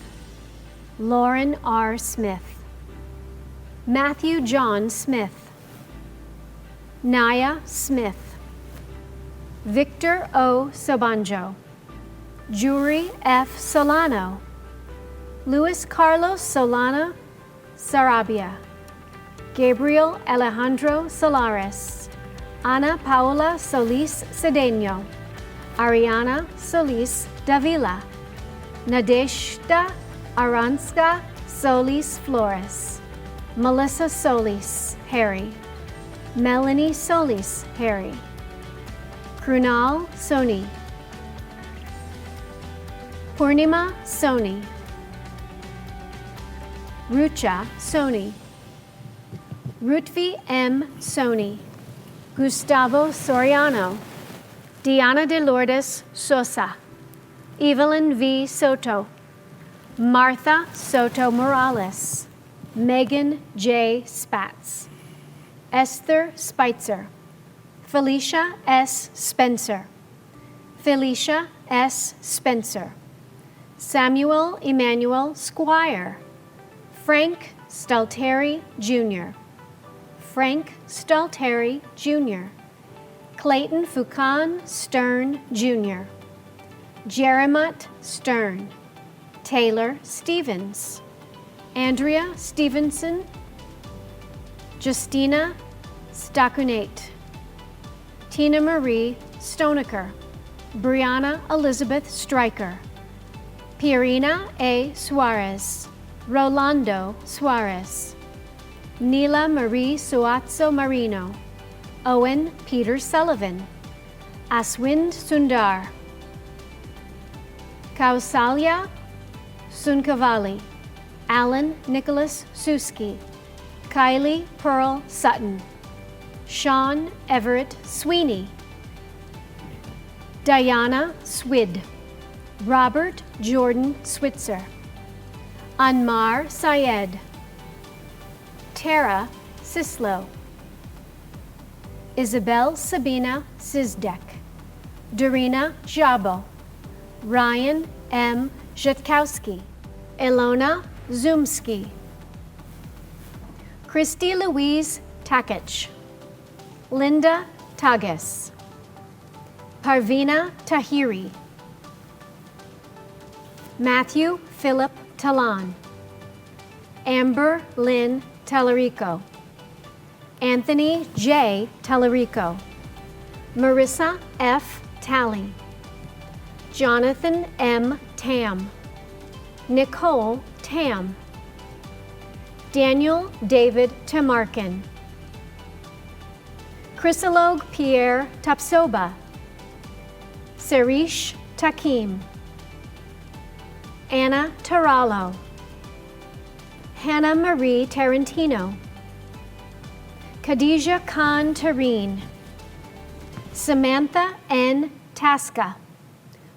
Lauren R. Smith, Matthew John Smith, Naya Smith, Victor O. Sobanjo, Juri F. Solano, Luis Carlos Solana Sarabia, Gabriel Alejandro Solares, Ana Paula Solis Cedeno, Ariana Solis Davila, Nadeshda Aranska Solis Flores, Melissa Solis Harry, Melanie Solis Harry, Krunal Soni, Purnima Soni, Rucha Soni, Rutvi M. Soni, Gustavo Soriano, Diana de Lourdes Sosa, Evelyn V. Soto, Martha Soto Morales, Megan J. Spatz, Esther Spitzer, Felicia S. Spencer, Felicia S. Spencer, Samuel Emmanuel Squire, Frank Stalteri Jr., Frank Stalteri Jr., Clayton Fucan Stern Jr., Jeremut Stern, Taylor Stevens, Andrea Stevenson, Justina Stakunate, Tina Marie Stonecker, Brianna Elizabeth Stryker, Pierina A. Suarez, Rolando Suarez, Nila Marie Suazzo Marino, Owen Peter Sullivan, Aswind Sundar, Kausalya Sunkavali, Alan Nicholas Suski, Kylie Pearl Sutton, Sean Everett Sweeney, Diana Swid, Robert Jordan Switzer, Anmar Syed, Tara Sislo, Isabel Sabina Sizdek, Dorina Jabo, Ryan M. Zhetkowski, Ilona Zumski, Christy Louise Takich, Linda Tages, Parvina Tahiri, Matthew Philip Talan, Amber Lynn Tallarico, Anthony J. Tallarico, Marissa F. Talley, Jonathan M. Tam, Nicole Tam, Daniel David Tamarkin, Chrysalog Pierre Tapsoba, Sarish Takim, Anna Tarallo, Hannah Marie Tarantino, Khadijah Khan Tareen, Samantha N. Tasca,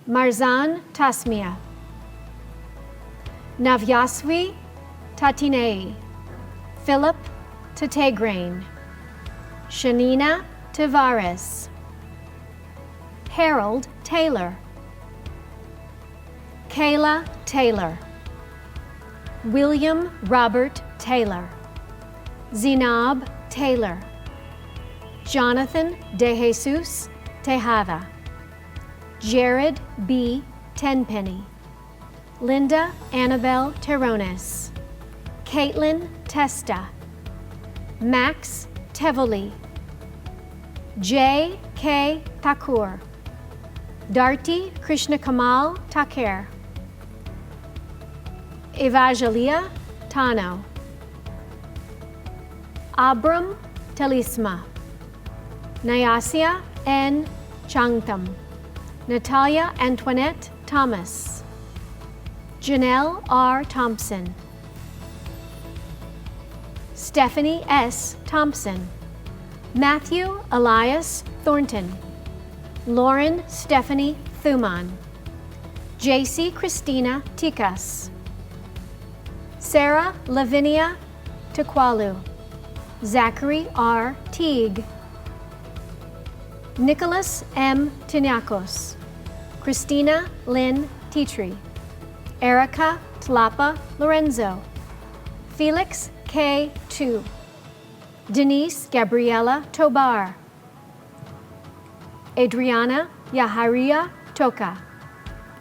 Marzan Tasmia, Navyasvi Tatinei, Philip Tategrain, Shanina Tavares, Harold Taylor, Kayla Taylor, William Robert Taylor, Zinab Taylor, Jonathan De Jesus Tejada, Jared B. Tenpenny, Linda Annabelle Terrones, Caitlin Testa, Max Tevoli, J. K. Thakur, Darti Krishna Kamal Taker, Evangelia Tano, Abram Talisma, Nyasia N. Changtam, Natalia Antoinette Thomas, Janelle R. Thompson, Stephanie S. Thompson, Matthew Elias Thornton, Lauren Stephanie Thuman, JC Christina Tikas, Sarah Lavinia Tequalu, Zachary R. Teague, Nicholas M. Tiniakos, Christina Lynn Titri, Erica Tlapa Lorenzo, Felix K. Tu, Denise Gabriela Tobar, Adriana Yaharia Toka,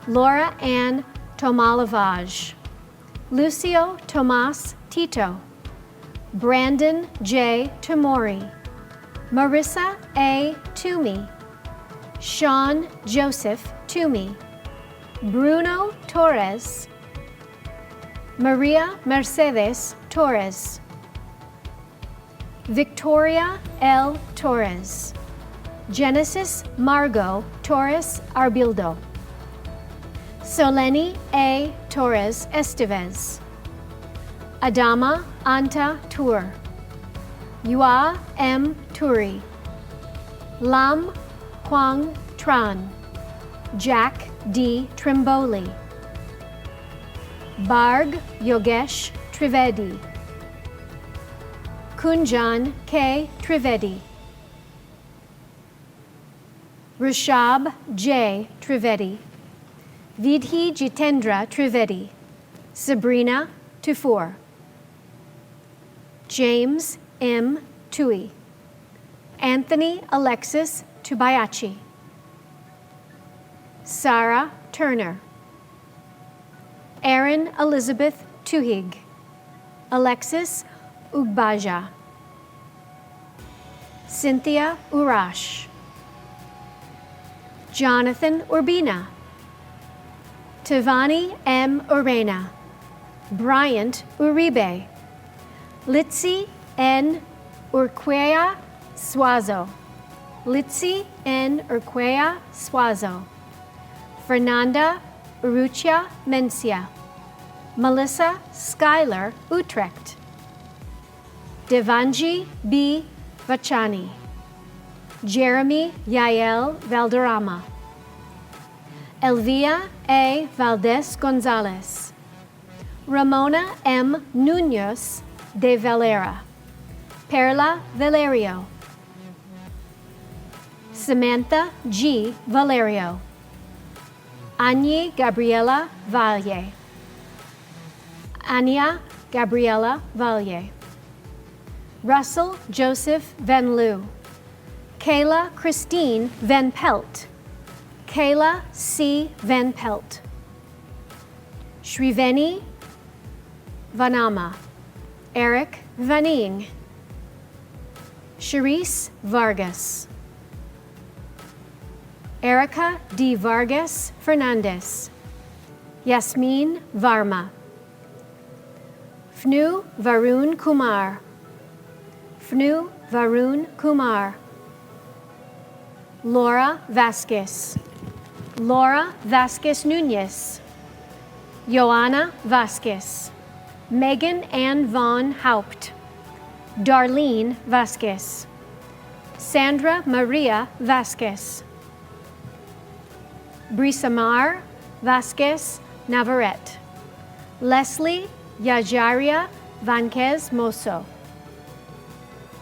Laura Ann Tomalavage, Lucio Tomas Tito, Brandon J. Tamori, Marissa A. Toomey, Sean Joseph Toomey, Bruno Torres, Maria Mercedes Torres, Victoria L. Torres, Genesis Margot Torres Arbildo, Soleni A. Torres Estevez, Adama Anta Tur, Yua M. Turi, Lam Quang Tran, Jack D. Trimboli, Barg Yogesh Trivedi, Kunjan K. Trivedi, Rishab J. Trivedi, Vidhi Jitendra Trivedi, Sabrina Tufur, James M. Tui, Anthony Alexis Tubayachi, Sarah Turner, Erin Elizabeth Tuhig, Alexis Ugbaja, Cynthia Urash, Jonathan Urbina, Tivani M. Urena, Bryant Uribe, Litsi N. Urquea Suazo, Litsi N. Urquea Suazo, Fernanda Urucha Mencia, Melissa Schuyler Utrecht, Devanji B. Vachani, Jeremy Yael Valderrama, Elvia A. Valdez Gonzalez, Ramona M. Nunez de Valera, Perla Valerio, Samantha G. Valerio, Anya Gabriela Valle, Anya Gabriela Valle, Russell Joseph Van Loo, Kayla Christine Van Pelt, Kayla C. Van Pelt, Shriveni Vanama, Eric Vaning, Charisse Vargas, Erica D. Vargas Fernandez, Yasmin Varma, Fnu Varun Kumar, Fnu Varun Kumar, Laura Vasquez, Laura Vasquez Nunez, Joanna Vasquez, Megan Ann Von Haupt, Darlene Vasquez, Sandra Maria Vasquez, Brisamar Vasquez Navarrete, Leslie Yajaria Vanquez Mosso,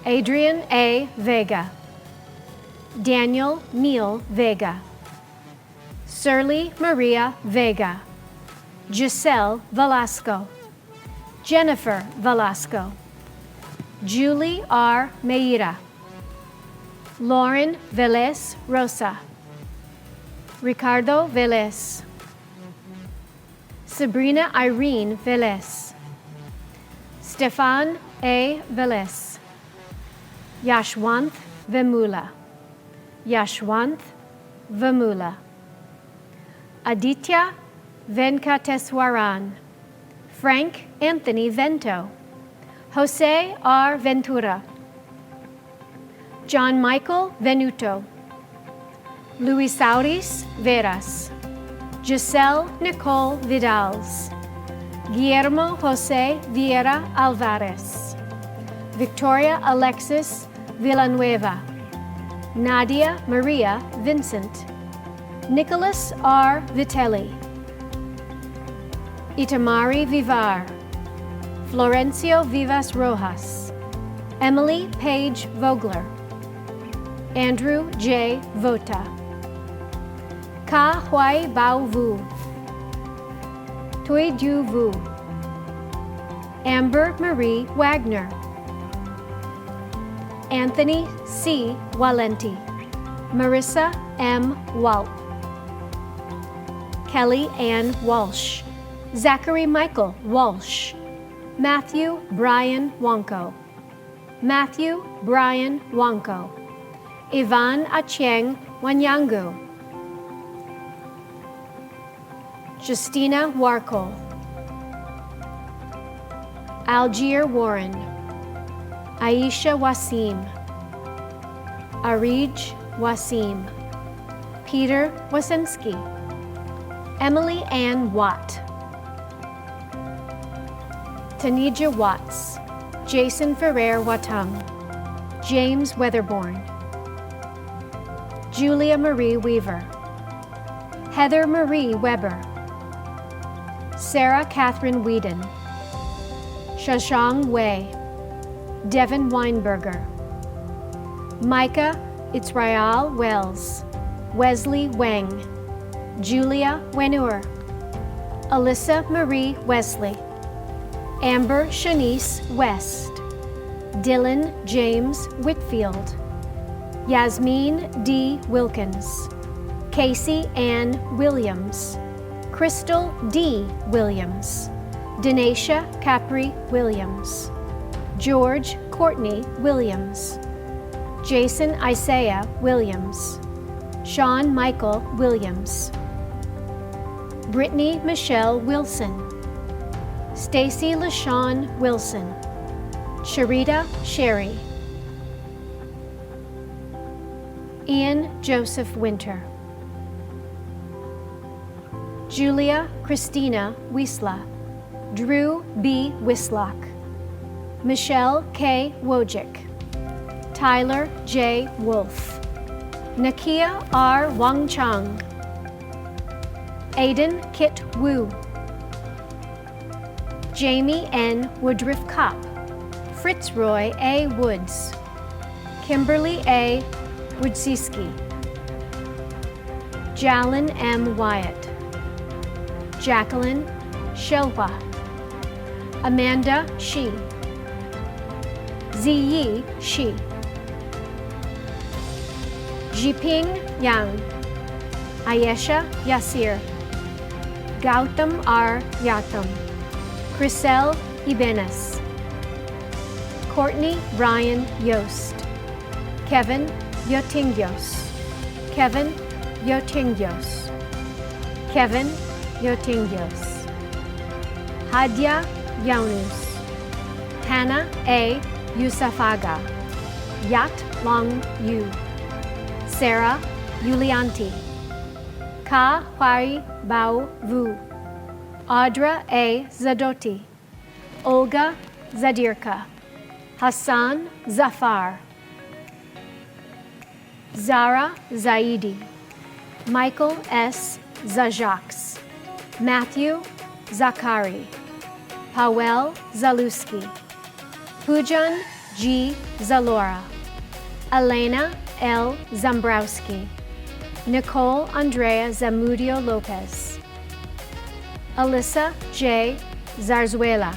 Adrian A. Vega, Daniel Neil Vega, Surly Maria Vega, Giselle Velasco, Jennifer Velasco, Julie R. Meira, Lauren Velez Rosa, Ricardo Velez, Sabrina Irene Velez, Stefan A. Velez, Yashwanth Vemula, Yashwanth Vemula, Aditya Venkateswaran, Frank Anthony Vento, Jose R. Ventura, John Michael Venuto, Luis Sauris Veras, Giselle Nicole Vidals, Guillermo Jose Vieira Alvarez, Victoria Alexis Villanueva, Nadia Maria Vincent, Nicholas R. Vitelli, Itamari Vivar, Florencio Vivas Rojas, Emily Page Vogler, Andrew J. Vota, Ka Huai Bao Vu, Tui Du Vu, Amber Marie Wagner, Anthony C. Walenti, Marissa M. Walp, Kelly Ann Walsh, Zachary Michael Walsh, Matthew Brian Wonko, Matthew Brian Wonko, Ivan Achieng Wanyangu, Justina Warkol, Algier Warren, Aisha Wasim, Arij Wasim, Peter Wasinski, Emily Ann Watt, Tanija Watts, Jason Ferrer Watung, James Weatherborn, Julia Marie Weaver, Heather Marie Weber, Sarah Catherine Whedon, Shashang Wei, Devin Weinberger, Micah Israel Wells, Wesley Wang, Julia Wenur, Alyssa Marie Wesley, Amber Shanice West, Dylan James Whitfield, Yasmin D. Wilkins, Casey Ann Williams, Crystal D. Williams, Denacia Capri Williams, George Courtney Williams, Jason Isaiah Williams, Sean Michael Williams, Brittany Michelle Wilson, Stacy LaShawn Wilson, Sharita Sherry, Ian Joseph Winter, Julia Christina Wiesla, Drew B. Wislock, Michelle K. Wojcik, Tyler J. Wolf, Nakia R. Wang Chang, Aiden Kit Wu, Jamie N. Woodruff Kopp, Fitzroy A. Woods, Kimberly A. Woodsiski, Jalen M. Wyatt, Jacqueline Shelwa, Amanda Shi, Ziyi Shi, Jiping Yang, Ayesha Yasir, Gautam R. Yatam, Crisel Ibanez, Courtney Ryan Yost, Kevin Yotingios, Kevin Yotingios, Kevin Yotingios, Hadia Yaunus, Hannah A. Yusafaga, Yat Long Yu, Sarah Yulianti, Ka Huai Bao Vu, Audra A. Zadoti, Olga Zadirka, Hassan Zafar, Zara Zaidi, Michael S. Zajaks, Matthew Zakari, Powell Zaluski, Pujan G. Zalora, Elena L. Zambrowski, Nicole Andrea Zamudio Lopez, Alyssa J. Zarzuela,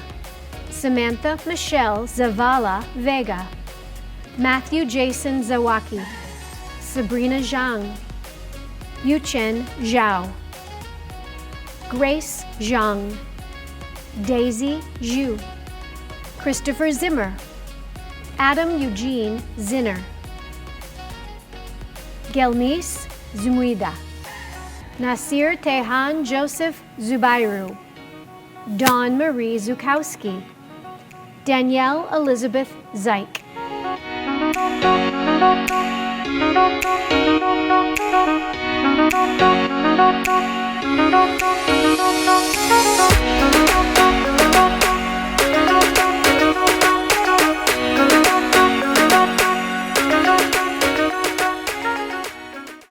Samantha Michelle Zavala Vega, Matthew Jason Zawaki, Sabrina Zhang, Yuchen Zhao, Grace Zhang, Daisy Zhu, Christopher Zimmer, Adam Eugene Zinner, Gelmis Zumuida, Nasir Tehan Joseph Zubairu, Dawn Marie Zukowski, Danielle Elizabeth Zeich.